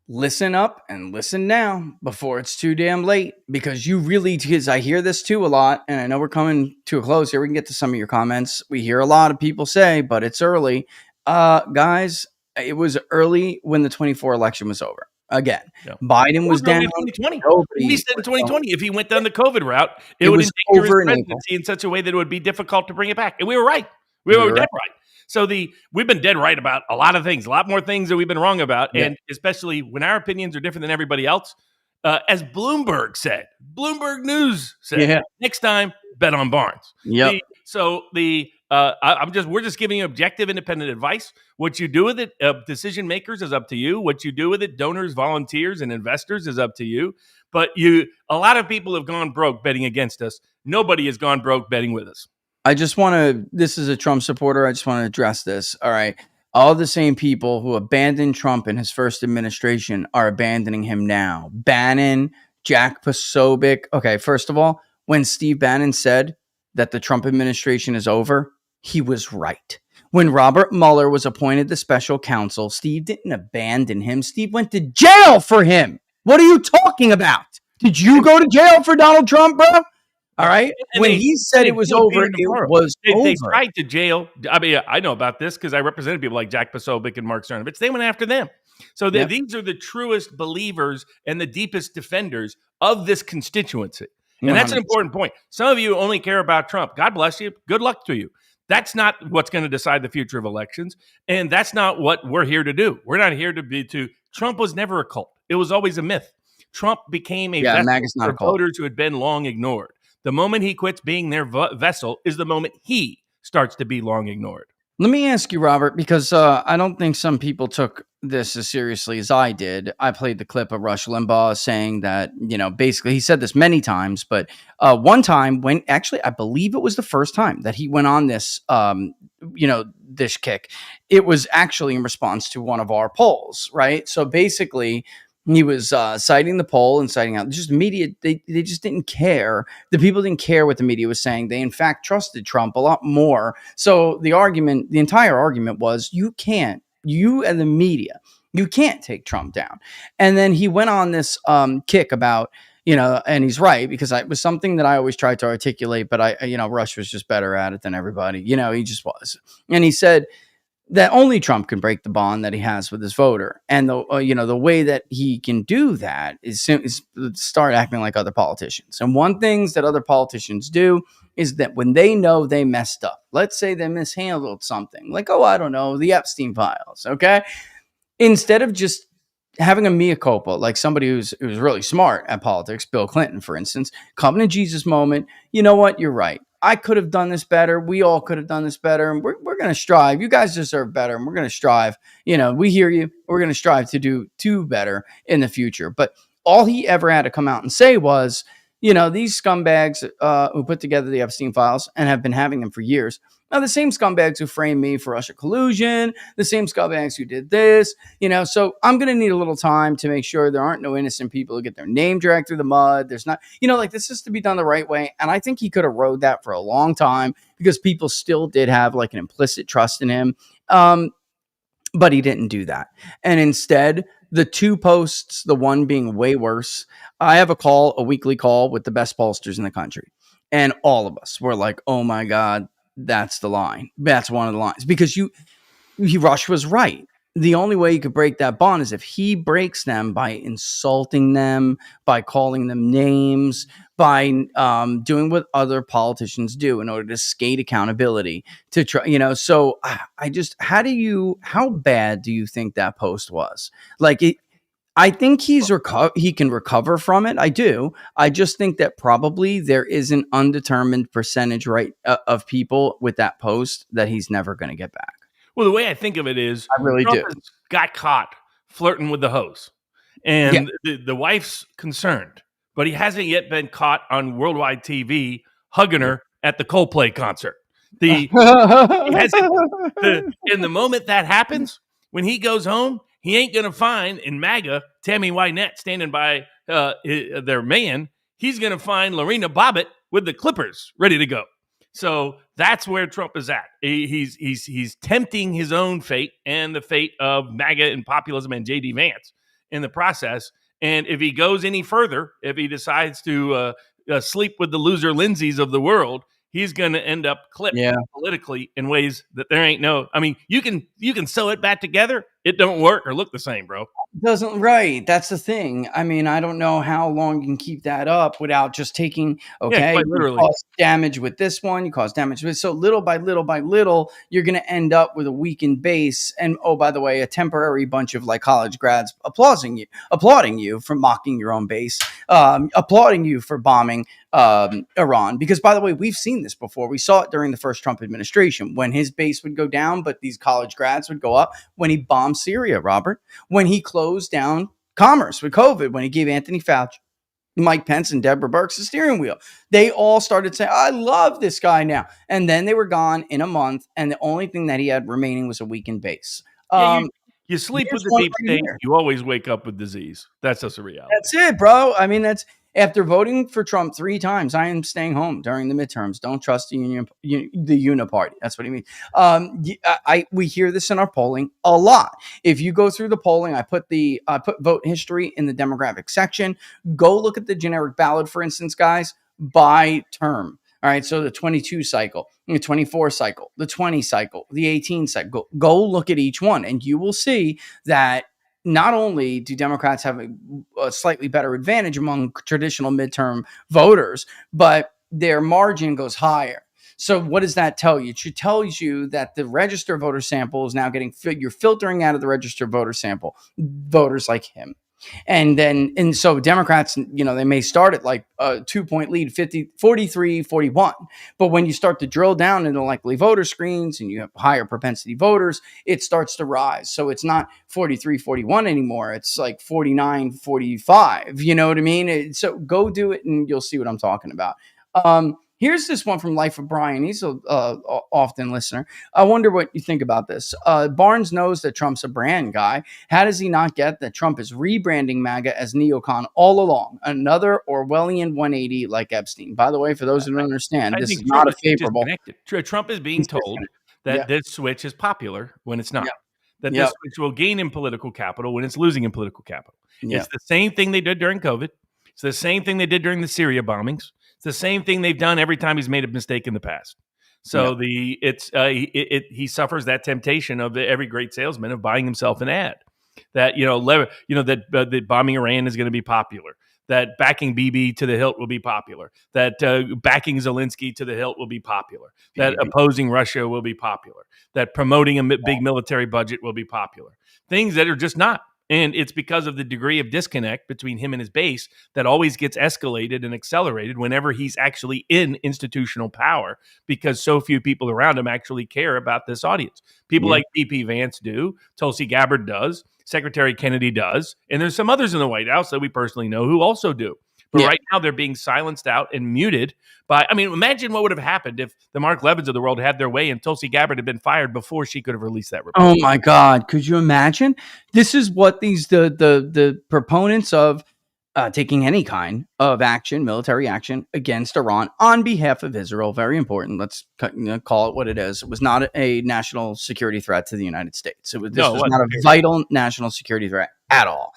Listen up and listen now before it's too damn late, because because I hear this too a lot, and I know we're coming to a close here. We can get to some of your comments. We hear a lot of people say, but it's early. Guys, it was early when the 24 election was over. Again, Yeah. Biden was down. 2020. Nobody We said in was 2020, if he went down the COVID route, it It would was endanger his over in April. presidency in such a way that it would be difficult to bring it back. And we were right. We We were were dead right. So we've been dead right about a lot of things, a lot more things that we've been wrong about, Yeah. and especially when our opinions are different than everybody else. As Bloomberg said, Bloomberg News said, Yeah. next time bet on Barnes. Yep. We're just giving you objective, independent advice. What you do with it, decision makers, is up to you. What you do with it, donors, volunteers, and investors, is up to you. But a lot of people have gone broke betting against us. Nobody has gone broke betting with us. I just want to, this is a Trump supporter. I just want to address this. All right. All the same people who abandoned Trump in his first administration are abandoning him now. Bannon, Jack Posobiec. Okay. First of all, when Steve Bannon said that the Trump administration is over, he was right. When Robert Mueller was appointed the special counsel, Steve didn't abandon him. Steve went to jail for him. What are you talking about? Did you go to jail for Donald Trump, bro? All right. And when he said it was over, it was over. They tried to jail. I mean, I know about this because I represented people like Jack Posobiec and Mark Cernovich. They went after them. So these are the truest believers and the deepest defenders of this constituency. And that's an important point. Some of you only care about Trump. God bless you. Good luck to you. That's not what's going to decide the future of elections. And that's not what we're here to do. We're not here to Trump was never a cult. It was always a myth. Trump became a vessel for voters who had been long ignored. The moment he quits being their vessel is the moment he starts to be long ignored. Let me ask you, Robert, because I don't think some people took this as seriously as I did. I played the clip of Rush Limbaugh saying that, basically he said this many times, but one time when actually I believe it was the first time that he went on this, this kick, it was actually in response to one of our polls, right? So basically, he was citing the poll and citing out just media. They just didn't care. The people didn't care what the media was saying. They, in fact, trusted Trump a lot more. So the entire argument was you and the media, you can't take Trump down. And then he went on this kick about, and he's right, because it was something that I always tried to articulate, but Rush was just better at it than everybody. He just was. And he said that only Trump can break the bond that he has with his voter. And the way that he can do that is start acting like other politicians. And one thing that other politicians do is that when they know they messed up, let's say they mishandled something, like, I don't know, the Epstein files, okay? Instead of just having a mea culpa, like somebody who's really smart at politics, Bill Clinton, for instance, come to Jesus moment, you know what, you're right. I could have done this better. We all could have done this better. And we're going to strive. You guys deserve better. And we're going to strive. We hear you. We're going to strive to do better in the future. But all he ever had to come out and say was, these scumbags who put together the Epstein files and have been having them for years are the same scumbags who framed me for Russia collusion, the same scumbags who did this, so I'm going to need a little time to make sure there aren't no innocent people who get their name dragged through the mud. There's not, this is to be done the right way. And I think he could have rode that for a long time because people still did have like an implicit trust in him. But he didn't do that. And instead, the two posts, the one being way worse, I have a weekly call with the best pollsters in the country. And all of us were like, oh my God, that's the line. That's one of the lines. Because Rush was right. the only way you could break that bond is if he breaks them by insulting them, by calling them names, by doing what other politicians do in order to skate accountability to try, So I just, how bad do you think that post was? Like, I think he can recover from it. I do. I just think that probably there is an undetermined percentage of people with that post that he's never going to get back. Well, the way I think of it is I really Trump do. has got caught flirting with the hose, and the wife's concerned, but he hasn't yet been caught on worldwide TV hugging her at the Coldplay concert. And the moment that happens, when he goes home, he ain't going to find in MAGA Tammy Wynette standing by their man. He's going to find Lorena Bobbitt with the Clippers ready to go. So that's where Trump is at. He's tempting his own fate and the fate of MAGA and populism and J.D. Vance in the process. And if he goes any further, if he decides to sleep with the loser Lindseys of the world, he's going to end up clipped politically in ways that there ain't no. I mean, you can sew it back together. It don't work or look the same, bro. Doesn't, right. That's the thing. I mean, I don't know how long you can keep that up without just taking, quite literally. You cause damage with this one, you cause damage with, so little by little, you're going to end up with a weakened base. And oh, by the way, a temporary bunch of like college grads applauding you for mocking your own base, applauding you for bombing Iran. Because by the way, we've seen this before. We saw it during the first Trump administration when his base would go down, but these college grads would go up when he bombed Syria, Robert, when he closed down commerce with COVID, when he gave Anthony Fauci, Mike Pence, and Deborah Birx the steering wheel. They all started saying, I love this guy now. And then they were gone in a month. And the only thing that he had remaining was a weakened base. You sleep with the deep state, you always wake up with disease. That's just a reality. That's it, bro. I mean, that's after voting for Trump 3 times, I am staying home during the midterms. Don't trust the uniparty. That's what he means. We hear this in our polling a lot. If you go through the polling, I put vote history in the demographic section. Go look at the generic ballot, for instance, guys, by term. All right, so the 22 cycle, the 24 cycle, the 20 cycle, the 18 cycle. Go look at each one, and you will see that not only do Democrats have a slightly better advantage among traditional midterm voters, but their margin goes higher. So what does that tell you? It tells you that the registered voter sample is now you're filtering out of the registered voter sample voters like him. And so Democrats, they may start at like a 2-point lead, 43-41. But when you start to drill down into likely voter screens and you have higher propensity voters, it starts to rise. So it's not 43-41 anymore. It's like 49-45. You know what I mean? So go do it and you'll see what I'm talking about. Here's this one from Life of Brian. He's a often listener. I wonder what you think about this. Barnes knows that Trump's a brand guy. How does he not get that Trump is rebranding MAGA as neocon all along? Another Orwellian 180 like Epstein. By the way, for those who don't understand, this is not a favorable. Trump is being told that this switch is popular when it's not. Yeah. That this switch will gain in political capital when it's losing in political capital. Yeah. It's the same thing they did during COVID. It's the same thing they did during the Syria bombings. It's the same thing they've done every time he's made a mistake in the past. So he suffers that temptation of every great salesman of buying himself an ad. That that bombing Iran is going to be popular. That backing Bibi to the hilt will be popular. That backing Zelensky to the hilt will be popular. That opposing Russia will be popular. That promoting a big military budget will be popular. Things that are just not. And it's because of the degree of disconnect between him and his base that always gets escalated and accelerated whenever he's actually in institutional power, because so few people around him actually care about this audience. People like D.P. Vance do, Tulsi Gabbard does, Secretary Kennedy does, and there's some others in the White House that we personally know who also do. But right now they're being silenced out and muted by, imagine what would have happened if the Mark Levins of the world had their way and Tulsi Gabbard had been fired before she could have released that report. Oh my God. Could you imagine? This is what the proponents of taking any kind of action, military action against Iran on behalf of Israel. Very important. Let's call it what it is. It was not a national security threat to the United States. This was not a vital national security threat at all.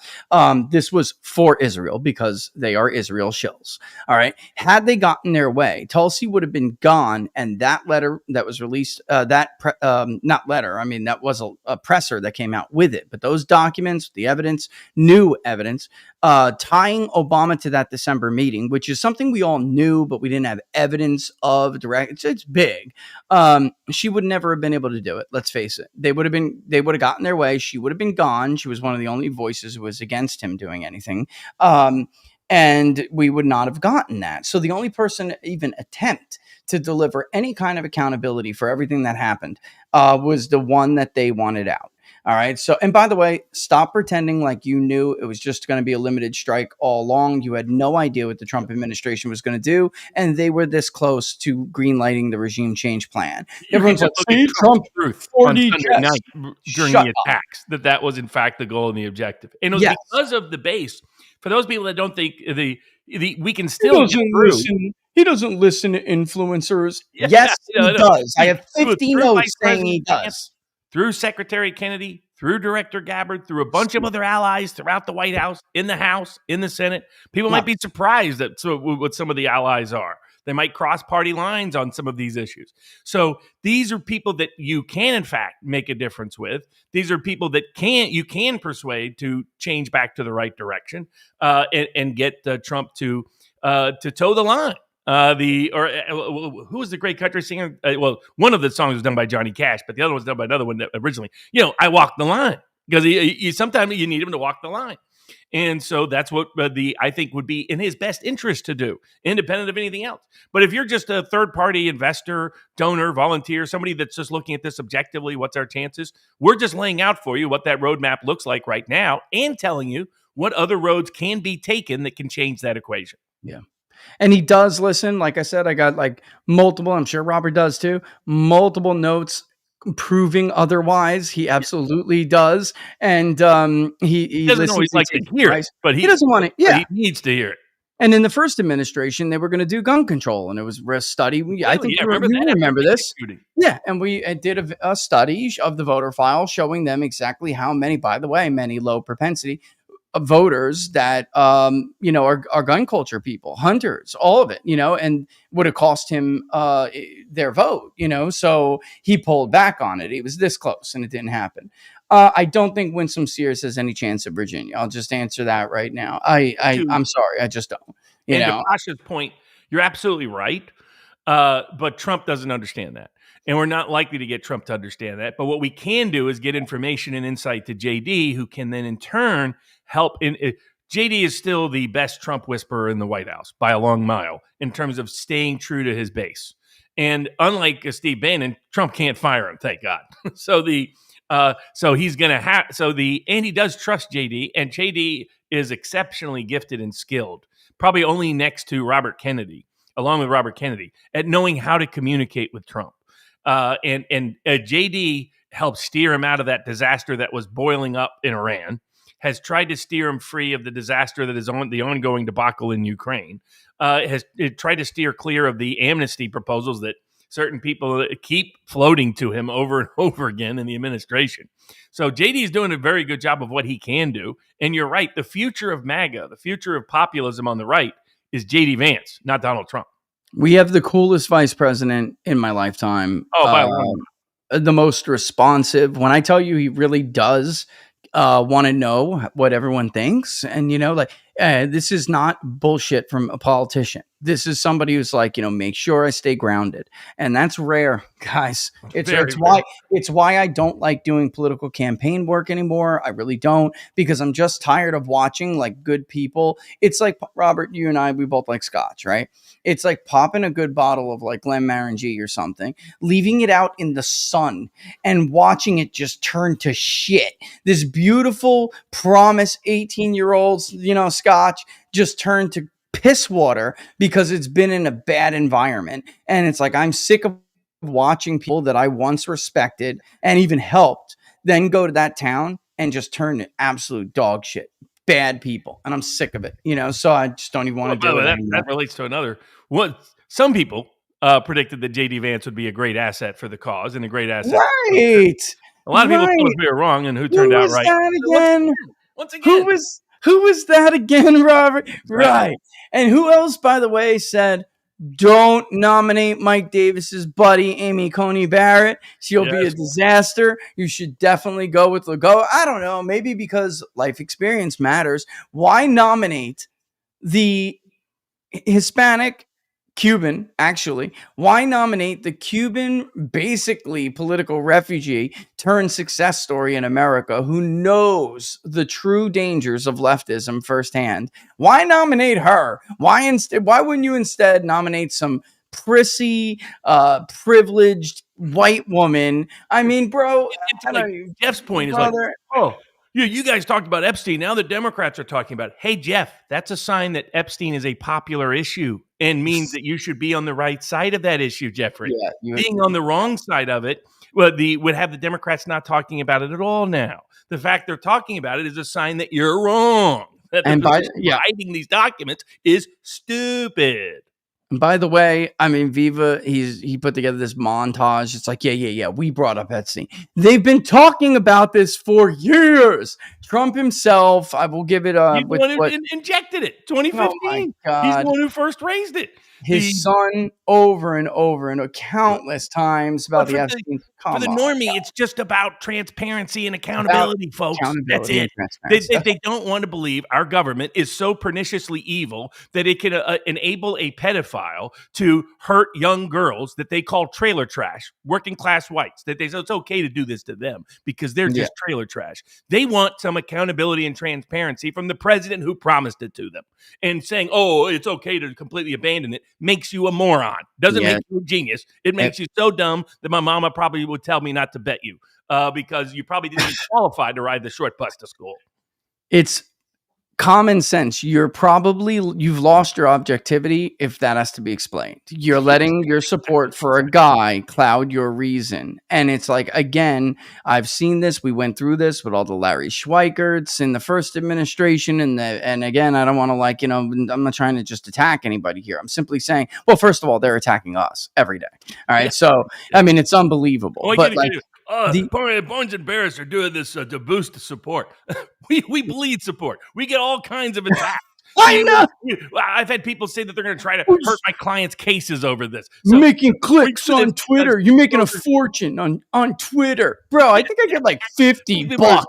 This was for Israel because they are Israel shills. All right. Had they gotten their way, Tulsi would have been gone. And that letter that was released, not letter, I mean, that was a presser that came out with it. But those documents, the evidence, new evidence, tying Obama to that December meeting, which is something we all knew, but we didn't have evidence of direct. It's big. She would never have been able to do it. Let's face it. They would have gotten their way. She would have been gone. She was one of the only voices who was against him doing anything. And we would not have gotten that. So the only person to even attempt to deliver any kind of accountability for everything that happened was the one that they wanted out. All right. So, and by the way, stop pretending like you knew it was just going to be a limited strike all along. You had no idea what the Trump administration was going to do. And they were this close to greenlighting the regime change plan. Everyone's like, see, Trump truth on Sunday night during the attacks, that was in fact the goal and the objective. And it was because of the base. For those people that don't think we can still get through. He doesn't listen to influencers. Yes, he does. I have 50 notes saying he does. Through Secretary Kennedy, through Director Gabbard, through a bunch of other allies throughout the White House, in the Senate. People might be surprised at what some of the allies are. They might cross party lines on some of these issues. So these are people that you can, in fact, make a difference with. These are people that you can persuade to change back to the right direction and get Trump to toe the line. Who was the great country singer? One of the songs was done by Johnny Cash, but the other was done by another one that originally. I walked the line because sometimes you need him to walk the line, and so that's what I think would be in his best interest to do, independent of anything else. But if you're just a third party investor, donor, volunteer, somebody that's just looking at this objectively, what's our chances? We're just laying out for you what that roadmap looks like right now, and telling you what other roads can be taken that can change that equation. Yeah. And he does listen. Like I said, I got like multiple, I'm sure Robert does too, multiple notes proving otherwise. He absolutely does. And he doesn't always like to hear it, but he doesn't want it. Yeah. He needs to hear it. And in the first administration, they were going to do gun control, and it was a study. I think you remember this. Yeah, and we did a study of the voter file showing them exactly how many, by the way, many low propensity voters that are gun culture people, hunters, all of it, and would have cost him their vote, so he pulled back on it. He was this close and it didn't happen. I don't think Winsome Sears has any chance of Virginia. I'll just answer that right now. I'm sorry, I just don't. To Pasha's point, you're absolutely right, but Trump doesn't understand that. And we're not likely to get Trump to understand that. But what we can do is get information and insight to JD, who can then in turn help. JD is still the best Trump whisperer in the White House by a long mile in terms of staying true to his base. And unlike Steve Bannon, Trump can't fire him, thank God. So he's going to have, and he does trust JD, and JD is exceptionally gifted and skilled, probably only next to Robert Kennedy, along with Robert Kennedy, at knowing how to communicate with Trump. And JD helped steer him out of that disaster that was boiling up in Iran, has tried to steer him free of the disaster that is on the ongoing debacle in Ukraine, has tried to steer clear of the amnesty proposals that certain people keep floating to him over and over again in the administration. So JD is doing a very good job of what he can do. And you're right, the future of MAGA, the future of populism on the right is JD Vance, not Donald Trump. We have the coolest vice president in my lifetime. The most responsive. When I tell you, he really does want to know what everyone thinks. And, this is not bullshit from a politician. This is somebody who's like, make sure I stay grounded. And that's rare, guys. It's why I don't like doing political campaign work anymore. I really don't, because I'm just tired of watching like good people. It's like, Robert, you and I, we both like scotch, right? It's like popping a good bottle of like Glenmorangie or something, leaving it out in the sun and watching it just turn to shit. This beautiful promise 18-year-olds, scotch just turned to piss water because it's been in a bad environment. And it's like, I'm sick of watching people that I once respected and even helped then go to that town and just turn to absolute dog shit, bad people. And I'm sick of it, so I just don't even want to do it. That relates to another one. Some people predicted that JD Vance would be a great asset for the cause and a great asset. Right. A lot of people told us we were wrong, and who turned out right? That again? Once again. Who was that again, Robert? Right. And who else, by the way, said, don't nominate Mike Davis's buddy, Amy Coney Barrett. She'll be a disaster. You should definitely go with Legault. I don't know. Maybe because life experience matters. Why nominate the Hispanic Cuban, actually? Why nominate the Cuban, basically political refugee turned success story in America who knows the true dangers of leftism firsthand? Why nominate her? Why wouldn't you instead nominate some prissy, privileged white woman? I mean, bro, Jeff's point is like, oh, you guys talked about Epstein. Now the Democrats are talking about it. Hey, Jeff, that's a sign that Epstein is a popular issue and means that you should be on the right side of that issue, Jeffrey. Being on the wrong side of it would have the Democrats not talking about it at all now. The fact they're talking about it is a sign that you're writing these documents is stupid. And by the way, I mean, Viva, he put together this montage. It's like, yeah, we brought up Epstein. They've been talking about this for years. Trump himself, I will give it He's the one who injected it, 2015. Oh my God. He's the one who first raised it. His son over and over and countless times about the Epstein. For the normie, it's just about transparency and accountability, folks. That's it. They don't want to believe our government is so perniciously evil that it can enable a pedophile to hurt young girls that they call trailer trash, working class whites, that they say it's okay to do this to them because they're just trailer trash. They want some accountability and transparency from the president who promised it to them. And saying, oh, it's okay to completely abandon it makes you a moron. Doesn't make you a genius. It makes you so dumb that my mama probably would tell me not to bet you because you probably didn't even qualify to ride the short bus to school. It's common sense. You've lost your objectivity if that has to be explained. You're letting your support for a guy cloud your reason. And it's like, again, I've seen this. We went through this with all the Larry Schweikerts in the first administration. And again, I don't want to I'm not trying to just attack anybody here. I'm simply saying, well, first of all, they're attacking us every day. All right. So, I mean, it's unbelievable. Barnes and Baris are doing this to boost the support. we bleed support. We get all kinds of attacks. I know. I've had people say that they're going to try to hurt my clients' cases over this. So, making clicks on Twitter. You're making a fortune on Twitter. Bro, I think I get like $50.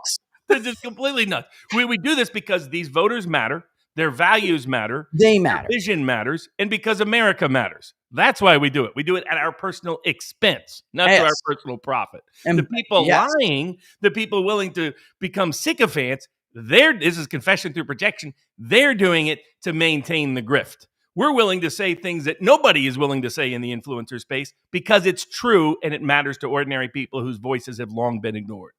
This is completely nuts. We do this because these voters matter. Their values matter. They matter. Their vision matters. And because America matters. That's why we do it. We do it at our personal expense, not to our personal profit. And the people lying, the people willing to become sycophants, this is confession through projection. They're doing it to maintain the grift. We're willing to say things that nobody is willing to say in the influencer space because it's true and it matters to ordinary people whose voices have long been ignored.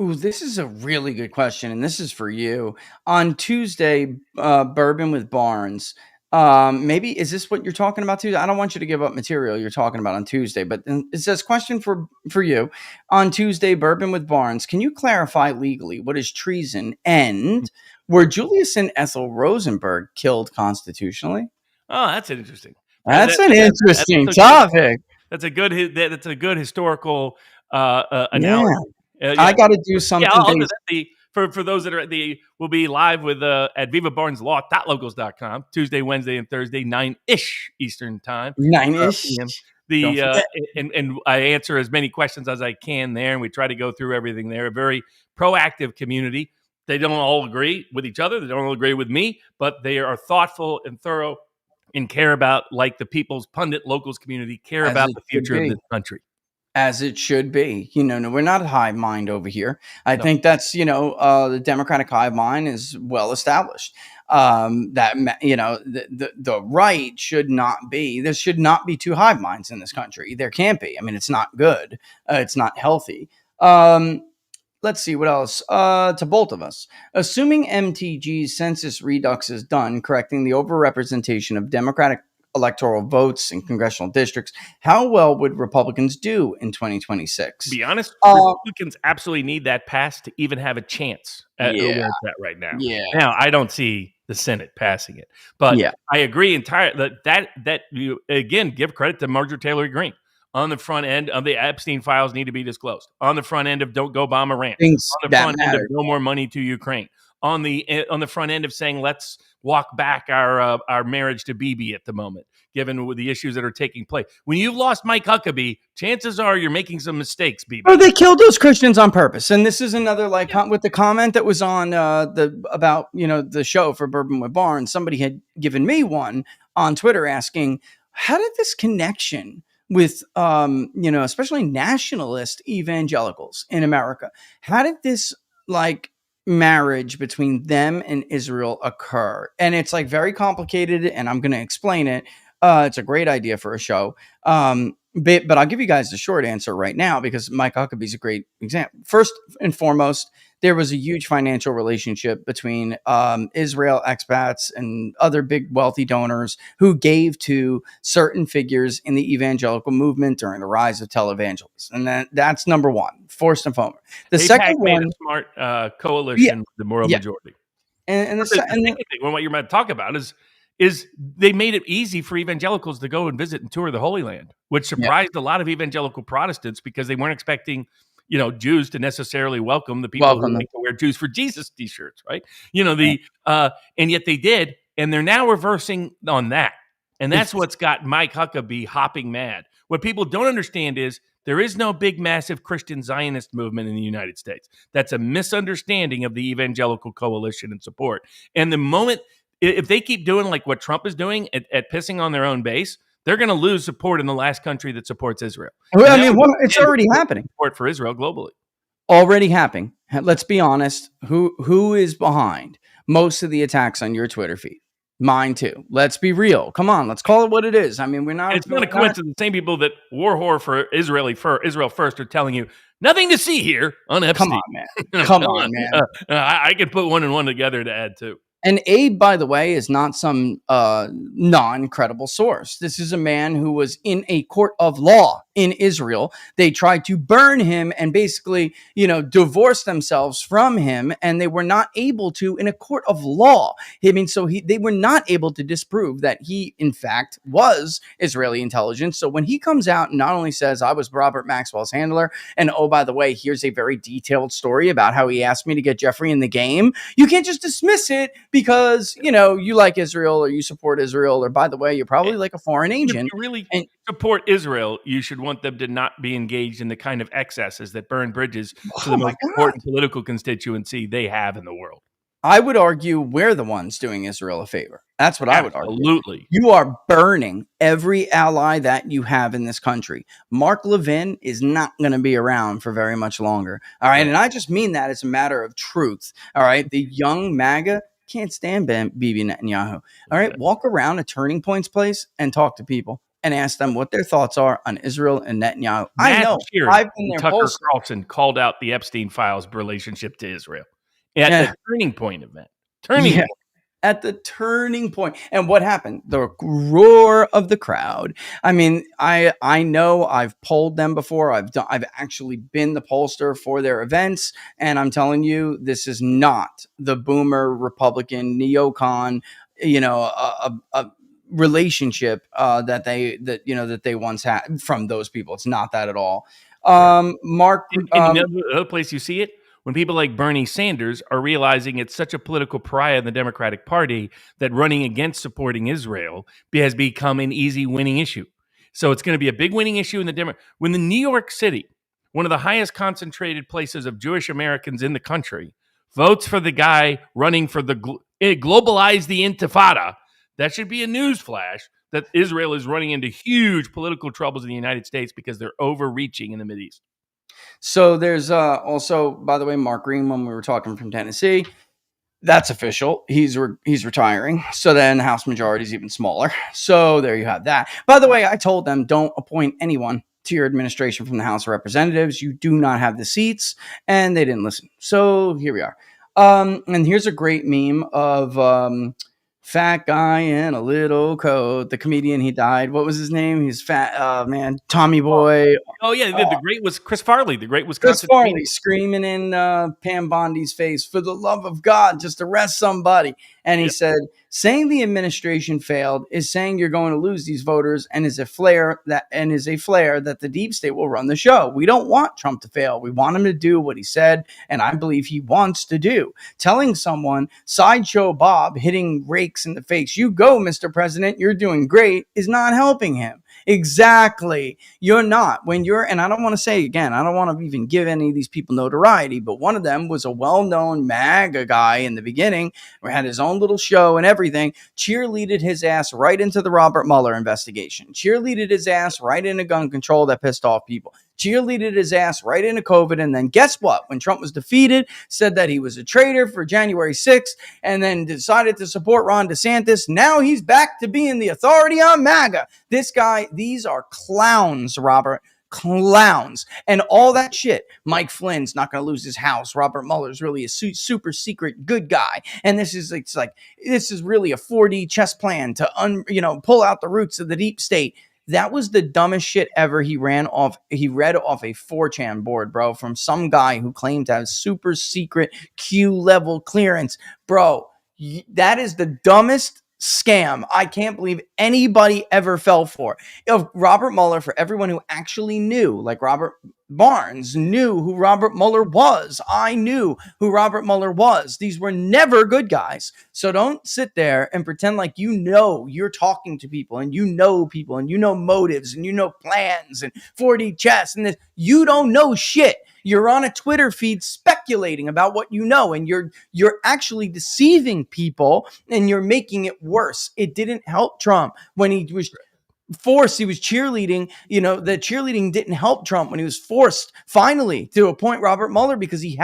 Ooh, this is a really good question, and this is for you. On Tuesday, Bourbon with Barnes. Maybe is this what you're talking about Tuesday? I don't want you to give up material you're talking about on Tuesday, but it says question for you. On Tuesday, Bourbon with Barnes. Can you clarify legally what is treason and were Julius and Ethel Rosenberg killed constitutionally? Oh, that's interesting. That's an interesting topic. That's a good historical analogy. I got to do something. For those that are we'll be live with at vivabarneslaw.locals.com Tuesday, Wednesday, and Thursday, 9-ish Eastern time. 9-ish. And I answer as many questions as I can there, and we try to go through everything there. A very proactive community. They don't all agree with each other. They don't all agree with me, but they are thoughtful and thorough and care about, like the People's Pundit Locals community, care about the future of this country. As it should be. No, we're not a hive mind over here. I think that's, the Democratic hive mind is well established. That, the right should not be, there should not be two hive minds in this country. There can't be. I mean, it's not good. It's not healthy. Let's see what else. To both of us, assuming MTG's census redux is done, correcting the overrepresentation of Democratic electoral votes in congressional districts, how well would Republicans do in 2026? To be honest, Republicans absolutely need that pass to even have a chance at where it's at right now. Now, I don't see the Senate passing it, but I agree entirely that you again give credit to Marjorie Taylor Greene. On the front end of the Epstein files need to be disclosed. On the front end of Don't Go Bomb Iran. On the front end of no more money to Ukraine. on the front end of saying let's walk back our marriage to Bibi at the moment, given the issues that are taking place. When you've lost Mike Huckabee, chances are you're making some mistakes, Bibi. Oh, they killed those Christians on purpose. And this is another with the comment that was on about the show for Bourbon with Barnes. Somebody had given me one on Twitter asking, how did this connection with especially nationalist evangelicals in America, how did this marriage between them and Israel occur? And it's very complicated, and I'm going to explain it. It's a great idea for a show. But I'll give you guys the short answer right now because Mike Huckabee's a great example. First and foremost, there was a huge financial relationship between Israel expats and other big wealthy donors who gave to certain figures in the evangelical movement during the rise of televangelists. And that's number one, first and foremost. The second one, made a smart coalition with the moral majority. And the second thing, what you're about to talk about is they made it easy for evangelicals to go and visit and tour the Holy Land, which surprised a lot of evangelical Protestants because they weren't expecting, Jews to necessarily welcome the people who like to wear Jews for Jesus t-shirts, right? And yet they did, and they're now reversing on that. And that's what's got Mike Huckabee hopping mad. What people don't understand is there is no big, massive Christian Zionist movement in the United States. That's a misunderstanding of the evangelical coalition and support. And the moment, if they keep doing like what Trump is doing at pissing on their own base, they're going to lose support in the last country that supports Israel. Well, it's already happening. Support for Israel globally. Already happening. Let's be honest. Who is behind most of the attacks on your Twitter feed? Mine too. Let's be real. Come on, let's call it what it is. I mean, we're not. It's not a coincidence. The same people that war whore for Israel first are telling you nothing to see here on Epstein. Come on, man. Come on, man. I could put one and one together to add two. And Abe, by the way, is not some non-credible source. This is a man who was in a court of law in Israel. They tried to burn him and basically, divorce themselves from him, and they were not able to in a court of law. I mean, they were not able to disprove that he, in fact, was Israeli intelligence. So when he comes out and not only says, I was Robert Maxwell's handler, and oh, by the way, here's a very detailed story about how he asked me to get Jeffrey in the game, you can't just dismiss it because, you like Israel or you support Israel, or by the way, you're probably like a foreign agent. If you really support Israel, you should want them to not be engaged in the kind of excesses that burn bridges to the most important political constituency they have in the world. I would argue we're the ones doing Israel a favor. That's what I would argue. Absolutely. You are burning every ally that you have in this country. Mark Levin is not going to be around for very much longer. All right. And I just mean that as a matter of truth. All right. The young MAGA can't stand Bibi Netanyahu. All right. Walk around a Turning Point's place and talk to people and ask them what their thoughts are on Israel and Netanyahu. I know. I've been there. Tucker Carlson called out the Epstein files relationship to Israel at the Turning Point event. At the Turning Point. And what happened? The roar of the crowd. I mean, I know I've polled them before. I've actually been the pollster for their events, and I'm telling you, this is not the boomer Republican neocon, a relationship that they once had from those people. It's not that at all. Mark, another place you see it, when people like Bernie Sanders are realizing it's such a political pariah in the Democratic Party that running against supporting Israel has become an easy winning issue. So it's going to be a big winning issue in the when the New York City, one of the highest concentrated places of Jewish Americans in the country, votes for the guy running for the globalize the Intifada, that should be a newsflash that Israel is running into huge political troubles in the United States because they're overreaching in the Mideast. So there's also, by the way, Mark Green, when we were talking from Tennessee, that's official. He's retiring. So then the House majority is even smaller. So there you have that. By the way, I told them don't appoint anyone to your administration from the House of Representatives. You do not have the seats, and they didn't listen. So here we are. And here's a great meme of Fat guy in a little coat. The comedian, he died. What was his name? He's fat. Man, Tommy Boy. Oh yeah, the great was Chris Farley, the great Chris Wisconsin Farley comedian. screaming in Pam Bondi's face, for the love of God, just arrest somebody. And he said, saying the administration failed is saying you're going to lose these voters and is a flare that the deep state will run the show. We don't want Trump to fail. We want him to do what he said, and I believe he wants to do. Telling someone, Sideshow Bob hitting rakes in the face, you go, Mr. President, you're doing great, is not helping him. Exactly. You're not. When you're, and I don't want to say again, I don't want to even give any of these people notoriety, but one of them was a well-known MAGA guy in the beginning, who had his own little show and everything, cheerleaded his ass right into the Robert Mueller investigation, cheerleaded his ass right into gun control that pissed off people, cheerleaded his ass right into COVID. And then guess what? When Trump was defeated, said that he was a traitor for January 6th, and then decided to support Ron DeSantis. Now he's back to being the authority on MAGA. This guy, these are clowns, Robert. Clowns. And all that shit. Mike Flynn's not going to lose his house. Robert Mueller's really a super secret good guy. And this is really a 4D chess plan to pull out the roots of the deep state. That was the dumbest shit ever. He read off a 4chan board, bro, from some guy who claimed to have super secret Q level clearance. Bro, that is the dumbest scam I can't believe anybody ever fell for. Of Robert Mueller, for everyone who actually knew, like Robert Barnes knew who Robert Mueller was. I knew who Robert Mueller was. These were never good guys. So don't sit there and pretend like you know you're talking to people and you know people and you know motives and you know plans and 4D chess and this. You don't know shit. You're on a Twitter feed speculating about what you know, and you're actually deceiving people, and you're making it worse. It didn't help Trump when he was forced. He was cheerleading. The cheerleading didn't help Trump when he was forced finally to appoint Robert Mueller, because he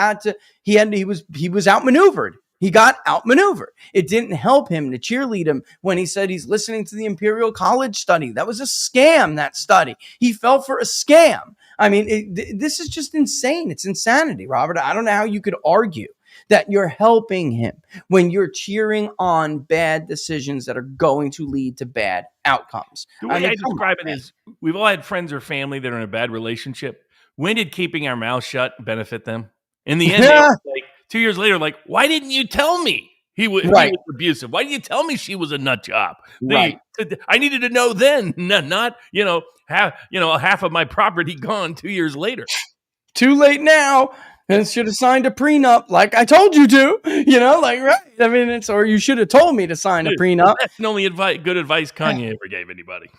was outmaneuvered. He got outmaneuvered. It didn't help him to cheerlead him when he said he's listening to the Imperial College study. That was a scam, that study. He fell for a scam. I mean, this is just insane. It's insanity, Robert. I don't know how you could argue that you're helping him when you're cheering on bad decisions that are going to lead to bad outcomes. The way I describe it is, we've all had friends or family that are in a bad relationship. When did keeping our mouth shut benefit them? In the end, they were like 2 years later, like, why didn't you tell me he was abusive? Why didn't you tell me she was a nut job? Right. I needed to know then, not half of my property gone 2 years later. Too late now. And should have signed a prenup like I told you to, right. I mean, or you should have told me to sign a prenup. That's the only good advice Kanye ever gave anybody.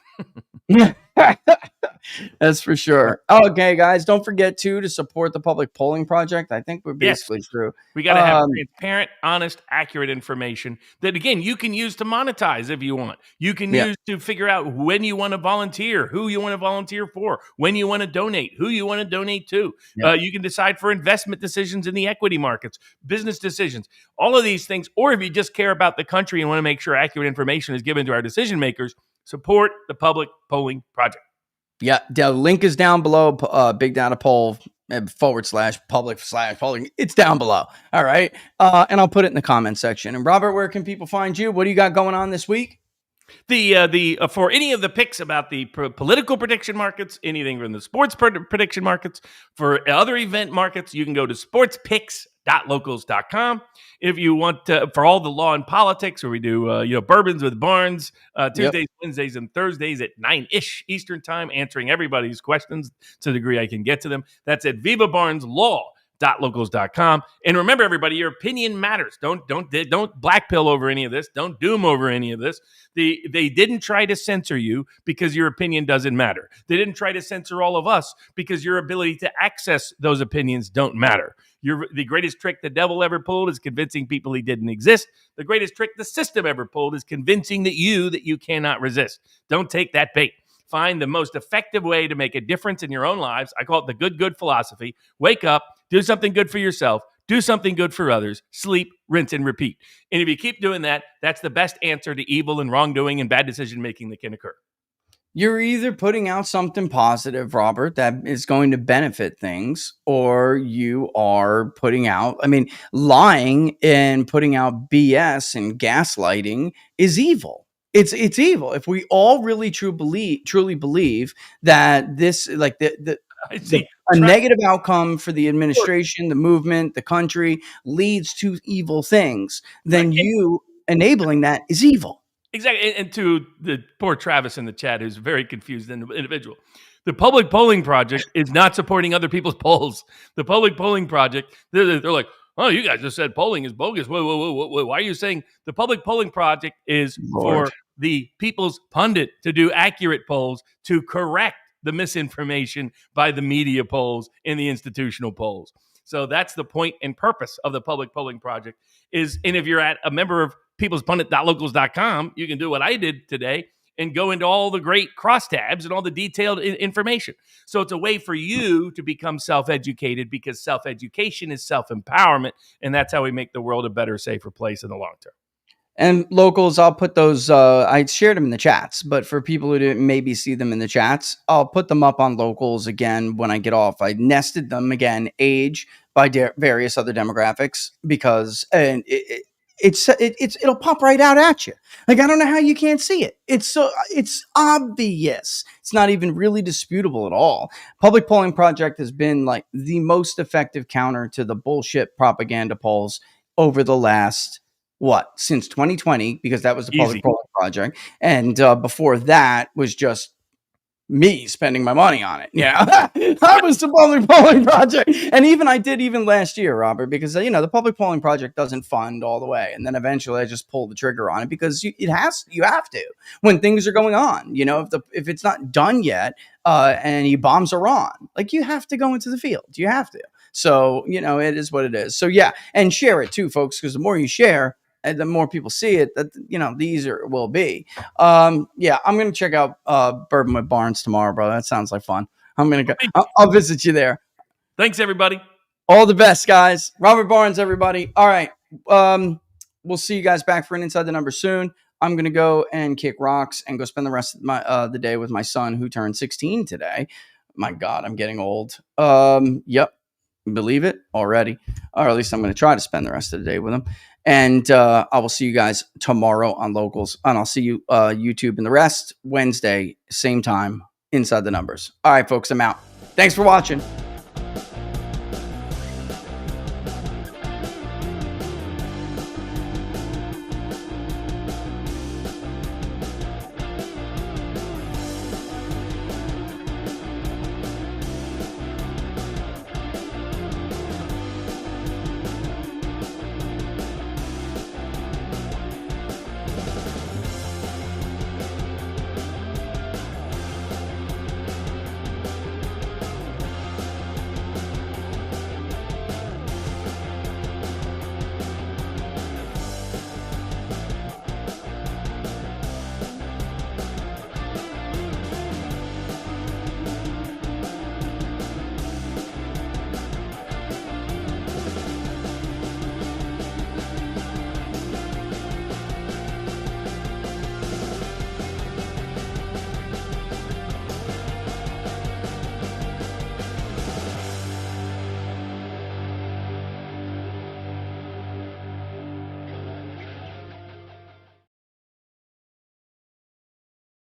That's for sure. Okay, guys, don't forget to support the Public Polling Project. I think we're basically through. We got to have transparent, honest, accurate information that, again, you can use to monetize if you want. You can use to figure out when you want to volunteer, who you want to volunteer for, when you want to donate, who you want to donate to. You can decide for investment decisions in the equity markets, business decisions, all of these things. Or if you just care about the country and want to make sure accurate information is given to our decision makers, support the Public Polling Project. Yeah, the link is down below. Big Data Poll /public/polling. It's down below. All right, and I'll put it in the comment section. And Robert, where can people find you? What do you got going on this week? For any of the picks about the political prediction markets, anything from the sports prediction markets, for other event markets, you can go to sportspicks.locals.com. If you want for all the law and politics, where we do bourbons with Barnes Tuesdays, Wednesdays, and Thursdays at 9-ish Eastern time, answering everybody's questions to the degree I can get to them. That's at vivabarneslaw.locals.com. And remember, everybody, your opinion matters. Don't blackpill over any of this. Don't doom over any of this. They didn't try to censor you because your opinion doesn't matter. They didn't try to censor all of us because your ability to access those opinions don't matter. The greatest trick the devil ever pulled is convincing people he didn't exist. The greatest trick the system ever pulled is convincing that you cannot resist. Don't take that bait. Find the most effective way to make a difference in your own lives. I call it the good philosophy. Wake up, do something good for yourself, do something good for others, sleep, rinse, and repeat. And if you keep doing that, that's the best answer to evil and wrongdoing and bad decision-making that can occur. You're either putting out something positive, Robert, that is going to benefit things, or you are putting out, I mean, lying and putting out BS and gaslighting is evil. It's evil. If we all really truly believe that this, like I the see. a negative outcome for the administration, the movement, the country leads to evil things, Right. then you enabling that is evil. Exactly. And to the poor Travis in the chat, who's a very confused individual, the Public Polling Project is not supporting other people's polls. The Public Polling Project, they're like, oh, you guys just said polling is bogus. Whoa. Why are you saying the Public Polling Project is Lord. for the people's pundit to do accurate polls to correct the misinformation by the media polls and the institutional polls? So that's the point and purpose of the Public Polling Project is, and if you're at a member of peoplespundit.locals.com, you can do what I did today and go into all the great crosstabs and all the detailed information. So it's a way for you to become self-educated, because self-education is self-empowerment, and that's how we make the world a better, safer place in the long term. And locals, I'll put those, I shared them in the chats, but for people who didn't maybe see them in the chats, I'll put them up on locals again when I get off. I nested them again, age by various other demographics, because it'll pop right out at you. Like, I don't know how you can't see it. It's obvious. It's not even really disputable at all. Public Polling Project has been like the most effective counter to the bullshit propaganda polls over the last, since 2020, because that was the Public Polling Project. And before that was just me spending my money on it. Yeah, that was the Public Polling Project. And I did last year, Robert, because, the Public Polling Project doesn't fund all the way. And then eventually I just pulled the trigger on it, because you have to, when things are going on, if it's not done yet, and any bombs are on, like, you have to go into the field. You have to. So, it is what it is. So, yeah. And share it too, folks, because the more you share, and the more people see it, that the easier it will be. Yeah, I'm gonna check out Bourbon with Barnes tomorrow, brother. That sounds like fun. I'm gonna go. I'll visit you there. Thanks, everybody. All the best, guys. Robert Barnes, everybody. All right. We'll see you guys back for an Inside the Numbers soon. I'm gonna go and kick rocks and go spend the rest of my the day with my son, who turned 16 today. My God, I'm getting old. Yep. Believe it already, or at least I'm going to try to spend the rest of the day with him. And I will see you guys tomorrow on Locals, and I'll see you YouTube and the rest Wednesday, same time, Inside the Numbers. All right, folks, I'm out. Thanks for watching.